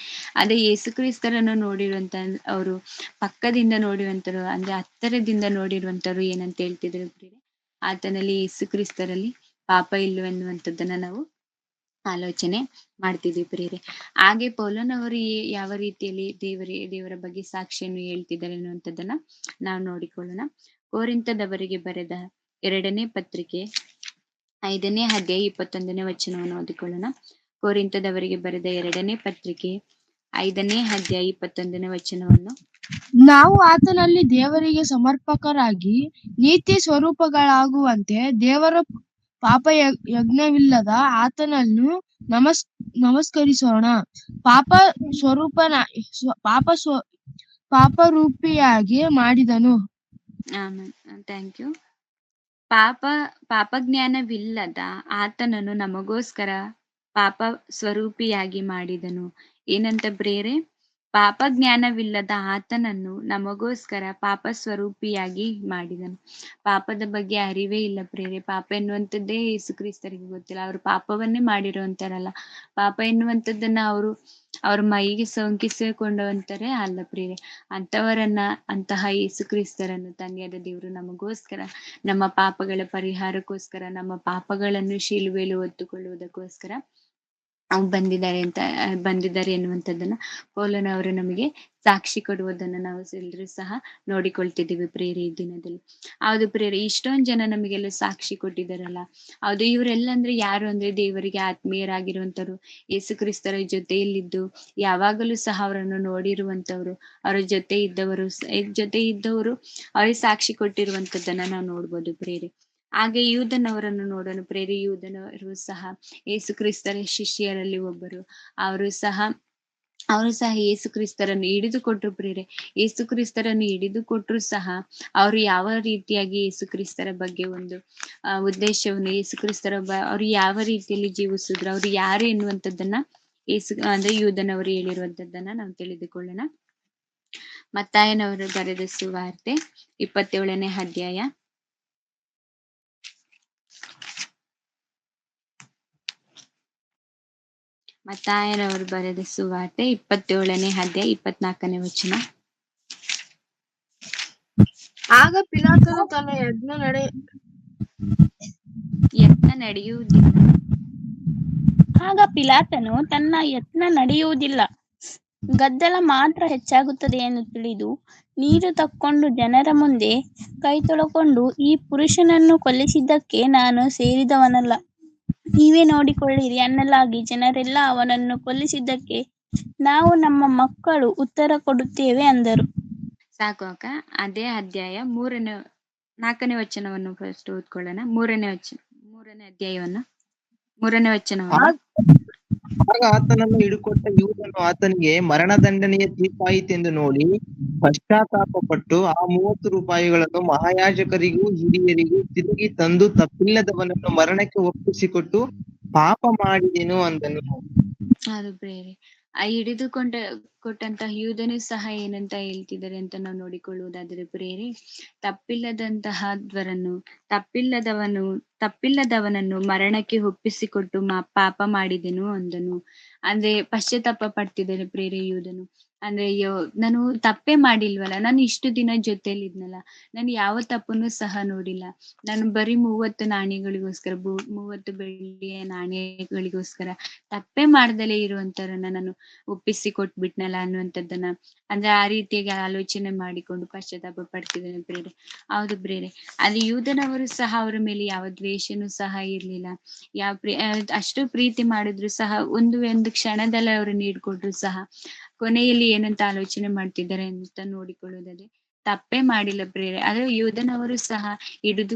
ಅದೇ ಯೇಸು ಕ್ರಿಸ್ತರನ್ನು ನೋಡಿರುವಂತ ಅವರು ಪಕ್ಕದಿಂದ ನೋಡಿರುವಂತರು, ಅಂದ್ರೆ ಹತ್ತರದಿಂದ ನೋಡಿರುವಂತರು ಏನಂತ ಹೇಳ್ತಿದ್ರು ಪ್ರಿಯರೇ, ಆತನಲ್ಲಿ ಯೇಸು ಕ್ರಿಸ್ತರಲ್ಲಿ ಪಾಪ ಇಲ್ಲವೆನ್ನುವಂಥದ್ದನ್ನ ನಾವು ಆಲೋಚನೆ ಮಾಡ್ತಿದ್ವಿ ಪ್ರಿಯರೇ. ಹಾಗೆ ಪೌಲನವರು ಯಾವ ರೀತಿಯಲ್ಲಿ ದೇವರ ಬಗ್ಗೆ ಸಾಕ್ಷಿಯನ್ನು ಹೇಳ್ತಿದ್ದಾರೆ ಅನ್ನುವಂಥದ್ದನ್ನ ನಾವು ನೋಡಿಕೊಳ್ಳೋಣ. ಕೊರಿಂಥದವರಿಗೆ ಬರೆದ 2ನೇ ಪತ್ರಿಕೆ 5ನೇ ಅಧ್ಯಾಯ 21ನೇ ವಚನವನ್ನು ಓದಿಕೊಳ್ಳೋಣ. ಕೊರಿಂಥದವರಿಗೆ ಬರೆದ 2ನೇ ಪತ್ರಿಕೆ 5ನೇ ಅಧ್ಯಾಯ 21ನೇ ವಚನವನ್ನು. ನಾವು ಆತನಲ್ಲಿ ದೇವರಿಗೆ ಸಮರ್ಪಕರಾಗಿ ನೀತಿ ಸ್ವರೂಪಗಳಾಗುವಂತೆ ದೇವರ ಪಾಪ ಯಜ್ಞವಿಲ್ಲದ ಆತನನ್ನು ನಮಸ್ಕರಿಸೋಣ. ಪಾಪರೂಪಿಯಾಗಿ ಮಾಡಿದನು. Thank you. ಪಾಪಜ್ಞಾನವಿಲ್ಲದ ಆತನನ್ನು ನಮಗೋಸ್ಕರ ಪಾಪ ಸ್ವರೂಪಿಯಾಗಿ ಮಾಡಿದನು. ಏನಂತ ಪ್ರಿಯರೇ? ಪಾಪಜ್ಞಾನವಿಲ್ಲದ ಆತನನ್ನು ನಮಗೋಸ್ಕರ ಪಾಪ ಸ್ವರೂಪಿಯಾಗಿ ಮಾಡಿದನು. ಪಾಪದ ಬಗ್ಗೆ ಅರಿವೇ ಇಲ್ಲ ಪ್ರಿಯರೇ. ಪಾಪ ಎನ್ನುವಂಥದ್ದೇ ಯೇಸು ಕ್ರಿಸ್ತರಿಗೆ ಗೊತ್ತಿಲ್ಲ. ಅವರು ಪಾಪವನ್ನೇ ಮಾಡಿರುವಂತಾರಲ್ಲ. ಪಾಪ ಎನ್ನುವಂಥದ್ದನ್ನ ಅವ್ರ ಮೈಗೆ ಸೋಂಕಿಸಿಕೊಂಡವಂತಾರೆ ಅಲ್ಲ ಪ್ರಿಯರೇ. ಅಂತಹ ಯೇಸು ಕ್ರಿಸ್ತರನ್ನು ತಂದೆಯಾದ ದೇವರು ನಮಗೋಸ್ಕರ, ನಮ್ಮ ಪಾಪಗಳ ಪರಿಹಾರಕ್ಕೋಸ್ಕರ, ನಮ್ಮ ಪಾಪಗಳನ್ನು ಶಿಲುಬೆಯಲ್ಲಿ ಹೊತ್ತುಕೊಳ್ಳುವುದಕ್ಕೋಸ್ಕರ ಬಂದಿದ್ದಾರೆ ಎನ್ನುವಂಥದ್ದನ್ನ ಪೌಲನವರು ನಮಗೆ ಸಾಕ್ಷಿ ಕೊಡುವುದನ್ನ ನಾವು ಎಲ್ಲರೂ ಸಹ ನೋಡಿಕೊಳ್ತಿದ್ದೀವಿ ಪ್ರಿಯರೇ ಈ ದಿನದಲ್ಲಿ. ಹೌದು ಪ್ರಿಯರೇ, ಇಷ್ಟೊಂದು ಜನ ನಮಗೆಲ್ಲ ಸಾಕ್ಷಿ ಕೊಟ್ಟಿದ್ದಾರಲ್ಲ. ಹೌದು, ಇವರೆಲ್ಲ ಅಂದ್ರೆ ಯಾರು ಅಂದ್ರೆ ದೇವರಿಗೆ ಆತ್ಮೀಯರಾಗಿರುವಂತವ್ರು, ಯೇಸು ಕ್ರಿಸ್ತರ ಜೊತೆಯಲ್ಲಿದ್ದು ಯಾವಾಗಲೂ ಸಹ ಅವರನ್ನು ನೋಡಿರುವಂತವ್ರು, ಅವರ ಜೊತೆ ಇದ್ದವರು ಅವರಿಗೆ ಸಾಕ್ಷಿ ಕೊಟ್ಟಿರುವಂತದ್ದನ್ನ ನಾವು ನೋಡ್ಬೋದು ಪ್ರಿಯರೇ. ಹಾಗೆ ಯೂದನವರನ್ನು ನೋಡೋಣ ಪ್ರಿಯರೇ. ಯೂದನವರು ಸಹ ಯೇಸು ಕ್ರಿಸ್ತರ ಶಿಷ್ಯರಲ್ಲಿ ಒಬ್ಬರು. ಅವರು ಸಹ ಯೇಸು ಕ್ರಿಸ್ತರನ್ನು ಹಿಡಿದುಕೊಟ್ರು ಪ್ರಿಯರೇ. ಯೇಸು ಕ್ರಿಸ್ತರನ್ನು ಹಿಡಿದುಕೊಟ್ರು ಸಹ ಅವರು ಯಾವ ರೀತಿಯಾಗಿ ಯೇಸು ಕ್ರಿಸ್ತರ ಬಗ್ಗೆ ಒಂದು ಉದ್ದೇಶವನ್ನು, ಯೇಸು ಕ್ರಿಸ್ತರ ಅವ್ರು ಯಾವ ರೀತಿಯಲ್ಲಿ ಜೀವಿಸಿದ್ರು, ಅವ್ರು ಯಾರು ಎನ್ನುವಂಥದ್ದನ್ನ ಅಂದ್ರೆ ಯೂದನವರು ಹೇಳಿರುವಂತದ್ದನ್ನ ನಾವು ತಿಳಿದುಕೊಳ್ಳೋಣ. ಮತ್ತಾಯನವರು ಬರೆದ ಸುವಾರ್ತೆ 27ನೇ ಅಧ್ಯಾಯ 27ನೇ ಅಧ್ಯಾಯ 24ನೇ ವಚನ. ಆಗ ಪಿಲಾತನು ತನ್ನ ಯಜ್ಞ ನಡೆಯುವುದಿಲ್ಲ, ಗದ್ದಲ ಮಾತ್ರ ಹೆಚ್ಚಾಗುತ್ತದೆ ಎಂದು ತಿಳಿದು ನೀರು ತಕ್ಕೊಂಡು ಜನರ ಮುಂದೆ ಕೈ ತೊಳಕೊಂಡು, ಈ ಪುರುಷನನ್ನು ಕೊಲ್ಲಿಸಿದ್ದಕ್ಕೆ ನಾನು ಸೇರಿದವನಲ್ಲ, ನೀವೇ ನೋಡಿಕೊಳ್ಳಿರಿ ಅನ್ನಲಾಗಿ ಜನರೆಲ್ಲ ಅವನನ್ನು ಕೊಲ್ಲಿಸಿದ್ದಕ್ಕೆ ನಾವು ನಮ್ಮ ಮಕ್ಕಳು ಉತ್ತರ ಕೊಡುತ್ತೇವೆ ಅಂದರು. ಸಾಕು ಅಕ್ಕ. ಅದೇ ಅಧ್ಯಾಯ 4ನೇ ವಚನವನ್ನು ಫಸ್ಟ್ ಓದ್ಕೊಳ್ಳೋಣ. 3ನೇ ಅಧ್ಯಾಯವನ್ನು 3ನೇ ವಚನವನ್ನು. ಆಗ ಆತನನ್ನು ಹಿಡುಕೊಟ್ಟ ಯೂದನು ಆತನಿಗೆ ಮರಣದಂಡನೆಯ ತೀರ್ಪಾಯಿತೆಂದು ನೋಡಿ ಪಶ್ಚಾತ್ತಾಪಪಟ್ಟು ಆ 30 ರೂಪಾಯಿಗಳನ್ನು ಮಹಾಯಾಜಕರಿಗೂ ಹಿರಿಯರಿಗೂ ತಿರುಗಿ ತಂದು ತಪ್ಪಿಲ್ಲದವನನ್ನು ಮರಣಕ್ಕೆ ಒಪ್ಪಿಸಿಕೊಟ್ಟು ಪಾಪ ಮಾಡಿದೆನು ಅಂದನು. ಅದು ಪ್ರೇರೆ. ಕೊಟ್ಟಂತಹ ಯೂದನು ಸಹ ಏನಂತ ಹೇಳ್ತಿದ್ದಾರೆ ಅಂತ ನಾವು ನೋಡಿಕೊಳ್ಳುವುದಾದರೆ ಪ್ರೇರೆ, ತಪ್ಪಿಲ್ಲದವನನ್ನು ಮರಣಕ್ಕೆ ಒಪ್ಪಿಸಿಕೊಟ್ಟು ಪಾಪ ಮಾಡಿದೆನು ಅಂದನು. ಅಂದ್ರೆ ಪಶ್ಚಾತ್ತಾಪ ಪಡ್ತಿದ್ದಾರೆ ಪ್ರೇರೆ ಯೂದನು. ಅಂದ್ರೆ ಅಯ್ಯೋ ನಾನು ತಪ್ಪೇ ಮಾಡಿಲ್ವಲ್ಲ, ನಾನು ಇಷ್ಟು ದಿನ ಜೊತೆಲಿದ್ನಲ್ಲ, ನಾನು ಯಾವ ತಪ್ಪನ್ನು ಸಹ ನೋಡಿಲ್ಲ. ನಾನು ಬರೀ 30 ನಾಣ್ಯಗಳಿಗೋಸ್ಕರ 30 ಬೆಳ್ಳಿಯ ನಾಣ್ಯಗಳಿಗೋಸ್ಕರ ತಪ್ಪೇ ಮಾಡ್ದಲೇ ಇರುವಂತವ್ರನ್ನ ನಾನು ಒಪ್ಪಿಸಿ ಕೊಟ್ಬಿಟ್ನಲ್ಲ ಅನ್ನುವಂಥದ್ದನ್ನ, ಅಂದ್ರೆ ಆ ರೀತಿಯಾಗಿ ಆಲೋಚನೆ ಮಾಡಿಕೊಂಡು ಪಶ್ಚಾತ್ತಾಪ ಪಡ್ತಿದ್ದೇನೆ ಪ್ರೇರೆ. ಹೌದು ಪ್ರೇರೆ. ಅಲ್ಲಿ ಯೂದನವರು ಸಹ ಅವರ ಮೇಲೆ ಯಾವ ದ್ವೇಷನೂ ಸಹ ಇರ್ಲಿಲ್ಲ. ಅಷ್ಟು ಪ್ರೀತಿ ಮಾಡಿದ್ರು ಸಹ ಒಂದು ಕ್ಷಣದಲ್ಲಿ ಅವರು ನೀಡ್ಕೊಟ್ರು ಸಹ ಕೊನೆಯಲ್ಲಿ ಏನಂತ ಆಲೋಚನೆ ಮಾಡ್ತಿದ್ದಾರೆ ಅಂತ ನೋಡಿಕೊಳ್ಳುವುದಾದ್ರೆ ತಪ್ಪೇ ಮಾಡಿಲ್ಲ ಪ್ರೇರೆ. ಆದ್ರೆ ಯೂದನವರು ಸಹ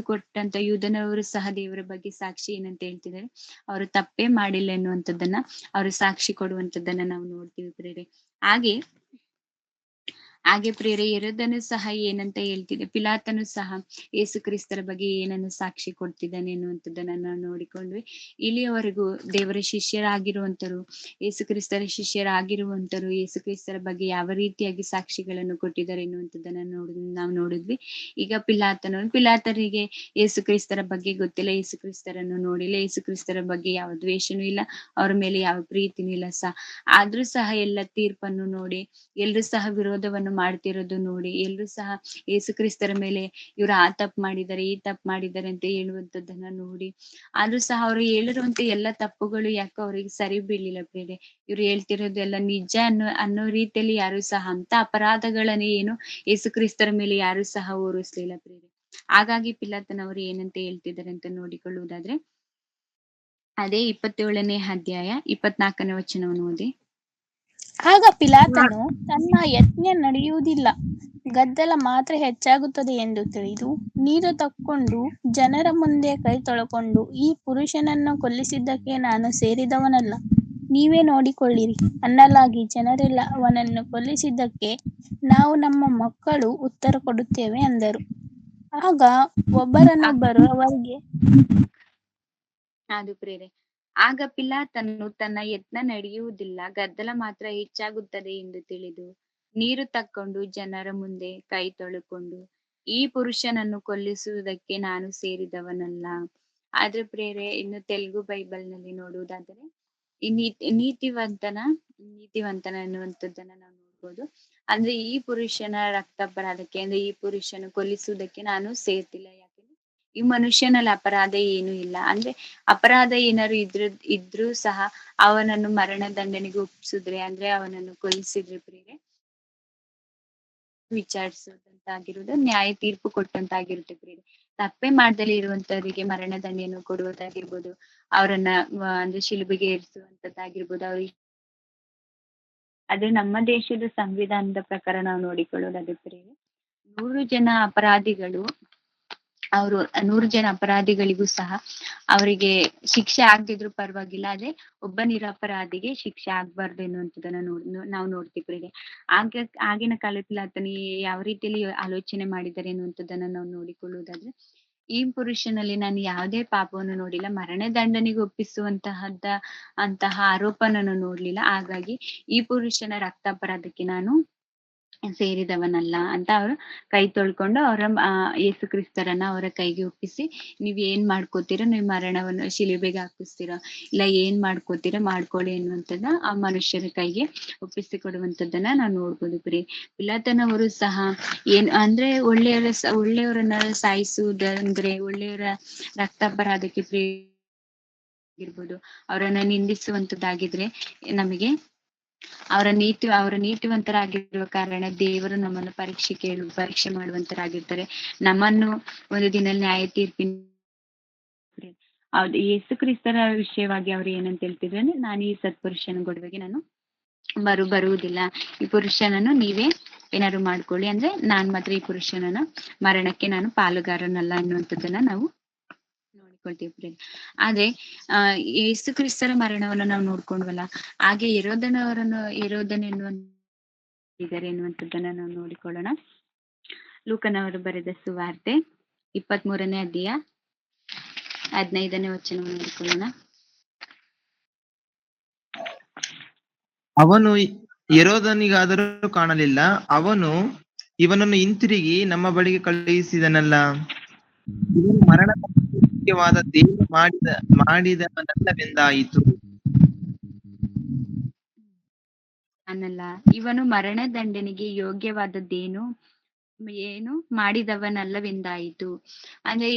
ಯೂದನವರು ಸಹ ದೇವರ ಬಗ್ಗೆ ಸಾಕ್ಷಿ ಏನಂತ ಹೇಳ್ತಿದ್ದಾರೆ, ಅವರು ತಪ್ಪೇ ಮಾಡಿಲ್ಲ ಎನ್ನುವಂಥದ್ದನ್ನ ಅವರು ಸಾಕ್ಷಿ ಕೊಡುವಂಥದ್ದನ್ನ ನಾವು ನೋಡ್ತೀವಿ ಪ್ರೇರೆ. ಹಾಗೆ ಪ್ರೇರೆ ಹೆರೋದನು ಸಹ ಏನಂತ ಹೇಳ್ತಿದೆ, ಪಿಲಾತನು ಸಹ ಯೇಸು ಕ್ರಿಸ್ತರ ಬಗ್ಗೆ ಏನನ್ನು ಸಾಕ್ಷಿ ಕೊಡ್ತಿದ್ದಾನೆ ಎನ್ನುವಂಥದ್ದನ್ನ ನಾವು ನೋಡಿಕೊಂಡ್ವಿ. ಇಲ್ಲಿಯವರೆಗೂ ದೇವರ ಶಿಷ್ಯರಾಗಿರುವಂತರು, ಯೇಸು ಕ್ರಿಸ್ತರ ಶಿಷ್ಯರಾಗಿರುವಂತರು ಯೇಸು ಕ್ರಿಸ್ತರ ಬಗ್ಗೆ ಯಾವ ರೀತಿಯಾಗಿ ಸಾಕ್ಷಿಗಳನ್ನು ಕೊಟ್ಟಿದ್ದಾರೆ ಎನ್ನುವಂಥದ್ದನ್ನ ನಾವು ನೋಡಿದ್ವಿ. ಈಗ ಪಿಲಾತರಿಗೆ ಯೇಸು ಕ್ರಿಸ್ತರ ಬಗ್ಗೆ ಗೊತ್ತಿಲ್ಲ, ಯೇಸು ಕ್ರಿಸ್ತರನ್ನು ನೋಡಿಲ್ಲ, ಯೇಸು ಕ್ರಿಸ್ತರ ಬಗ್ಗೆ ಯಾವ ದ್ವೇಷನೂ ಇಲ್ಲ, ಅವ್ರ ಮೇಲೆ ಯಾವ ಪ್ರೀತಿನೂ ಇಲ್ಲ ಆದ್ರೂ ಸಹ ಎಲ್ಲ ತೀರ್ಪನ್ನು ನೋಡಿ, ಎಲ್ರು ಸಹ ವಿರೋಧವನ್ನು ಮಾಡ್ತಿರೋದು ನೋಡಿ, ಎಲ್ರು ಸಹ ಯೇಸು ಕ್ರಿಸ್ತರ ಮೇಲೆ ಇವ್ರು ಆ ತಪ್ಪು ಮಾಡಿದ್ದಾರೆ, ಈ ತಪ್ಪು ಮಾಡಿದ್ದಾರೆ ಅಂತ ಹೇಳುವಂಥದ್ದನ್ನ ನೋಡಿ, ಆದ್ರೂ ಸಹ ಅವ್ರು ಹೇಳಿರುವಂತ ಎಲ್ಲ ತಪ್ಪುಗಳು ಯಾಕೋ ಅವ್ರಿಗೆ ಸರಿ ಬೀಳಿಲ್ಲ ಪ್ರೇರೆ. ಇವ್ರು ಹೇಳ್ತಿರೋದು ಎಲ್ಲ ನಿಜ ಅನ್ನೋ ರೀತಿಯಲ್ಲಿ ಯಾರು ಸಹ ಅಂತ ಅಪರಾಧಗಳನ್ನ ಏನು ಯೇಸು ಕ್ರಿಸ್ತರ ಮೇಲೆ ಯಾರು ಸಹ ಹೊರಿಸ್ಲಿಲ್ಲ ಪ್ರೇರೆ. ಹಾಗಾಗಿ ಪಿಲಾತನವರು ಏನಂತ ಹೇಳ್ತಿದ್ದಾರೆ ಅಂತ ನೋಡಿಕೊಳ್ಳುವುದಾದ್ರೆ, ಅದೇ 27ನೇ ಅಧ್ಯಾಯ 24ನೇ ವಚನವನ್ನು ಓದಿ. ಆಗ ಪಿಲಾತನು ತನ್ನ ಯಜ್ಞ ನಡೆಯುವುದಿಲ್ಲ, ಗದ್ದಲ ಮಾತ್ರ ಹೆಚ್ಚಾಗುತ್ತದೆ ಎಂದು ತಿಳಿದು ನೀರು ತಕ್ಕೊಂಡು ಜನರ ಮುಂದೆ ಕೈ ತೊಳಕೊಂಡು, ಈ ಪುರುಷನನ್ನು ಕೊಲ್ಲಿಸಿದ್ದಕ್ಕೆ ನಾನು ಸೇರಿದವನಲ್ಲ, ನೀವೇ ನೋಡಿಕೊಳ್ಳಿರಿ ಅನ್ನಲಾಗಿ ಜನರೆಲ್ಲ ಅವನನ್ನು ಕೊಲ್ಲಿಸಿದ್ದಕ್ಕೆ ನಾವು ನಮ್ಮ ಮಕ್ಕಳು ಉತ್ತರ ಕೊಡುತ್ತೇವೆ ಅಂದರು. ಆಗ ಒಬ್ಬರನ್ನೊಬ್ಬರು ಅವರಿಗೆ ಅದು ಪ್ರೇರೆ. ಆಗ ಪಿಲಾತನು ತನ್ನ ಯತ್ನ ನಡೆಯುವುದಿಲ್ಲ, ಗದ್ದಲ ಮಾತ್ರ ಹೆಚ್ಚಾಗುತ್ತದೆ ಎಂದು ತಿಳಿದು ನೀರು ತಕ್ಕೊಂಡು ಜನರ ಮುಂದೆ ಕೈ ತೊಳುಕೊಂಡು, ಈ ಪುರುಷನನ್ನು ಕೊಲ್ಲಿಸುವುದಕ್ಕೆ ನಾನು ಸೇರಿದವನಲ್ಲ. ಆದ್ರೆ ಪ್ರೇರೆ, ಇನ್ನು ತೆಲುಗು ಬೈಬಲ್ ನಲ್ಲಿ ನೋಡುವುದಾದರೆ ಈ ನೀತಿವಂತನ ಅನ್ನುವಂಥದ್ದನ್ನ ನಾವು ನೋಡ್ಬೋದು. ಅಂದ್ರೆ ಈ ಪುರುಷನ ರಕ್ತಾಪರಾಧಕ್ಕೆ, ಅಂದ್ರೆ ಈ ಪುರುಷನ ಕೊಲ್ಲಿಸುವುದಕ್ಕೆ ನಾನು ಸೇರ್ತಿಲ್ಲ. ಯಾಕಂದ್ರೆ ಈ ಮನುಷ್ಯನಲ್ಲಿ ಅಪರಾಧ ಏನು ಇಲ್ಲ, ಅಂದ್ರೆ ಅಪರಾಧ ಏನಾದ್ರು ಇದ್ರೂ ಸಹ ಅವನನ್ನು ಮರಣ ದಂಡನೆಗೆ ಒಪ್ಸಿದ್ರೆ, ಅಂದ್ರೆ ಅವನನ್ನು ಕೊಲ್ಲಿಸಿದ್ರೆ ಪ್ರೇರೆ ವಿಚಾರಿಸುವಂತಾಗಿರುವುದು, ನ್ಯಾಯ ತೀರ್ಪು ಕೊಟ್ಟಂತಾಗಿರುತ್ತೆ ಪ್ರೇರೆ. ತಪ್ಪೇ ಮಾಡ್ದಲೇ ಇರುವಂತವರಿಗೆ ಮರಣ ದಂಡನೆಯನ್ನು ಕೊಡುವುದಾಗಿರ್ಬೋದು, ಅವರನ್ನ ಅಂದ್ರೆ ಶಿಲುಬೆಗೆ ಏರಿಸುವಂತದ್ದಾಗಿರ್ಬೋದು. ಆದ್ರೆ ನಮ್ಮ ದೇಶದ ಸಂವಿಧಾನದ ಪ್ರಕಾರ ನಾವು ನೋಡಿಕೊಳ್ಳೋದಾದ್ರೆ ಪ್ರೇರೆ, 100 ಜನ ಅಪರಾಧಿಗಳಿಗೂ ಸಹ ಅವರಿಗೆ ಶಿಕ್ಷೆ ಆಗದಿದ್ರು ಪರವಾಗಿಲ್ಲ, ಆದ್ರೆ ಒಬ್ಬ ನಿರಪರಾಧಿಗೆ ಶಿಕ್ಷೆ ಆಗ್ಬಾರ್ದು ಎನ್ನುವಂಥದ್ದನ್ನ ನಾವು ನೋಡ್ತೀವಿ ಪ್ರೇರೆ. ಆಗಿನ ಕಾಲದಲ್ಲಿ ಆತನ ಯಾವ ರೀತಿಯಲ್ಲಿ ಆಲೋಚನೆ ಮಾಡಿದ್ದಾರೆ ಎನ್ನುವಂಥದ್ದನ್ನ ನಾವು ನೋಡಿಕೊಳ್ಳುವುದಾದ್ರೆ, ಈ ಪುರುಷನಲ್ಲಿ ನಾನು ಯಾವುದೇ ಪಾಪವನ್ನು ನೋಡಿಲ್ಲ, ಮರಣ ದಂಡನೆಗೆ ಅಂತಹ ಆರೋಪ ನಾನು ನೋಡ್ಲಿಲ್ಲ, ಹಾಗಾಗಿ ಈ ಪುರುಷನ ರಕ್ತಾಪರಾಧಕ್ಕೆ ನಾನು ಸೇರಿದವನಲ್ಲ ಅಂತ ಅವರು ಕೈ ತೊಳ್ಕೊಂಡು ಯೇಸು ಕ್ರಿಸ್ತರನ್ನ ಅವರ ಕೈಗೆ ಒಪ್ಪಿಸಿ, ನೀವ್ ಏನ್ ಮಾಡ್ಕೋತೀರೋ, ನೀವ್ ಮರಣವನ್ನು ಶಿಲುಬೆಗೆ ಹಾಕಿಸ್ತೀರೋ, ಇಲ್ಲ ಏನ್ ಮಾಡ್ಕೋತೀರೋ ಮಾಡ್ಕೊಳ್ಳಿ ಎನ್ನುವಂಥದ್ದನ್ನ ಆ ಮನುಷ್ಯರ ಕೈಗೆ ಒಪ್ಪಿಸಿ ಕೊಡುವಂಥದ್ದನ್ನ ನಾವು ನೋಡ್ಬೋದು ಪಿಲಾತನವರು ಸಹ ಅಂದ್ರೆ ಒಳ್ಳೆಯವರನ್ನ ಸಾಯಿಸುವುದಂದ್ರೆ, ಒಳ್ಳೆಯವರ ರಕ್ತಾಪರಾಧಕ್ಕೆ ಇರ್ಬೋದು, ಅವರನ್ನ ನಿಂದಿಸುವಂತದ್ದಾಗಿದ್ರೆ ನಮಗೆ ಅವರ ನೀತಿವಂತರಾಗಿರುವ ಕಾರಣ ದೇವರು ನಮ್ಮನ್ನು ಪರೀಕ್ಷೆ ಮಾಡುವಂತರಾಗಿರ್ತಾರೆ. ನಮ್ಮನ್ನು ಒಂದು ದಿನ ನ್ಯಾಯ ತೀರ್ಪಿನ ಯೇಸು ಕ್ರಿಸ್ತರ ವಿಷಯವಾಗಿ ಅವ್ರು ಏನಂತ ಹೇಳ್ತಿದ್ರೆ, ನಾನು ಈ ಸತ್ಪುರುಷನ ಗೊಡವೆಗೆ ನಾನು ಬರುವುದಿಲ್ಲ, ಈ ಪುರುಷನನ್ನು ನೀವೇ ಏನಾದ್ರು ಮಾಡ್ಕೊಳ್ಳಿ, ಅಂದ್ರೆ ನಾನ್ ಮಾತ್ರ ಈ ಪುರುಷನನ್ನ ಮರಣಕ್ಕೆ ನಾನು ಪಾಲುಗಾರನಲ್ಲ ಅನ್ನುವಂಥದ್ದನ್ನ ನಾವು ನೋಡಿಕೊಳ್ತೀವಿ. ಆದ್ರೆ ಯೇಸು ಕ್ರಿಸ್ತರ ಮರಣವನ್ನು ನಾವು ನೋಡ್ಕೊಂಡ್ವಲ್ಲ, ಹಾಗೆ ಹೆರೋದನ್ ಎನ್ನುವಂಥದ್ದನ್ನ ನಾವು ನೋಡಿಕೊಳ್ಳೋಣ. ಲೂಕನವರು ಬರೆದ ಸುವಾರ್ತೆ 23ನೇ ಅಧ್ಯಾಯ 15ನೇ ವಚನವನ್ನು ನೋಡಿಕೊಳ್ಳೋಣ. ಅವನು ಹೆರೋದನಿಗಾದರೂ ಕಾಣಲಿಲ್ಲ, ಅವನು ಇವನನ್ನು ಹಿಂತಿರುಗಿ ನಮ್ಮ ಬಳಿಗೆ ಕಳುಹಿಸಿದನಲ್ಲ, ಇವನು ಮರಣವಾದದ್ದೇನು ಮಾಡಿದವನಲ್ಲವೆಂದಾಯಿತು. ಅನ್ನಲ್ಲ. ಇವನು ಮರಣ ದಂಡನೆಗೆ ಯೋಗ್ಯವಾದದ್ದೇನು ಏನು ಮಾಡಿದವನಲ್ಲವೆಂದಾಯಿತು. ಅಂದ್ರೆ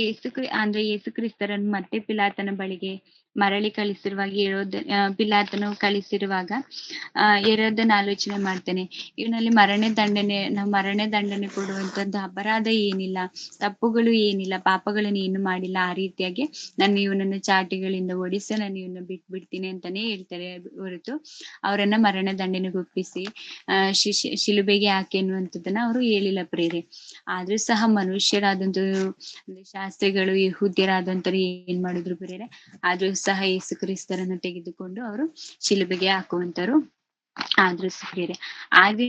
ಯೇಸು ಕ್ರಿಸ್ತರನ್ನು ಮತ್ತೆ ಪಿಲಾತನ ಬಳಿಗೆ ಮರಳಿ ಕಳಿಸಿರುವಾಗ ಪಿಲಾತನು ಕಳಿಸಿರುವಾಗ ಹೆರೋದನ ಆಲೋಚನೆ ಮಾಡ್ತಾನೆ, ಇವನಲ್ಲಿ ಮರಣ ದಂಡನೆ ಕೊಡುವಂತದ್ದು ಅಪರಾಧ ಏನಿಲ್ಲ, ತಪ್ಪುಗಳು ಏನಿಲ್ಲ, ಪಾಪಗಳನ್ನು ಏನು ಮಾಡಿಲ್ಲ. ಆ ರೀತಿಯಾಗಿ ನಾನು ಇವನನ್ನು ಚಾಟಿಗಳಿಂದ ಓಡಿಸಿ ನಾನು ಇವನ್ನ ಬಿಟ್ಬಿಡ್ತೀನಿ ಅಂತಾನೆ ಹೇಳ್ತಾರೆ ಹೊರತು ಅವರನ್ನ ಮರಣ ದಂಡನೆಗೆ ಒಪ್ಪಿಸಿ ಶಿಲುಬೆಗೆ ಹಾಕಿ ಅನ್ನುವಂಥದ್ದನ್ನ ಅವರು ಹೇಳಿಲ್ಲ ಪ್ರೇರೆ. ಆದ್ರೂ ಸಹ ಮನುಷ್ಯರಾದಂತರು ಅಂದ್ರೆ ಶಾಸ್ತ್ರಿಗಳು ಯಹೂದ್ಯರಾದಂತರು ಏನ್ ಮಾಡಿದ್ರು ಪ್ರೇರೆ, ಆದ್ರೂ ಸಹ ಯೇಸು ಕ್ರಿಸ್ತರನ್ನು ತೆಗೆದುಕೊಂಡು ಅವರು ಶಿಲುಬೆಗೆ ಹಾಕುವಂತರು ಆದ್ರೂ ಪ್ರೇರೆ. ಹಾಗೆ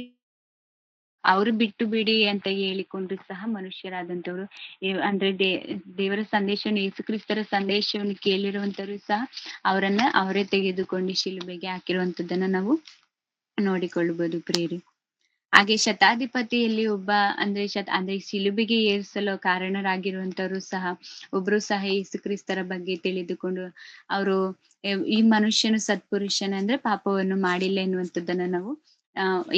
ಅವರು ಬಿಟ್ಟು ಬಿಡಿ ಅಂತ ಹೇಳಿಕೊಂಡ್ರು ಸಹ ಮನುಷ್ಯರಾದಂತವ್ರು ಅಂದ್ರೆ ದೇವರ ಸಂದೇಶವನ್ನು ಯೇಸು ಕ್ರಿಸ್ತರ ಸಂದೇಶವನ್ನು ಕೇಳಿರುವಂತರು ಸಹ ಅವರೇ ತೆಗೆದುಕೊಂಡು ಶಿಲುಬೆಗೆ ಹಾಕಿರುವಂತದ್ದನ್ನ ನಾವು ನೋಡಿಕೊಳ್ಳಬಹುದು ಪ್ರೇರಿ. ಹಾಗೆ ಶತಾಧಿಪತಿಯಲ್ಲಿ ಒಬ್ಬ ಅಂದ್ರೆ ಶಿಲುಬೆಗೆ ಏರಿಸಲು ಕಾರಣರಾಗಿರುವಂತವರು ಸಹ ಒಬ್ರು ಸಹ ಯೇಸು ಕ್ರಿಸ್ತರ ಬಗ್ಗೆ ತಿಳಿದುಕೊಂಡು ಅವರು ಈ ಮನುಷ್ಯನು ಸತ್ಪುರುಷನ ಅಂದ್ರೆ ಪಾಪವನ್ನು ಮಾಡಿಲ್ಲ ಎನ್ನುವಂಥದ್ದನ್ನ ನಾವು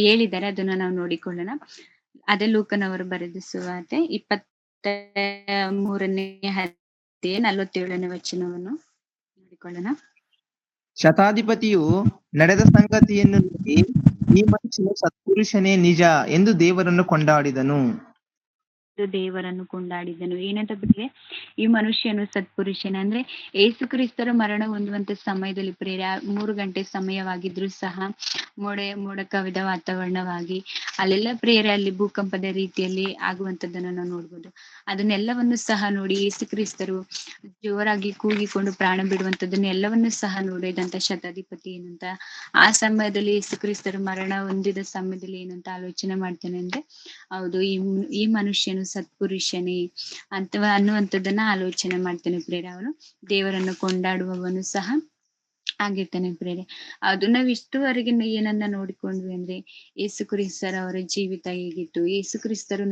ಹೇಳಿದ್ದಾರೆ. ಅದನ್ನ ನಾವು ನೋಡಿಕೊಳ್ಳೋಣ. ಅದೇ ಲೂಕನವರು ಬರೆದ ಸುವಾರ್ತೆ 23ನೇ ಅಧ್ಯಾಯ 47ನೇ ವಚನವನ್ನು ನೋಡಿಕೊಳ್ಳೋಣ. ಶತಾಧಿಪತಿಯು ನಡೆದ ಸಂಗತಿಯನ್ನು ನೋಡಿ, ಈ ಮನುಷ್ಯನು ಸತ್ಪುರುಷನೇ ನಿಜ ಎಂದು ದೇವರನ್ನು ಕೊಂಡಾಡಿದನು. ಏನಂತ ಬಿಟ್ರೆ ಈ ಮನುಷ್ಯನು ಸತ್ಪುರುಷನ ಅಂದ್ರೆ ಯೇಸು ಕ್ರಿಸ್ತರ ಮರಣ ಹೊಂದುವಂತ ಸಮಯದಲ್ಲಿ ಪ್ರೇರ 3 ಗಂಟೆ ಸಮಯವಾಗಿದ್ರು ಸಹ ಮೋಡ ಕವಿದ ವಾತಾವರಣವಾಗಿ ಅಲ್ಲೆಲ್ಲ ಪ್ರೇರ ಅಲ್ಲಿ ಭೂಕಂಪದ ರೀತಿಯಲ್ಲಿ ಆಗುವಂತದ್ದನ್ನ ನಾವು ನೋಡ್ಬೋದು. ಅದನ್ನೆಲ್ಲವನ್ನು ಸಹ ನೋಡಿ ಯೇಸು ಕ್ರಿಸ್ತರು ಜೋರಾಗಿ ಕೂಗಿಕೊಂಡು ಪ್ರಾಣ ಬಿಡುವಂತದ್ದನ್ನೆಲ್ಲವನ್ನು ಸಹ ನೋಡಿದಂತ ಶತಾಧಿಪತಿ ಏನಂತ ಆ ಸಮಯದಲ್ಲಿ ಯೇಸು ಕ್ರಿಸ್ತರು ಮರಣ ಹೊಂದಿದ ಸಮಯದಲ್ಲಿ ಏನಂತ ಆಲೋಚನೆ ಮಾಡ್ತಾನೆ ಅಂದ್ರೆ, ಹೌದು ಈ ಮನುಷ್ಯನು ಸತ್ಪುರುಷನೇ ಅನ್ನುವಂಥದ್ದನ್ನ ಆಲೋಚನೆ ಮಾಡ್ತಾನೆ ಪ್ರೇರ. ಅವನು ದೇವರನ್ನು ಕೊಂಡಾಡುವವನು ಸಹ ಆಗಿರ್ತಾನೆ ಪ್ರೇರೆ. ಅದು ನಾವ್ ಇಷ್ಟುವರೆಗೆ ಏನನ್ನ ನೋಡಿಕೊಂಡ್ವಿ ಅಂದ್ರೆ ಯೇಸು ಕ್ರಿಸ್ತರ ಅವರ ಜೀವಿತ ಹೇಗಿತ್ತು, ಯೇಸು ಕ್ರಿಸ್ತರು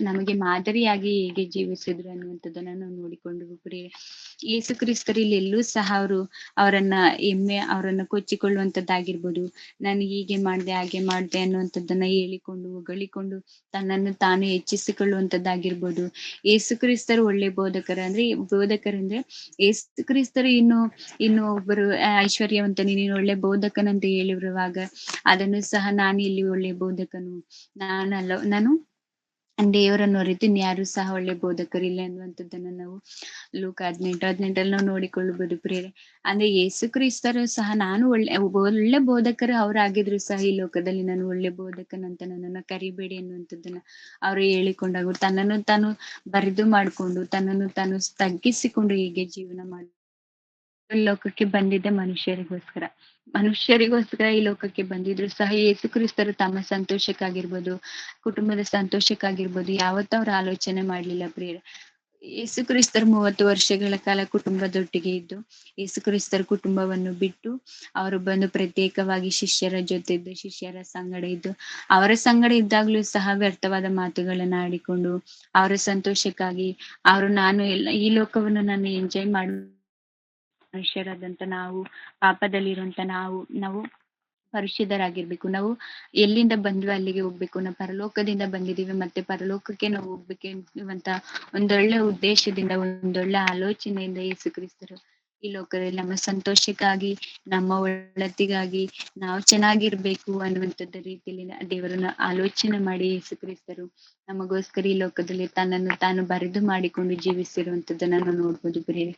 ನಮಗೆ ಮಾದರಿಯಾಗಿ ಹೇಗೆ ಜೀವಿಸಿದ್ರು ಅನ್ನುವಂಥದ್ದನ್ನ ನಾವು ನೋಡಿಕೊಂಡ್ವಿ ಪ್ರೇರೆ. ಯೇಸು ಕ್ರಿಸ್ತರು ಇಲ್ಲೆಲ್ಲೂ ಸಹ ಅವರನ್ನ ಕೊಚ್ಚಿಕೊಳ್ಳುವಂತದ್ದಾಗಿರ್ಬೋದು, ನಾನು ಹೀಗೆ ಮಾಡ್ದೆ ಹಾಗೆ ಮಾಡ್ದೆ ಅನ್ನುವಂಥದ್ದನ್ನ ಹೇಳಿಕೊಂಡು ಹೊಗಳಿಕೊಂಡು ತನ್ನನ್ನು ತಾನು ಹೆಚ್ಚಿಸಿಕೊಳ್ಳುವಂತದ್ದಾಗಿರ್ಬೋದು. ಯೇಸು ಕ್ರಿಸ್ತರು ಒಳ್ಳೆ ಬೋಧಕರಂದ್ರೆ ಯೇಸು ಕ್ರಿಸ್ತರು ಇನ್ನು ಒಬ್ಬರು ಐಶ್ವರ್ಯವಂತನು ನೀನು ಒಳ್ಳೆ ಬೋಧಕನಂತ ಹೇಳಿರುವಾಗ ಅದನ್ನು ಸಹ ನಾನು ಇಲ್ಲಿ ಒಳ್ಳೆ ಬೋಧಕನು ನಾನು ದೇವರನ್ನು ಹೊರತು ಯಾರು ಸಹ ಒಳ್ಳೆ ಬೋಧಕರಿಲ್ಲ ಅನ್ನುವಂಥದ್ದನ್ನ ನಾವು ಲೂಕ 18 ನಾವು ನೋಡಿಕೊಳ್ಳಬಹುದು ಪ್ರೇರೆ. ಅಂದ್ರೆ ಯೇಸು ಕ್ರಿಸ್ತರು ಸಹ ನಾನು ಒಳ್ಳೆ ಬೋಧಕರು ಅವರಾಗಿದ್ರು ಸಹ ಈ ಲೋಕದಲ್ಲಿ ನಾನು ಒಳ್ಳೆ ಬೋಧಕನಂತ ನನ್ನನ್ನು ಕರಿಬೇಡಿ ಅನ್ನುವಂಥದ್ದನ್ನ ಅವರು ಹೇಳಿಕೊಂಡಾಗ ತನ್ನನ್ನು ತಾನು ಬರಿದು ಮಾಡಿಕೊಂಡು ತನ್ನನ್ನು ತಾನು ತಗ್ಗಿಸಿಕೊಂಡು ಹೀಗೆ ಜೀವನ ಮಾಡಿ ಲೋಕಕ್ಕೆ ಬಂದಿದ್ದೆ ಮನುಷ್ಯರಿಗೋಸ್ಕರ ಈ ಲೋಕಕ್ಕೆ ಬಂದಿದ್ರು ಸಹ ಯೇಸು ಕ್ರಿಸ್ತರು ತಮ್ಮ ಸಂತೋಷಕ್ಕಾಗಿರ್ಬೋದು, ಕುಟುಂಬದ ಸಂತೋಷಕ್ಕಾಗಿರ್ಬೋದು ಯಾವತ್ತೂ ಅವ್ರ ಆಲೋಚನೆ ಮಾಡ್ಲಿಲ್ಲ ಪ್ರಿಯರೇ. ಯೇಸು ಕ್ರಿಸ್ತರು 30 ವರ್ಷಗಳ ಕಾಲ ಕುಟುಂಬದೊಟ್ಟಿಗೆ ಇದ್ದು ಯೇಸು ಕ್ರಿಸ್ತರ ಕುಟುಂಬವನ್ನು ಬಿಟ್ಟು ಅವರು ಬಂದು ಪ್ರತ್ಯೇಕವಾಗಿ ಶಿಷ್ಯರ ಜೊತೆ ಇದ್ದು ಶಿಷ್ಯರ ಸಂಗಡ ಇದ್ದು ಅವರ ಸಂಗಡ ಇದ್ದಾಗ್ಲೂ ಸಹ ವ್ಯರ್ಥವಾದ ಮಾತುಗಳನ್ನ ಆಡಿಕೊಂಡು ಅವರ ಸಂತೋಷಕ್ಕಾಗಿ ನಾನು ಈ ಲೋಕವನ್ನು ನಾನು ಎಂಜಾಯ್ ಮಾಡಿ ಮನುಷ್ಯರಾದಂತ ನಾವು ಪಾಪದಲ್ಲಿರುವಂತ ನಾವು ಪರಿಶುದ್ಧರಾಗಿರ್ಬೇಕು, ನಾವು ಎಲ್ಲಿಂದ ಬಂದ್ವಿ ಅಲ್ಲಿಗೆ ಹೋಗ್ಬೇಕು, ನಾವು ಪರಲೋಕದಿಂದ ಬಂದಿದೀವಿ ಮತ್ತೆ ಪರಲೋಕಕ್ಕೆ ನಾವು ಹೋಗ್ಬೇಕಂತ ಒಂದೊಳ್ಳೆ ಉದ್ದೇಶದಿಂದ ಒಂದೊಳ್ಳೆ ಆಲೋಚನೆಯಿಂದ ಯೇಸು ಕ್ರಿಸ್ತರು ಈ ಲೋಕದಲ್ಲಿ ನಮ್ಮ ಸಂತೋಷಕ್ಕಾಗಿ ನಮ್ಮ ಒಳ್ಳತಿಗಾಗಿ ನಾವು ಚೆನ್ನಾಗಿರ್ಬೇಕು ಅನ್ನುವಂಥದ್ದ ರೀತಿಯಲ್ಲಿ ದೇವರನ್ನ ಆಲೋಚನೆ ಮಾಡಿ ಯೇಸು ಕ್ರಿಸ್ತರು ನಮಗೋಸ್ಕರ ಈ ಲೋಕದಲ್ಲಿ ತನ್ನನ್ನು ತಾನು ಬರೆದು ಮಾಡಿಕೊಂಡು ಜೀವಿಸಿರುವಂತದ್ದನ್ನ ನಾವು ನೋಡ್ಬೋದು ಪ್ರೇರೆ.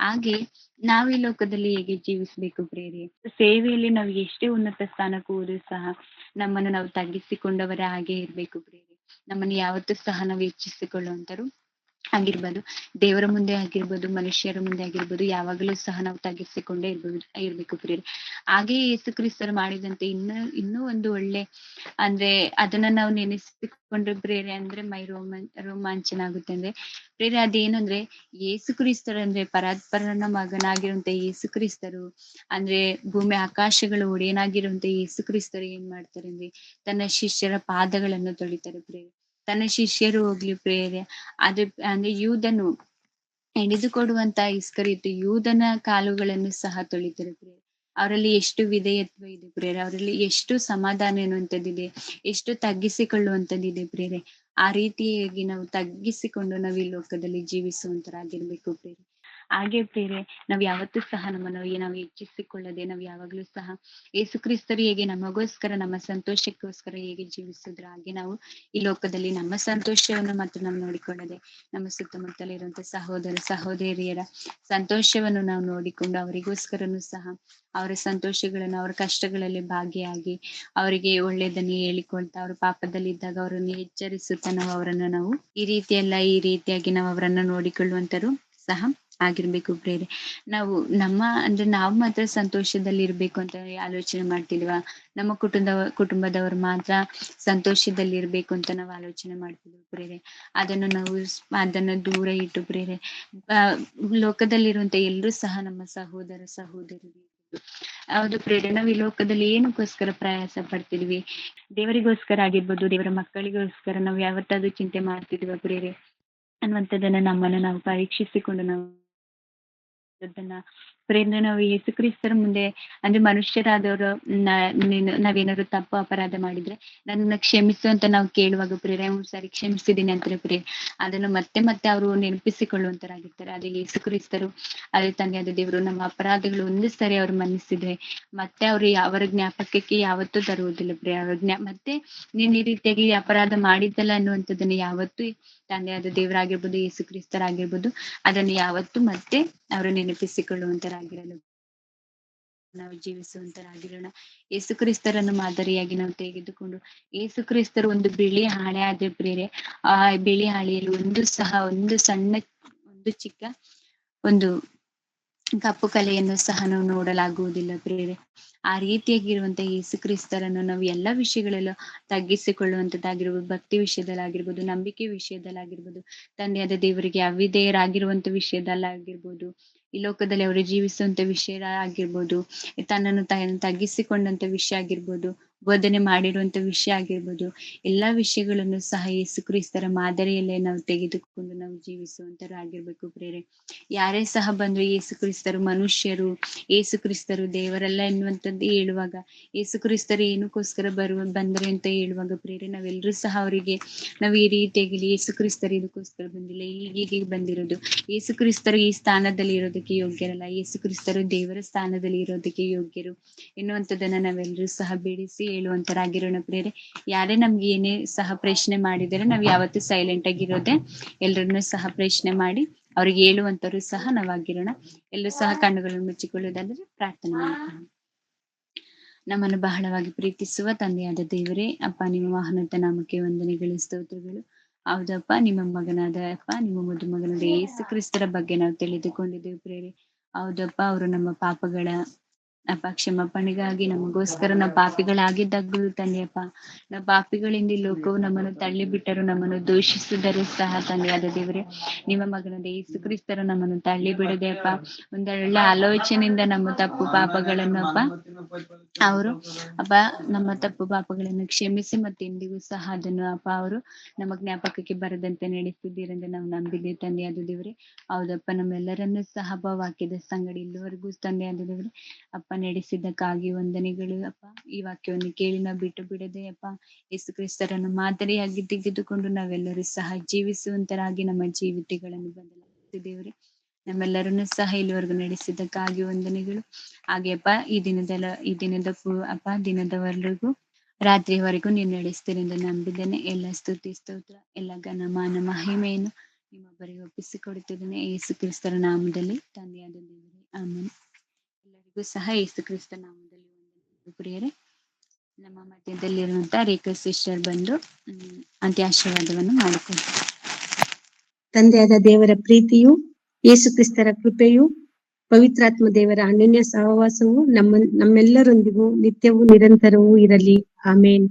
ಹಾಗೆ ನಾವು ಈ ಲೋಕದಲ್ಲಿ ಹೇಗೆ ಜೀವಿಸ್ಬೇಕು ಪ್ರೇರೆ, ಸೇವೆಯಲ್ಲಿ ನಾವು ಎಷ್ಟೇ ಉನ್ನತ ಸ್ಥಾನಕ್ಕೆ ಹೋದ್ರೂ ಸಹ ನಮ್ಮನ್ನು ನಾವು ತಗ್ಗಿಸಿಕೊಂಡವರೇ ಹಾಗೆ ಇರ್ಬೇಕು ಪ್ರೇರೆ. ನಮ್ಮನ್ನು ಯಾವತ್ತೂ ಸಹ ನಾವು ಹೆಚ್ಚಿಸಿಕೊಳ್ಳುವಂತರು ಆಗಿರ್ಬೋದು, ದೇವರ ಮುಂದೆ ಆಗಿರ್ಬೋದು, ಮನುಷ್ಯರ ಮುಂದೆ ಆಗಿರ್ಬೋದು ಯಾವಾಗಲೂ ಸಹ ನಾವು ತಗ್ಗಿಸಿಕೊಂಡೇ ಇರ್ಬೇಕು ಪ್ರೇರೆ. ಹಾಗೆ ಯೇಸು ಕ್ರಿಸ್ತರು ಮಾಡಿದಂತೆ ಇನ್ನೂ ಒಂದು ಒಳ್ಳೆ ಅಂದ್ರೆ ಅದನ್ನ ನಾವು ನೆನೆಸಿಕೊಂಡ್ರೆ ಪ್ರೇರೆ ಅಂದ್ರೆ ಮೈ ರೋಮಾಂಚನ ಆಗುತ್ತೆ. ಅಂದ್ರೆ ಪ್ರೇರೆ ಅದೇನಂದ್ರೆ ಯೇಸು ಕ್ರಿಸ್ತರು ಅಂದ್ರೆ ಪರಾತ್ಪರನ ಮಗನಾಗಿರುವಂತ ಯೇಸು ಕ್ರಿಸ್ತರು ಅಂದ್ರೆ ಭೂಮಿ ಆಕಾಶಗಳು ಒಡೆಯನಾಗಿರುವಂತ ಯೇಸು ಕ್ರಿಸ್ತರು ಏನ್ ಮಾಡ್ತಾರೆ ಅಂದ್ರೆ ತನ್ನ ಶಿಷ್ಯರ ಪಾದಗಳನ್ನು ತೊಳಿತಾರೆ ಪ್ರೇರೆ. ತನ್ನ ಶಿಷ್ಯರು ಹೋಗ್ಲಿ ಪ್ರೇರೆ ಅಂದ್ರೆ ಯೂದನು ಹಿಡಿದು ಕೊಡುವಂತ ಇಸ್ಕರಿಯೋತ ಯೂದನ ಕಾಲುಗಳನ್ನು ಸಹ ತೊಳಿತಾರೆ ಪ್ರೇರೆ. ಅವರಲ್ಲಿ ಎಷ್ಟು ವಿಧೇಯತ್ವ ಇದೆ ಪ್ರೇರೆ, ಅವರಲ್ಲಿ ಎಷ್ಟು ಸಮಾಧಾನ ಎನ್ನುವಂಥದ್ದಿದೆ, ಎಷ್ಟು ತಗ್ಗಿಸಿಕೊಳ್ಳುವಂಥದ್ದಿದೆ ಪ್ರೇರೆ. ಆ ರೀತಿಯಾಗಿ ನಾವು ತಗ್ಗಿಸಿಕೊಂಡು ನಾವು ಈ ಲೋಕದಲ್ಲಿ ಜೀವಿಸುವಂತರಾಗಿರ್ಬೇಕು ಪ್ರೇರೆ. ಹಾಗೆ ಪ್ರೇರೆ, ನಾವ್ ಯಾವತ್ತೂ ಸಹ ನಮ್ಮನ್ನು ನಾವು ಹೆಚ್ಚಿಸಿಕೊಳ್ಳದೆ, ನಾವ್ ಯಾವಾಗ್ಲೂ ಸಹ ಯೇಸು ಕ್ರಿಸ್ತರು ಹೇಗೆ ನಮಗೋಸ್ಕರ, ನಮ್ಮ ಸಂತೋಷಕ್ಕೋಸ್ಕರ ಹೇಗೆ ಜೀವಿಸಿದ್ರು, ಹಾಗೆ ನಾವು ಈ ಲೋಕದಲ್ಲಿ ನಮ್ಮ ಸಂತೋಷವನ್ನು ಮಾತ್ರ ನಾವು ನೋಡಿಕೊಳ್ಳದೆ, ನಮ್ಮ ಸುತ್ತಮುತ್ತಲಿರುವಂತ ಸಹೋದರ ಸಹೋದರಿಯರ ಸಂತೋಷವನ್ನು ನಾವು ನೋಡಿಕೊಂಡು ಅವರಿಗೋಸ್ಕರನು ಸಹ ಅವರ ಸಂತೋಷಗಳನ್ನು, ಅವರ ಕಷ್ಟಗಳಲ್ಲಿ ಭಾಗಿಯಾಗಿ ಅವರಿಗೆ ಒಳ್ಳೆಯದನ್ನು ಹೇಳಿಕೊಳ್ತಾ, ಅವರು ಪಾಪದಲ್ಲಿದ್ದಾಗ ಅವರನ್ನು ಎಚ್ಚರಿಸುತ್ತಾ ನಾವು ಅವರನ್ನು ನಾವು ಈ ರೀತಿಯಾಗಿ ನಾವು ಅವರನ್ನು ನೋಡಿಕೊಳ್ಳುವಂತರು ಸಹ ಆಗಿರ್ಬೇಕು ಪ್ರೇರೆ. ನಾವು ನಾವು ಮಾತ್ರ ಸಂತೋಷದಲ್ಲಿ ಇರ್ಬೇಕು ಅಂತ ಆಲೋಚನೆ ಮಾಡ್ತಿದ್ವಾ, ನಮ್ಮ ಕುಟುಂಬದವರು ಮಾತ್ರ ಸಂತೋಷದಲ್ಲಿ ಇರ್ಬೇಕು ಅಂತ ನಾವು ಆಲೋಚನೆ ಮಾಡ್ತಿದ್ವಿ ಪ್ರೇರೆ. ಅದನ್ನು ದೂರ ಇಟ್ಟು ಪ್ರೇರೆ, ಲೋಕದಲ್ಲಿರುವಂತ ಎಲ್ಲರೂ ಸಹ ನಮ್ಮ ಸಹೋದರ ಸಹೋದರಿ. ಹೌದು ಪ್ರೇರೆ, ನಾವು ಈ ಲೋಕದಲ್ಲಿ ಏನಕ್ಕೋಸ್ಕರ ಪ್ರಯಾಸ ಪಡ್ತಿದ್ವಿ, ದೇವರಿಗೋಸ್ಕರ ಆಗಿರ್ಬೋದು, ದೇವರ ಮಕ್ಕಳಿಗೋಸ್ಕರ ನಾವು ಯಾವತ್ತಾದ್ರೂ ಚಿಂತೆ ಮಾಡ್ತಿದ್ವ ಪ್ರೇರೆ ಅನ್ನುವಂಥದ್ದನ್ನ ನಮ್ಮನ್ನು ನಾವು ಪರೀಕ್ಷಿಸಿಕೊಂಡು ನಾವು ಪ್ರೇರಣೆ ನಾವು ಯೇಸು ಕ್ರಿಸ್ತರ ಮುಂದೆ, ಅಂದ್ರೆ ಮನುಷ್ಯರಾದವರು ನಾವೇನಾದ್ರು ತಪ್ಪು ಅಪರಾಧ ಮಾಡಿದ್ರೆ ನನ್ನನ್ನು ಕ್ಷಮಿಸು ಅಂತ ನಾವು ಕೇಳುವಾಗ ಪ್ರೇರೆ, ಸರಿ ಕ್ಷಮಿಸಿದ್ದೀನಿ ಅಂತಾರೆ ಪ್ರೇರೆ. ಅದನ್ನು ಮತ್ತೆ ಮತ್ತೆ ಅವರು ನೆನಪಿಸಿಕೊಳ್ಳುವಂತರಾಗಿರ್ತಾರೆ. ಅದೇ ಯೇಸು ಕ್ರಿಸ್ತರು, ಅದೇ ತಂದೆಯಾದ ದೇವರು ನಮ್ಮ ಅಪರಾಧಗಳು ಒಂದು ಸರಿ ಅವ್ರು ಮನ್ನಿಸಿದ್ರೆ ಮತ್ತೆ ಅವರ ಜ್ಞಾಪಕಕ್ಕೆ ಯಾವತ್ತೂ ತರುವುದಿಲ್ಲ ಪ್ರೇರೆ. ಮತ್ತೆ ನೀನ್ ಈ ರೀತಿಯಾಗಿ ಅಪರಾಧ ಮಾಡಿದ್ದಲ್ಲ ಅನ್ನುವಂಥದ್ದನ್ನ ಯಾವತ್ತೂ ತಂದೆಯಾದ ದೇವರಾಗಿರ್ಬೋದು, ಯೇಸು ಕ್ರಿಸ್ತರಾಗಿರ್ಬೋದು, ಅದನ್ನು ಯಾವತ್ತೂ ಮತ್ತೆ ಅವರು ನೆನಪಿಸಿಕೊಳ್ಳುವಂತರಾಗಿರಲು ನಾವು ಜೀವಿಸುವಂತರಾಗಿರೋಣ. ಯೇಸು ಕ್ರಿಸ್ತರನ್ನು ಮಾದರಿಯಾಗಿ ನಾವು ತೆಗೆದುಕೊಂಡು, ಯೇಸು ಕ್ರಿಸ್ತರು ಒಂದು ಬಿಳಿ ಹಾಳೆ ಆದ್ರೆ ಪ್ರೇರೆ, ಆ ಬಿಳಿ ಹಾಳೆಯಲ್ಲಿ ಒಂದು ಚಿಕ್ಕ ಒಂದು ಕಪ್ಪು ಕಲೆಯನ್ನು ಸಹ ನಾವು ನೋಡಲಾಗುವುದಿಲ್ಲ ಪ್ರೇರೆ. ಆ ರೀತಿಯಾಗಿರುವಂತ ಯೇಸು ಕ್ರಿಸ್ತರನ್ನು ನಾವು ಎಲ್ಲಾ ವಿಷಯಗಳಲ್ಲೂ ತಗ್ಗಿಸಿಕೊಳ್ಳುವಂತದ್ದಾಗಿರ್ಬೋದು, ಭಕ್ತಿ ವಿಷಯದಲ್ಲಾಗಿರ್ಬೋದು, ನಂಬಿಕೆ ವಿಷಯದಲ್ಲಾಗಿರ್ಬೋದು, ತಂದೆಯಾದ ದೇವರಿಗೆ ಅವಿಧೇಯರಾಗಿರುವಂತ ವಿಷಯದಲ್ಲಾಗಿರ್ಬೋದು, ಈ ಲೋಕದಲ್ಲಿ ಅವರು ಜೀವಿಸುವಂತ ವಿಷಯ ಆಗಿರ್ಬೋದು, ತನ್ನನ್ನು ತಗ್ಗಿಸಿಕೊಂಡಂತ ವಿಷಯ ಆಗಿರ್ಬೋದು, ಬೋಧನೆ ಮಾಡಿರುವಂತ ವಿಷಯ ಆಗಿರ್ಬೋದು, ಎಲ್ಲಾ ವಿಷಯಗಳನ್ನು ಸಹ ಯೇಸು ಕ್ರಿಸ್ತರ ಮಾದರಿಯಲ್ಲೇ ನಾವು ತೆಗೆದುಕೊಂಡು ನಾವು ಜೀವಿಸುವಂತರಾಗಿರ್ಬೇಕು ಪ್ರೇರೆ. ಯಾರೇ ಸಹ ಬಂದ್ರು ಯೇಸು ಕ್ರಿಸ್ತರು ಮನುಷ್ಯರು, ಯೇಸು ಕ್ರಿಸ್ತರು ದೇವರಲ್ಲ ಎನ್ನುವಂಥದ್ದು ಹೇಳುವಾಗ, ಯೇಸು ಕ್ರಿಸ್ತರು ಏನಕ್ಕೋಸ್ಕರ ಬಂದ್ರೆ ಅಂತ ಹೇಳುವಾಗ ಪ್ರೇರೆ, ನಾವೆಲ್ಲರೂ ಸಹ ಅವರಿಗೆ ನಾವು ಈ ರೀತಿಯಾಗಿ ಯೇಸು ಕ್ರಿಸ್ತರು ಇದಕ್ಕೋಸ್ಕರ ಬಂದಿಲ್ಲ, ಹೀಗೆ ಬಂದಿರೋದು, ಯೇಸು ಕ್ರಿಸ್ತರು ಈ ಸ್ಥಾನದಲ್ಲಿ ಇರೋದಕ್ಕೆ ಯೋಗ್ಯರಲ್ಲ, ಯೇಸು ಕ್ರಿಸ್ತರು ದೇವರ ಸ್ಥಾನದಲ್ಲಿ ಇರೋದಕ್ಕೆ ಯೋಗ್ಯರು ಎನ್ನುವಂಥದ್ದನ್ನ ನಾವೆಲ್ಲರೂ ಸಹ ಬಿಡಿಸಿ ಹೇಳುವಂತರಾಗಿರೋಣ ಪ್ರೇರೆ. ಯಾರೇ ನಮ್ಗೆ ಏನೇ ಸಹ ಪ್ರಶ್ನೆ ಮಾಡಿದರೆ ನಾವು ಯಾವತ್ತೂ ಸೈಲೆಂಟ್ ಆಗಿರೋದೆ, ಎಲ್ಲರನ್ನೂ ಸಹ ಪ್ರಶ್ನೆ ಮಾಡಿ ಅವ್ರಿಗೆ ಹೇಳುವಂತರು ಸಹ ನಾವಾಗಿರೋಣ. ಎಲ್ಲರೂ ಸಹ ಕಣ್ಣುಗಳನ್ನು ಮುಚ್ಚಿಕೊಳ್ಳುವುದಾದ್ರೆ ಪ್ರಾರ್ಥನೆ ಮಾಡ್ಕೊಳ್ಳೋಣ. ನಮ್ಮನ್ನು ಬಹಳವಾಗಿ ಪ್ರೀತಿಸುವ ತಂದೆಯಾದ ದೇವರೇ, ಅಪ್ಪ ನಿಮ್ಮ ಮಹೋನ್ನತ ನಾಮಕ್ಕೆ ವಂದನೆಗಳು, ಸ್ತೋತ್ರಗಳು. ಹೌದಪ್ಪ, ನಿಮ್ಮ ಮುದ್ದು ಮಗನಾದ ಯೇಸು ಕ್ರಿಸ್ತರ ಬಗ್ಗೆ ನಾವು ತಿಳಿದುಕೊಂಡಿದ್ದೇವೆ ಪ್ರೇರೆ. ಹೌದಪ್ಪ, ಅವರು ನಮ್ಮ ಪಾಪಗಳ ಕ್ಷಮಾಪಣೆಗಾಗಿ ನಮಗೋಸ್ಕರ ನಾವು ಪಾಪಿಗಳಾಗಿದ್ದಾಗಲೂ ತಂದೆಯಪ್ಪ, ನಾವು ಪಾಪಿಗಳಿಂದ ಈ ಲೋಕವು ನಮ್ಮನ್ನು ತಳ್ಳಿ ಬಿಟ್ಟರು, ನಮ್ಮನ್ನು ದೂಷಿಸಿದರು ಸಹ ತಂದೆಯಾದ ದೇವರೇ, ನಿಮ್ಮ ಮಗನಾದ ಯೇಸು ಕ್ರಿಸ್ತರು ನಮ್ಮನ್ನು ತಳ್ಳಿ ಬಿಡದೆ ಅಪ್ಪ, ಒಂದೊಳ್ಳೆ ಆಲೋಚನೆಯಿಂದ ನಮ್ಮ ತಪ್ಪು ಪಾಪಗಳನ್ನು ಅವರು ನಮ್ಮ ತಪ್ಪು ಪಾಪಗಳನ್ನು ಕ್ಷಮಿಸಿ ಮತ್ತೆ ಇಂದಿಗೂ ಸಹ ಅದನ್ನು ಅವರು ನಮ್ಮ ಜ್ಞಾಪಕಕ್ಕೆ ಬರದಂತೆ ನಡೆಸಿದ್ದೀರೆಂದು ನಾವು ನಂಬಿದ್ದೇವೆ ತಂದೆಯಾದ ದೇವರೇ. ಹೌದಪ್ಪ, ನಮ್ಮೆಲ್ಲರನ್ನೂ ಸಹ ವಾಕ್ಯದ ಸಂಗಡಿ ಇಲ್ಲಿವರೆಗೂ ತಂದೆಯಾದ ದೇವರೇ ನಡೆಸಿದ್ದಕ್ಕಾಗಿ ವಂದನೆಗಳು ಅಪ್ಪ. ಈ ವಾಕ್ಯವನ್ನು ಕೇಳಿ ನಾವು ಬಿಟ್ಟು ಬಿಡದೆ ಅಪ್ಪ, ಯೇಸು ಕ್ರಿಸ್ತರನ್ನು ಮಾದರಿಯಾಗಿ ತೆಗೆದುಕೊಂಡು ನಾವೆಲ್ಲರೂ ಸಹ ಜೀವಿಸುವಂತರಾಗಿ ನಮ್ಮ ಜೀವಿತಗಳನ್ನು ಬದಲಾಯಿಸಿದ್ದೇವ್ರಿ. ನಮ್ಮೆಲ್ಲರನ್ನು ಸಹ ಇಲ್ಲಿವರೆಗೂ ನಡೆಸಿದ್ದಕ್ಕಾಗಿ ವಂದನೆಗಳು. ಹಾಗೆಯಪ್ಪ, ಈ ದಿನದವರೆಗೂ ರಾತ್ರಿವರೆಗೂ ನೀವು ನಡೆಸ್ತೀರೆಂದು ನಂಬಿದ್ದೇನೆ. ಎಲ್ಲ ಸ್ತುತಿ ಸ್ತೋತ್ರ, ಎಲ್ಲ ಘನಮಾನ ಮಹಿಮೆಯನ್ನು ನಿಮ್ಮೊಬ್ಬರಿಗೆ ಒಪ್ಪಿಸಿಕೊಡುತ್ತಿದ್ದೇನೆ ಯೇಸು ಕ್ರಿಸ್ತರ ನಾಮದಲ್ಲಿ, ತಂದೆಯಾದ ದೇವರೇ, ಆಮೆನ್. ಎಲ್ಲರಿಗೂ ಸಹ ಯೇಸು ಕ್ರಿಸ್ತ ನಾಮದಲ್ಲಿ ವಂದನೆಗಳು ಪ್ರಿಯರೇ. ನಮ್ಮ ಮಧ್ಯದಲ್ಲಿರುವಂತ ರೇಖಾ ಸಿಸ್ಟರ್ ಬಂದು ಅಂತ್ಯಾಶೀರ್ವಾದವನ್ನು ಮಾಡಿಕೊಳ್ತಾರೆ. ತಂದೆಯಾದ ದೇವರ ಪ್ರೀತಿಯು, ಯೇಸು ಕ್ರಿಸ್ತರ ಕೃಪೆಯು, ಪವಿತ್ರಾತ್ಮ ದೇವರ ಅನನ್ಯ ಸಹವಾಸವು ನಮ್ಮೆಲ್ಲರೊಂದಿಗೂ ನಿತ್ಯವೂ ನಿರಂತರವೂ ಇರಲಿ. ಆಮೇನ್.